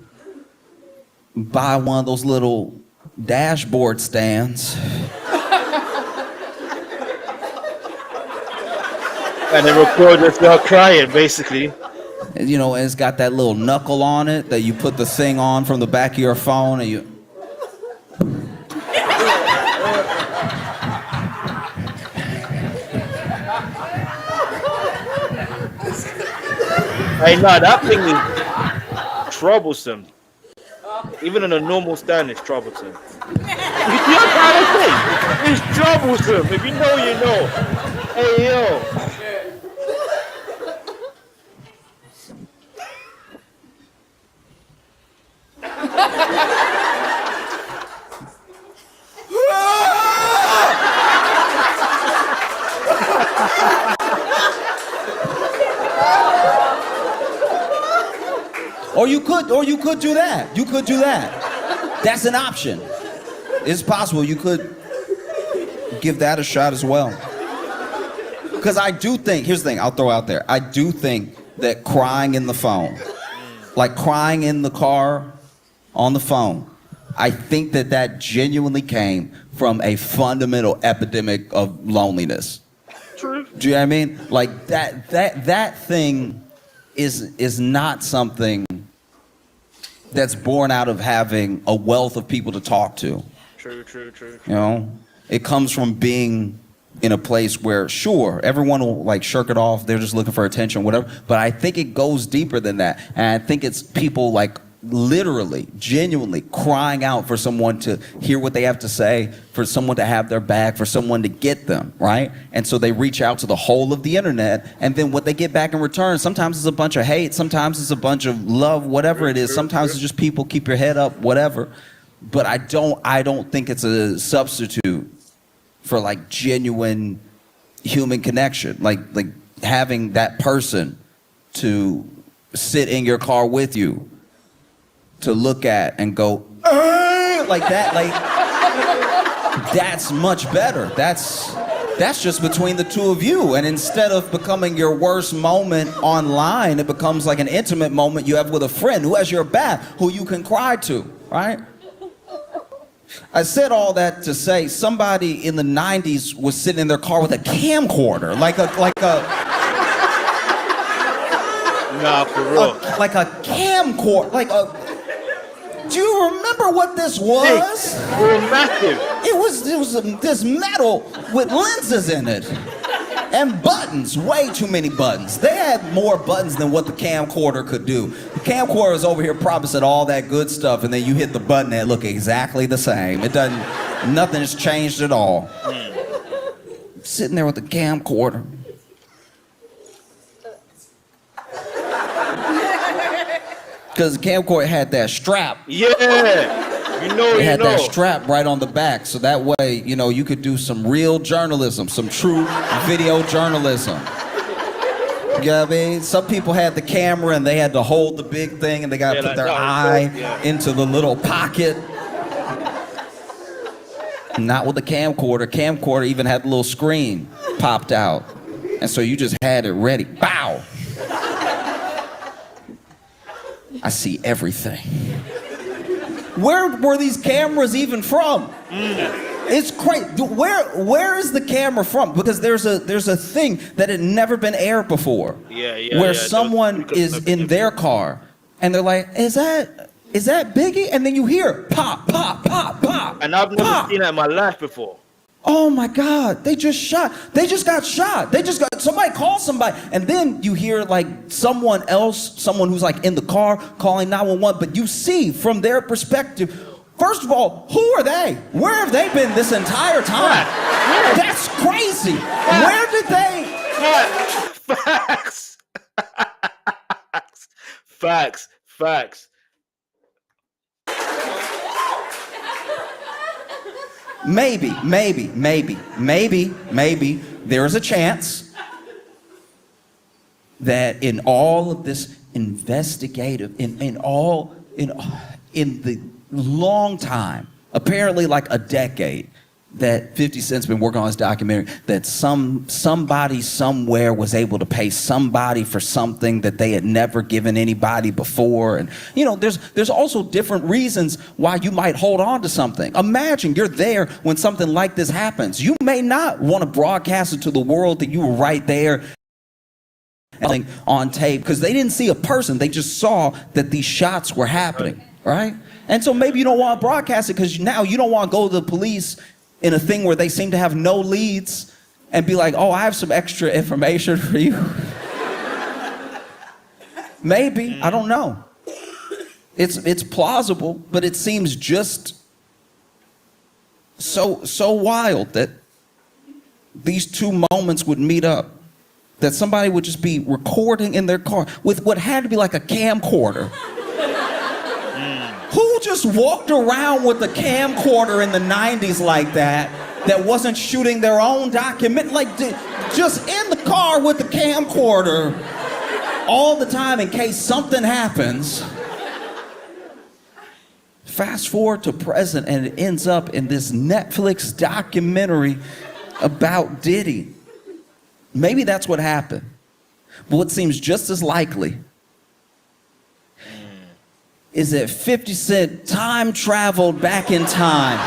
buy one of those little dashboard stands. And then record yourself crying, basically. You know, and it's got that little knuckle on it that you put the thing on from the back of your phone, and you. Hey, no, that thing is troublesome. Even in a normal stand, it's troublesome. You see what I'm trying to say? It's troublesome. If you know, you know. Hey, yo. Or you could do that. You could do that. That's an option. It's possible you could give that a shot as well. Because I do think, here's the thing I'll throw out there. I do think that crying in the phone, like crying in the car on the phone, I think that genuinely came from a fundamental epidemic of loneliness. True. Do you know what I mean? Like that thing is not something that's born out of having a wealth of people to talk to. True. You know, it comes from being in a place where, sure, everyone will like shirk it off. They're just looking for attention, whatever. But I think it goes deeper than that. And I think it's people like literally, genuinely crying out for someone to hear what they have to say, for someone to have their back, for someone to get them, right? And so they reach out to the whole of the internet, and then what they get back in return, sometimes it's a bunch of hate, sometimes it's a bunch of love, whatever it is. Sometimes it's just people, keep your head up, whatever. But I don't think it's a substitute for like genuine human connection, like having that person to sit in your car with you, to look at and go like that, like that's much better. That's just between the two of you. And instead of becoming your worst moment online, it becomes like an intimate moment you have with a friend who has your back, who you can cry to, right? I said all that to say somebody in the 90s was sitting in their car with a camcorder, like a nah, for real. like a camcorder, like a. Do you remember what this was? They were massive. It was this metal with lenses in it and buttons, way too many buttons. They had more buttons than what the camcorder could do. The camcorder is over here promising all that good stuff, and then you hit the button and it look exactly the same. It doesn't, nothing has changed at all. Sitting there with the camcorder. Because the camcorder had that strap. Yeah, It had that strap right on the back, so that way, you know, you could do some real journalism, some true video journalism. You know what I mean? Some people had the camera and they had to hold the big thing and they got to put their eye into the little pocket. Not with the camcorder. Camcorder even had the little screen popped out. And so you just had it ready. Bow! I see everything. Where were these cameras even from? It's crazy. Where is the camera from? Because there's a thing that had never been aired before. Where someone is in their car and they're like, is that Biggie? And then you hear pop, pop, pop, pop. And I've never seen that in my life before. Oh my God, they just got shot. Somebody called somebody. And then you hear like someone who's like in the car calling 911, but you see from their perspective, first of all, who are they? Where have they been this entire time? That's crazy. Where did they? Facts. Maybe there is a chance that in all of this investigative, in the long time, apparently like a decade, that 50 Cent's been working on this documentary, that somebody somewhere was able to pay somebody for something that they had never given anybody before. And you know, there's also different reasons why you might hold on to something. Imagine you're there when something like this happens. You may not want to broadcast it to the world that you were right there on tape, because they didn't see a person, they just saw that these shots were happening, right? And so maybe you don't want to broadcast it because now you don't want to go to the police in a thing where they seem to have no leads and be like, oh, I have some extra information for you. Maybe, I don't know. It's plausible, but it seems just so wild that these two moments would meet up, that somebody would just be recording in their car with what had to be like a camcorder. Who just walked around with a camcorder in the 90s like that wasn't shooting their own document, like just in the car with the camcorder all the time in case something happens? Fast forward to present and it ends up in this Netflix documentary about Diddy. Maybe that's what happened. But what seems just as likely is that 50 Cent time traveled back in time.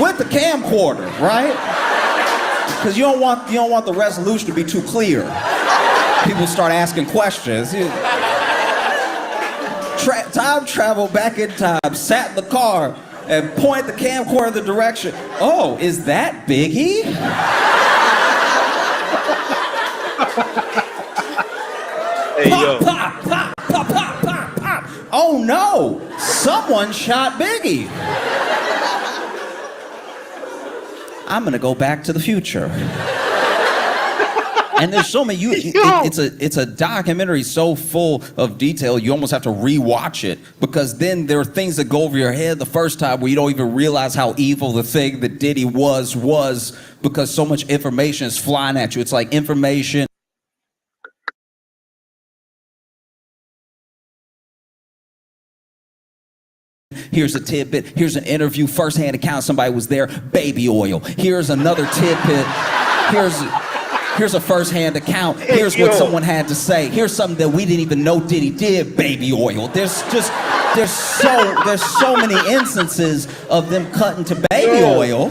with the camcorder, right? Because you don't want the resolution to be too clear. People start asking questions. Time travel back in time, sat in the car and point the camcorder in the direction. Oh, is that Biggie? Hey, yo. Pop, pop, pop, pop, pop, pop. Oh no, someone shot Biggie. I'm gonna go back to the future. And there's so many. It's a documentary so full of detail. You almost have to rewatch it because then there are things that go over your head the first time where you don't even realize how evil the thing that Diddy was because so much information is flying at you. It's like information. Here's a tidbit. Here's an interview. First-hand account. Somebody was there. Baby oil. Here's another tidbit. Here's a first-hand account. Here's what someone had to say. Here's something that we didn't even know Diddy did. Baby oil. There's so many instances of them cutting to baby oil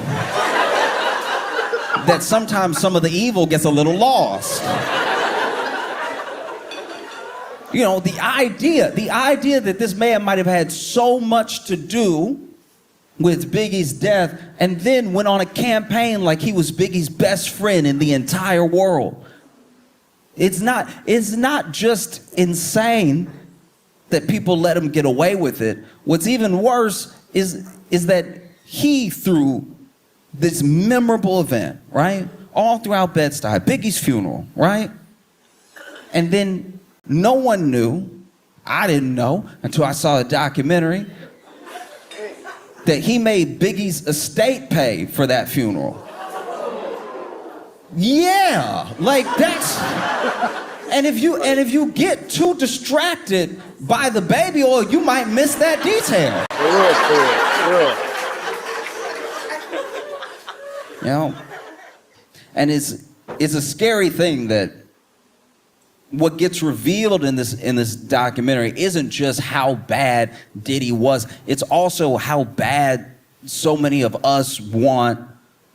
that sometimes some of the evil gets a little lost. You know, the idea that this man might have had so much to do with Biggie's death and then went on a campaign like he was Biggie's best friend in the entire world. It's not just insane that people let him get away with it. What's even worse is that he, through this memorable event, right? All throughout Bed-Stuy, Biggie's funeral, right? And then no one knew, I didn't know until I saw a documentary, that he made Biggie's estate pay for that funeral. Yeah, like that's, and if you get too distracted by the baby oil, you might miss that detail. You know, and it's a scary thing that what gets revealed in this documentary isn't just how bad Diddy was, it's also how bad so many of us want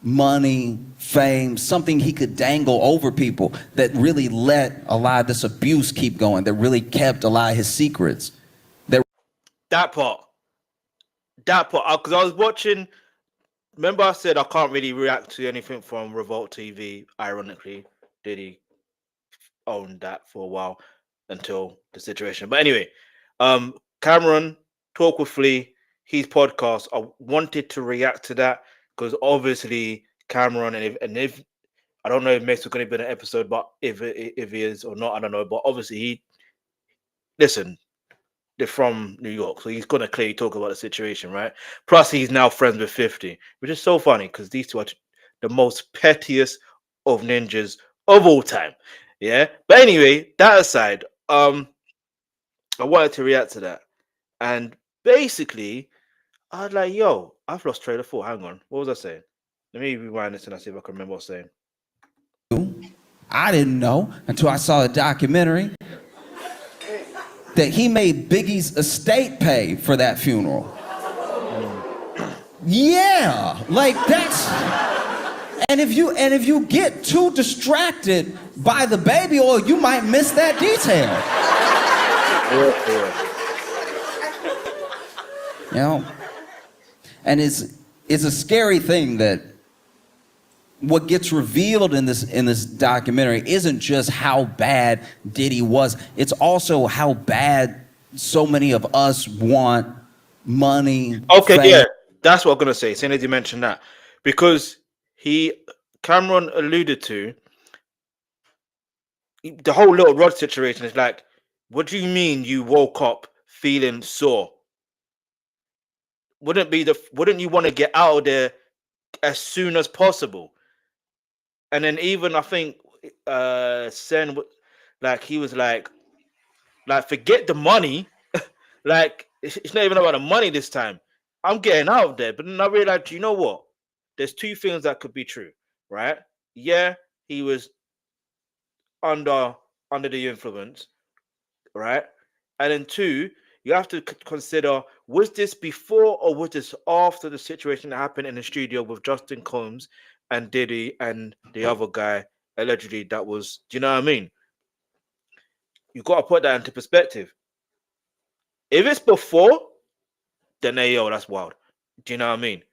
money, fame, something he could dangle over people that really let a lot of this abuse keep going, that really kept a lot of his secrets. That part, because I was watching, remember I said I can't really react to anything from Revolt TV, ironically, Diddy owned that for a while until the situation. But anyway, Cameron, Talk with Flea, his podcast, I wanted to react to that because obviously Cameron, and if I don't know if Mace is going to be in an episode, but if he is or not, I don't know. But obviously they're from New York, so he's going to clearly talk about the situation, right? Plus, he's now friends with 50, which is so funny because these two are the most pettiest of ninjas of all time. Yeah, but anyway, that aside, I wanted to react to that, and basically, I was like, "Yo, I've lost trailer 4. Hang on, what was I saying? Let me rewind this and I see if I can remember what I was saying." I didn't know until I saw a documentary that he made Biggie's estate pay for that funeral. Yeah, like that's. And if you get too distracted by the baby oil, you might miss that detail. You know, and it's a scary thing that what gets revealed in this documentary isn't just how bad Diddy was, it's also how bad so many of us want money. Okay, fame. yeah, that's what I'm gonna say. Seeing as you mentioned that, because Cameron alluded to the whole Little Rod situation is like, what do you mean you woke up feeling sore? Wouldn't you want to get out of there as soon as possible? And then even I think Sen, like he was like forget the money, like it's not even about the money this time. I'm getting out of there. But then I realized, you know what? There's two things that could be true, right? Yeah, he was under the influence, right? And then two, you have to consider, was this before or was this after the situation that happened in the studio with Justin Combs and Diddy and the other guy allegedly that was, do you know what I mean? You got to put that into perspective. If it's before, then hey, yo, that's wild. Do you know what I mean?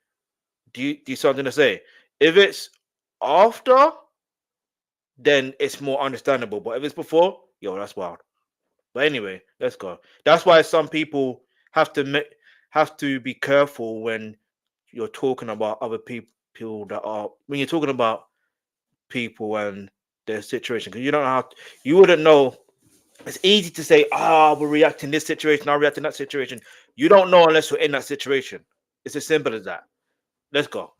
Do you something to say? If it's after, then it's more understandable. But if it's before, yo, that's wild. But anyway, let's go. That's why some people have to be careful when you're talking about other people that are, when you're talking about people and their situation, because you don't know how, you wouldn't know. It's easy to say, we're reacting this situation, I'll react in that situation. You don't know unless you're in that situation. It's as simple as that. Let's go.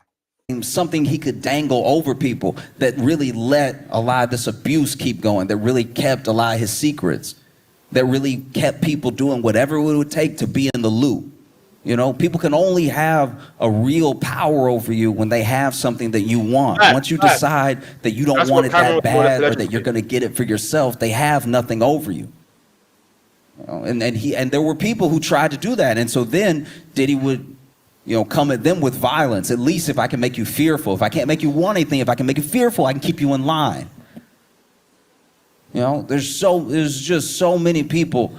Something he could dangle over people that really let a lot of this abuse keep going, that really kept a lot of his secrets, that really kept people doing whatever it would take to be in the loop. You know, people can only have a real power over you when they have something that you want. Once you decide that you don't want it that bad or that you're going to get it for yourself, they have nothing over you. You know, and there were people who tried to do that. And so then Diddy would, you know, come at them with violence. At least if I can make you fearful, if I can't make you want anything, if I can make you fearful, I can keep you in line. You know, there's just so many people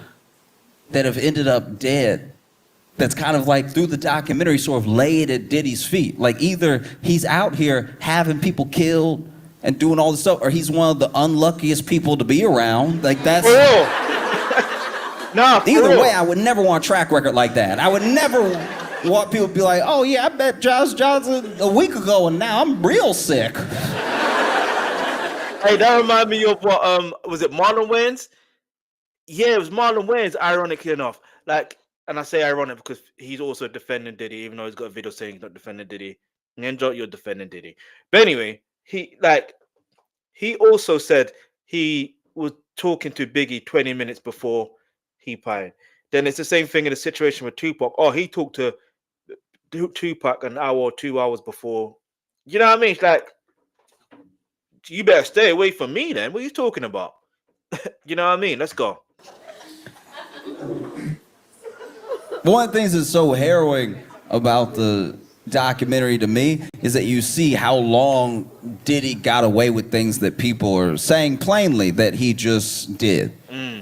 that have ended up dead. That's kind of like through the documentary sort of laid at Diddy's feet. Like either he's out here having people killed and doing all this stuff, or he's one of the unluckiest people to be around. Like that's... No, either way, I would never want a track record like that. I would never want people to be like, oh yeah, I met Josh Johnson a week ago and now I'm real sick. Hey, that reminds me of what, was it Marlon Wayans? Yeah, it was Marlon Wayans, ironically enough. Like, and I say ironic because he's also defending Diddy, even though he's got a video saying he's not defending Diddy. Ninja, you're defending Diddy. But anyway, he also said he was talking to Biggie 20 minutes before he pied. Then it's the same thing in the situation with Tupac. Oh, he talked to Tupac an hour or 2 hours before. You know what I mean? It's like, you better stay away from me then. What are you talking about? You know what I mean? Let's go. One of the things that's so harrowing about the documentary to me is that you see how long Diddy got away with things that people are saying plainly that he just did.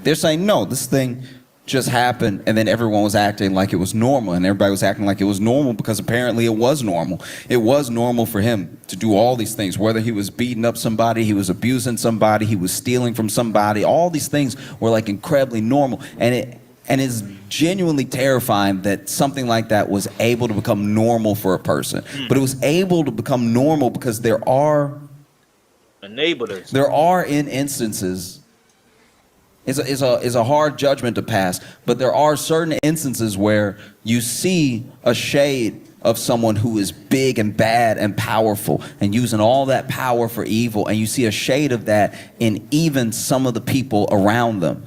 They're saying, no, this thing just happened, and then everyone was acting like it was normal, and everybody was acting like it was normal because apparently it was normal. It was normal for him to do all these things, whether he was beating up somebody, he was abusing somebody, he was stealing from somebody. All these things were like incredibly normal, and it's genuinely terrifying that something like that was able to become normal for a person. But it was able to become normal because there are enablers. There are in instances, is a hard judgment to pass, but there are certain instances where you see a shade of someone who is big and bad and powerful and using all that power for evil, and you see a shade of that in even some of the people around them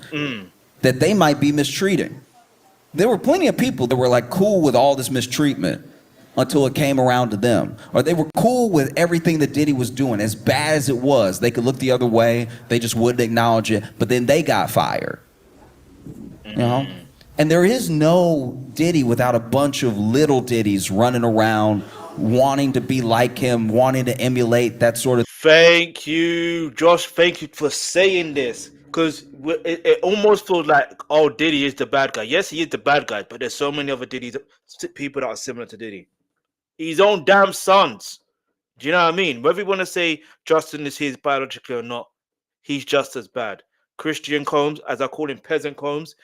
that they might be mistreating. There were plenty of people that were like cool with all this mistreatment until it came around to them. Or they were cool with everything that Diddy was doing, as bad as it was. They could look the other way, they just wouldn't acknowledge it, but then they got fired. You know? And there is no Diddy without a bunch of little Diddies running around, wanting to be like him, wanting to emulate that sort of... Thank you, Josh. Thank you for saying this. Because it almost feels like, oh, Diddy is the bad guy. Yes, he is the bad guy, but there's so many other Diddy's, people that are similar to Diddy. His own damn sons. Do you know what I mean? Whether you want to say Justin is his biologically or not, he's just as bad. Christian Combs, as I call him, Peasant Combs,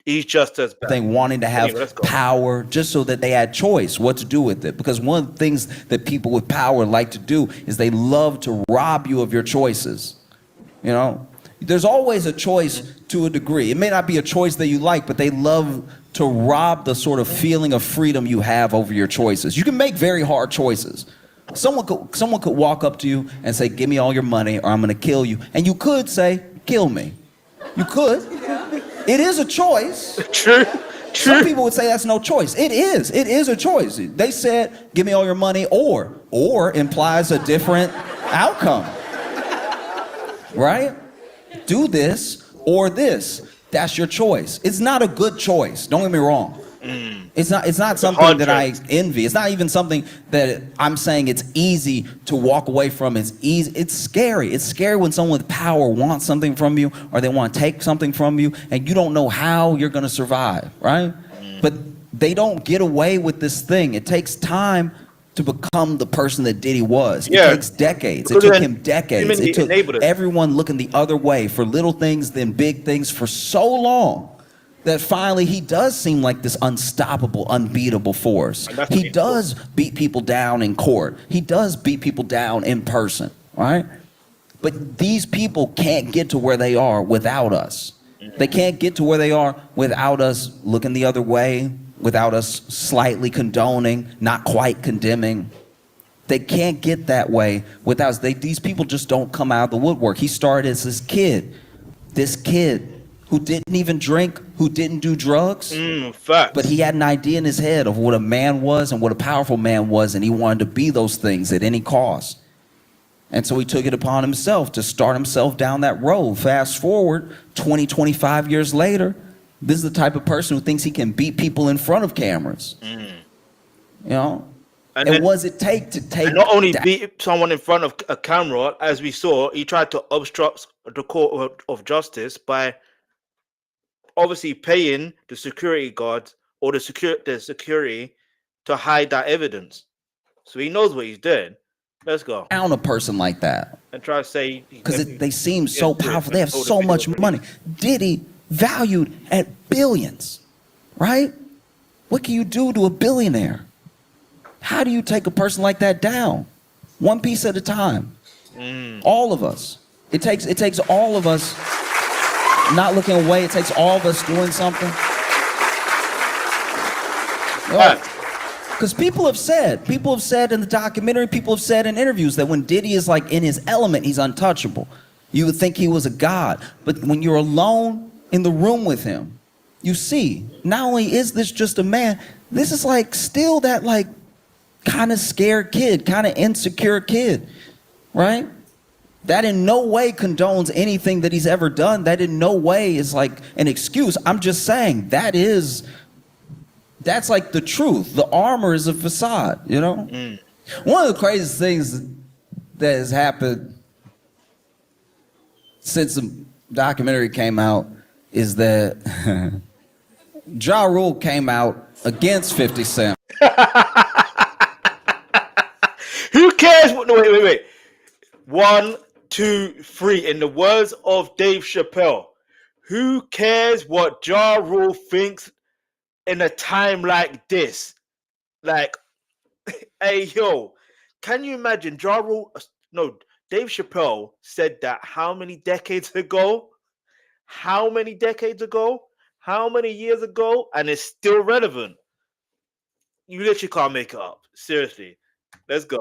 he's just as bad. Thing wanting to have power just so that they had choice what to do with it. Because one of the things that people with power like to do is they love to rob you of your choices. You know? There's always a choice to a degree. It may not be a choice that you like, but they love to rob the sort of feeling of freedom you have over your choices. You can make very hard choices. Someone could walk up to you and say, give me all your money or I'm gonna kill you. And you could say, kill me. You could. It is a choice. True. Some people would say that's no choice. It is a choice. They said, give me all your money or implies a different outcome. Right? Do this or this. that's your choice. It's not a good choice. Don't get me wrong. It's not something that I envy. It's not even something that I'm saying it's easy to walk away from. It's easy. It's scary. It's scary when someone with power wants something from you or they want to take something from you and you don't know how you're going to survive, right? But they don't get away with this thing. It takes time to become the person that Diddy was. It takes decades. It took him decades. It took everyone looking the other way for little things, then big things for so long that finally he does seem like this unstoppable, unbeatable force. He does beat people down in court. He does beat people down in person, right? But these people can't get to where they are without us. They can't get to where they are without us looking the other way, without us slightly condoning, not quite condemning. They can't get that way without us. These people just don't come out of the woodwork. He started as this kid who didn't even drink, who didn't do drugs. But he had an idea in his head of what a man was and what a powerful man was, and he wanted to be those things at any cost. And so he took it upon himself to start himself down that road. Fast forward 20, 25 years later, this is the type of person who thinks he can beat people in front of cameras. You know? And what does it take to take... And not only beat someone in front of a camera, as we saw, he tried to obstruct the court of justice by obviously paying the security guards or the security to hide that evidence. So he knows what he's doing. Let's go. Down a person like that. And try to say... Because they seem so powerful. They have so much money. Diddy valued at billions, right? What can you do to a billionaire? How do you take a person like that down? One piece at a time. All of us. It takes all of us not looking away. It takes all of us doing something. Because people have said in the documentary, people have said in interviews that when Diddy is like in his element, he's untouchable. You would think he was a god. But when you're alone in the room with him, you see, not only is this just a man, this is like still that like kind of scared kid, kind of insecure kid, right? That in no way condones anything that he's ever done. That in no way is like an excuse. I'm just saying that's like the truth. The armor is a facade, you know? One of the craziest things that has happened since the documentary came out is that Ja Rule came out against 50 Cent. Who cares? No, wait. 1, 2, 3. In the words of Dave Chappelle, who cares what Ja Rule thinks in a time like this? Like, hey, yo, can you imagine Ja Rule? No, Dave Chappelle said that how many decades ago? How many decades ago? How many years ago? And it's still relevant. You literally can't make it up. Seriously. Let's go.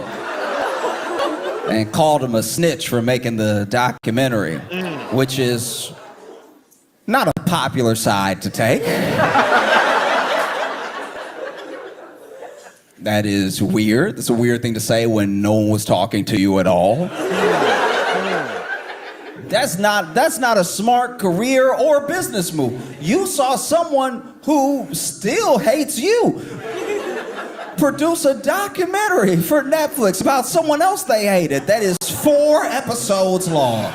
And called him a snitch for making the documentary, which is not a popular side to take. That is weird. It's a weird thing to say when no one was talking to you at all. That's not a smart career or business move. You saw someone who still hates you produce a documentary for Netflix about someone else they hated that is 4 episodes long.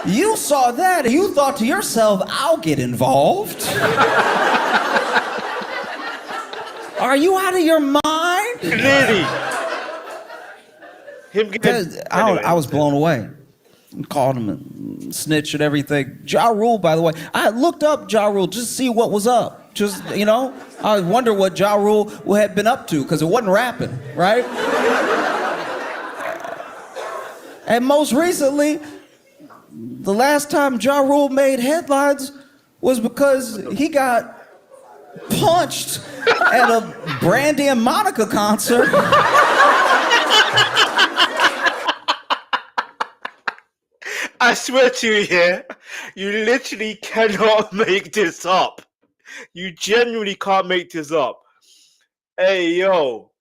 You saw that and you thought to yourself, I'll get involved. Are you out of your mind? Really? I was blown away. Called him a snitch and everything. Ja Rule, by the way, I looked up Ja Rule just to see what was up. Just, you know, I wonder what Ja Rule had been up to because it wasn't rapping, right? And most recently, the last time Ja Rule made headlines was because he got punched at a Brandy and Monica concert. I swear to you here, you literally cannot make this up. You genuinely can't make this up. Hey, yo.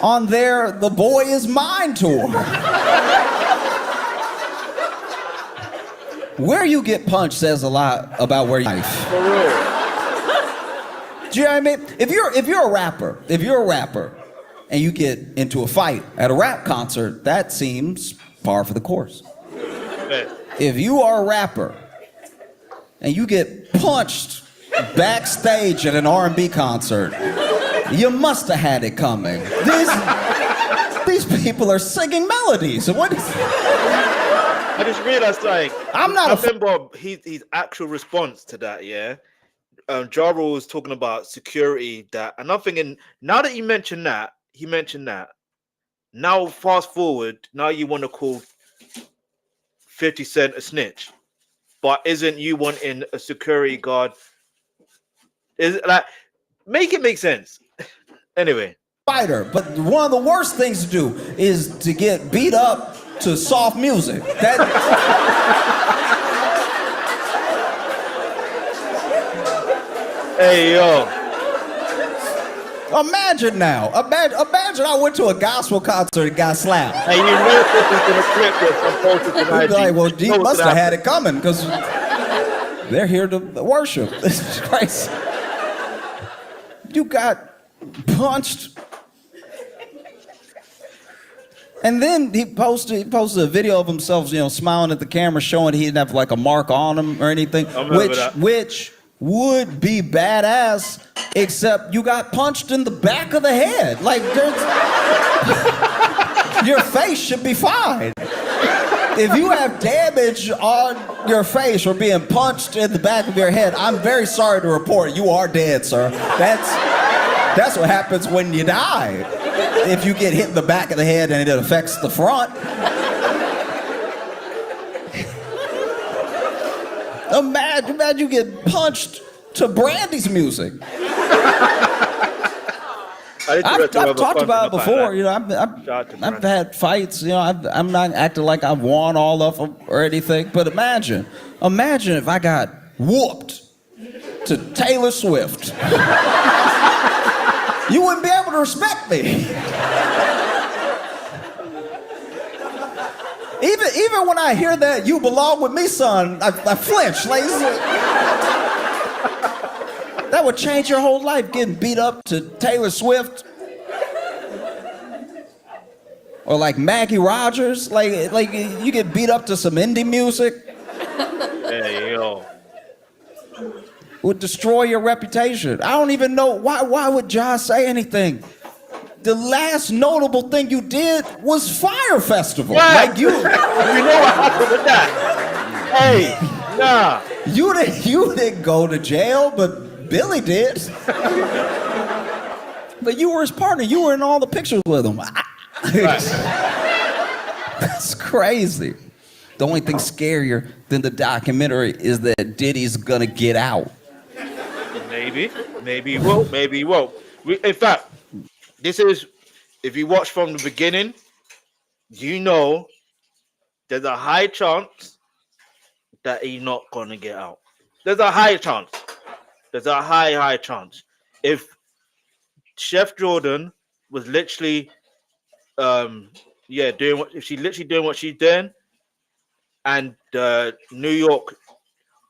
On their The Boy Is Mine tour. Where you get punched says a lot about where you life. For real. Do you know what I mean? If you're a rapper, and you get into a fight at a rap concert, that seems par for the course. If you are a rapper and you get punched backstage at an R&B concert, you must have had it coming. These people are singing melodies. What is... I just realized, like, I remember his actual response to that, yeah? Ja Rule was talking about security, that, and I'm thinking, now that he mentioned that, now fast forward, now you want to call 50 Cent a snitch, but isn't you wanting a security guard? Is it like, make it make sense? Anyway. Fighter, but one of the worst things to do is to get beat up to soft music. Hey, yo. Imagine now. Imagine I went to a gospel concert and got slapped. Hey, you know this is in a clip that's posted tonight. Like, well, he must have had it coming because they're here to worship. This is crazy. You got punched. And then he posted a video of himself, smiling at the camera, showing he didn't have like a mark on him or anything, which would be badass, except you got punched in the back of the head. Like, your face should be fine. If you have damage on your face or being punched in the back of your head, I'm very sorry to report you are dead, sir. That's what happens when you die. If you get hit in the back of the head and it affects the front. Imagine you get punched to Brandy's music. I've talked about it before. I've had fights. I'm not acting like I've won all of them or anything. But imagine if I got whooped to Taylor Swift. You wouldn't be able to respect me. Even when I hear that "You belong with me, son," I flinch. Like, that would change your whole life, getting beat up to Taylor Swift. Or like Maggie Rogers. Like you get beat up to some indie music. Hey, yo. Would destroy your reputation. I don't even know why would Ja say anything? The last notable thing you did was Fire Festival. Yeah. Like you know what happened with that. Hey, nah. You didn't go to jail, but Billy did. But you were his partner. You were in all the pictures with him. That's crazy. The only thing scarier than the documentary is that Diddy's gonna get out. Maybe he will, maybe he won't. In fact, this is, if you watch from the beginning, you know there's a high chance that he's not gonna get out. There's a high chance. There's a high chance. If Chef Jordan was literally doing what she's doing, and New York,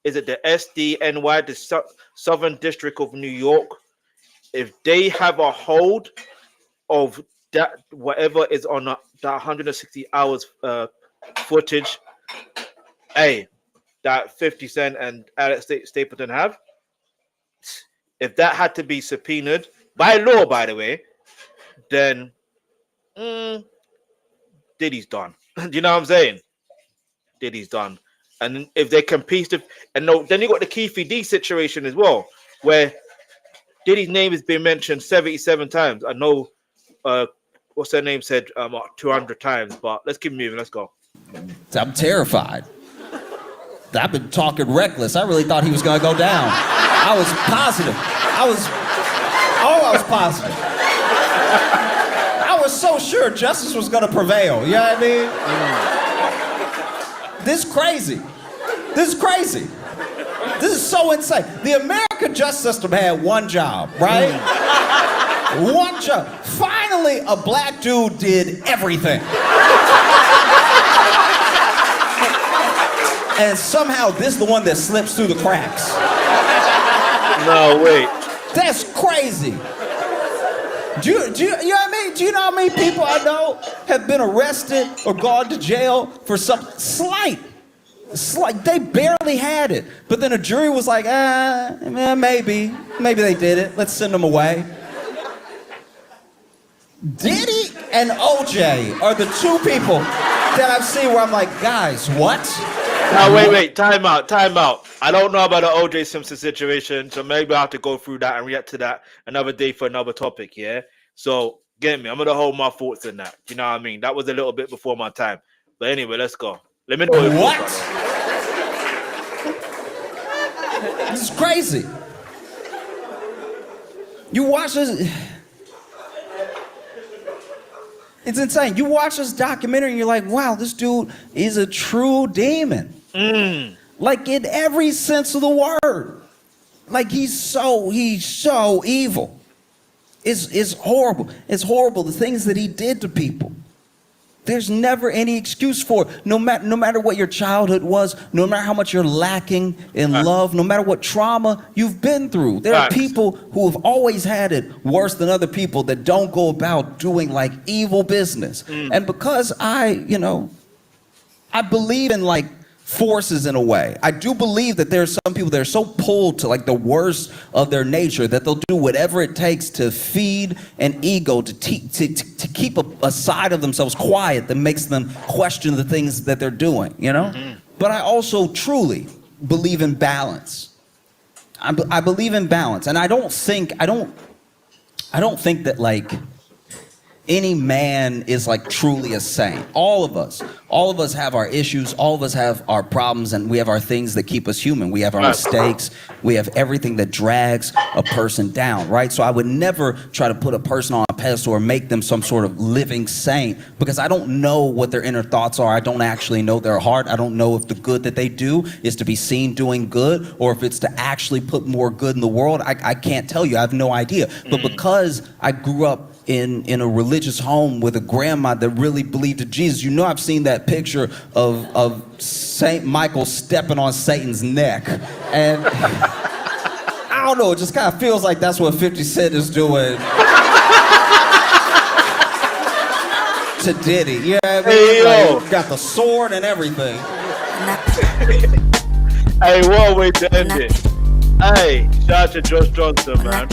is it the SDNY, the Southern District of New York, if they have a hold of that, whatever is on that 160 hours footage, that 50 Cent and Alex Stapleton have, if that had to be subpoenaed by law, by the way, then Diddy's done. Do you know what I'm saying? Diddy's done. And if they can piece the, and no, then you got the Keefe D situation as well, where Diddy's name has been mentioned 77 times. I know what's her name said 200 times, but let's keep moving. Let's go. I'm terrified. I've been talking reckless. I really thought he was gonna go down. I was positive. I was positive. I was so sure justice was gonna prevail. You know what I mean? This is crazy. This is crazy. This is so insane. The American justice system had one job, right? One job. Finally, a black dude did everything. And somehow this is the one that slips through the cracks. No, wait. That's crazy. Do you know what I mean? Do you know how many people I know have been arrested or gone to jail for some slight? They barely had it. But then a jury was like, maybe they did it. Let's send them away. Diddy and OJ are the two people that I've seen where I'm like, guys, what? Now, wait, time out. I don't know about the OJ Simpson situation, so maybe I have to go through that and react to that another day for another topic, yeah? So, get me, I'm going to hold my thoughts in that. You know what I mean? That was a little bit before my time. But anyway, let's go. Let me know what? This is crazy. You watch this... It's insane. You watch this documentary and you're like, wow, this dude is a true demon. Like in every sense of the word. Like he's so evil. It's horrible. It's horrible, the things that he did to people. There's never any excuse for it. No matter what your childhood was, no matter how much you're lacking in love, no matter what trauma you've been through. There are people who have always had it worse than other people that don't go about doing like evil business. And because I believe in like forces in a way. I do believe that there are some people that are so pulled to like the worst of their nature that they'll do whatever it takes to feed an ego, to keep a side of themselves quiet that makes them question the things that they're doing, you know? But I also truly believe in balance. I believe in balance, and I don't think that like any man is like truly a saint. All of us have our issues, all of us have our problems, and we have our things that keep us human. We have our mistakes, we have everything that drags a person down, right? So I would never try to put a person on a pedestal or make them some sort of living saint, because I don't know what their inner thoughts are. I don't actually know their heart. I don't know if the good that they do is to be seen doing good, or if it's to actually put more good in the world. I can't tell you. I have no idea. But because I grew up in a religious home with a grandma that really believed in Jesus. You know, I've seen that picture of Saint Michael stepping on Satan's neck. And I don't know, it just kind of feels like that's what 50 Cent is doing to Diddy. Yeah, I mean, hey, yo. Like, got the sword and everything. Hey, what a way to end it. Hey, shout out to Josh Johnson, man.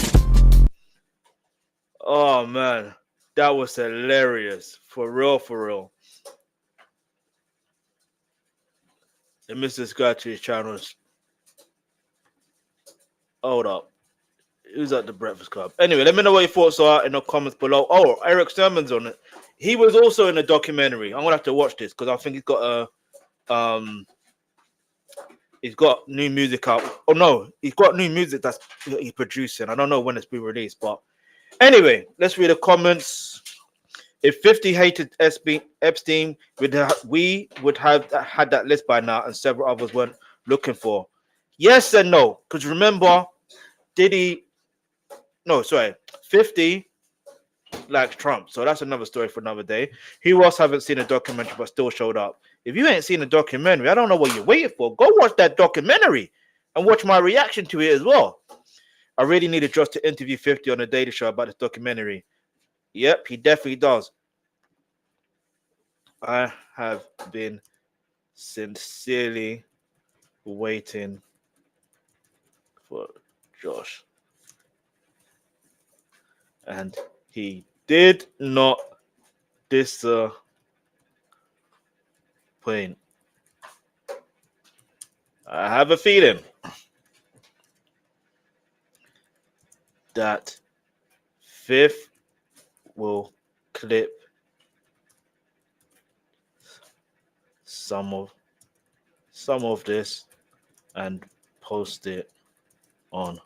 Oh man, that was hilarious. For real. And Mr. Scratchy's channels. Hold up. Who's at the Breakfast Club? Anyway, let me know what your thoughts are in the comments below. Oh, Eric Sermon's on it. He was also in a documentary. I'm gonna have to watch this because I think he's got he's got new music out. Oh no, he's got new music that's he's producing. I don't know when it's been released, but anyway, let's read the comments. If 50 hated Epstein, we would have had that list by now, and several others weren't looking for. Yes and no, because remember, 50 likes Trump, so that's another story for another day. Who else haven't seen a documentary but still showed up? If you ain't seen a documentary, I don't know what you're waiting for. Go watch that documentary and watch my reaction to it as well. I really needed Josh to interview 50 on the Daily Show about this documentary. Yep, he definitely does. I have been sincerely waiting for Josh. And he did not disappoint. I have a feeling that Fifth will clip some of this and post it on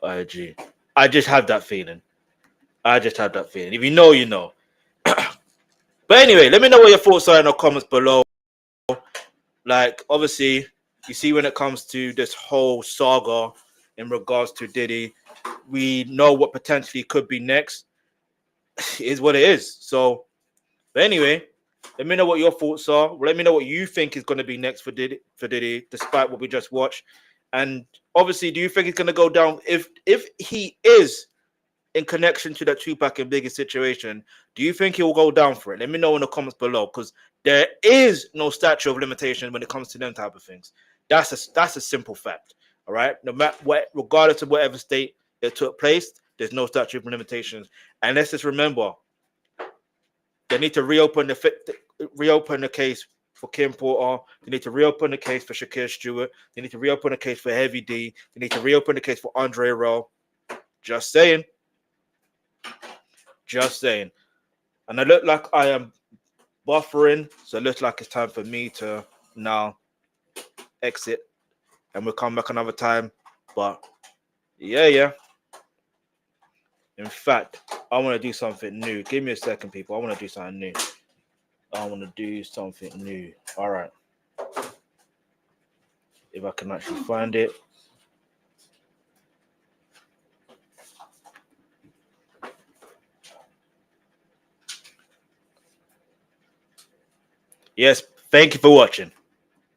IG. I just have that feeling. If you know, you know. But anyway, let me know what your thoughts are in the comments below. Like, obviously, you see when it comes to this whole saga in regards to Diddy, we know what potentially could be next. It is what it is. So, but anyway, Let me know what your thoughts are. Let me know what you think is going to be next for Diddy, despite what we just watched. And obviously, do you think it's going to go down? If he is in connection to that Tupac and Biggie situation, do you think he will go down for it? Let me know in the comments below, because there is no statute of limitation when it comes to them type of things. That's a simple fact. All right, no matter what, regardless of whatever state it took place, there's no statute of limitations. And let's just remember, they need to reopen the case for Kim Porter. They need to reopen the case for Shakir Stewart. They need to reopen the case for Heavy D. They need to reopen the case for Andre Rowe. Just saying. Just saying. And I look like I am buffering, so it looks like it's time for me to now exit. And we'll come back another time. But yeah. In fact, I want to do something new. Give me a second, people. I want to do something new. All right. If I can actually find it. Yes, thank you for watching.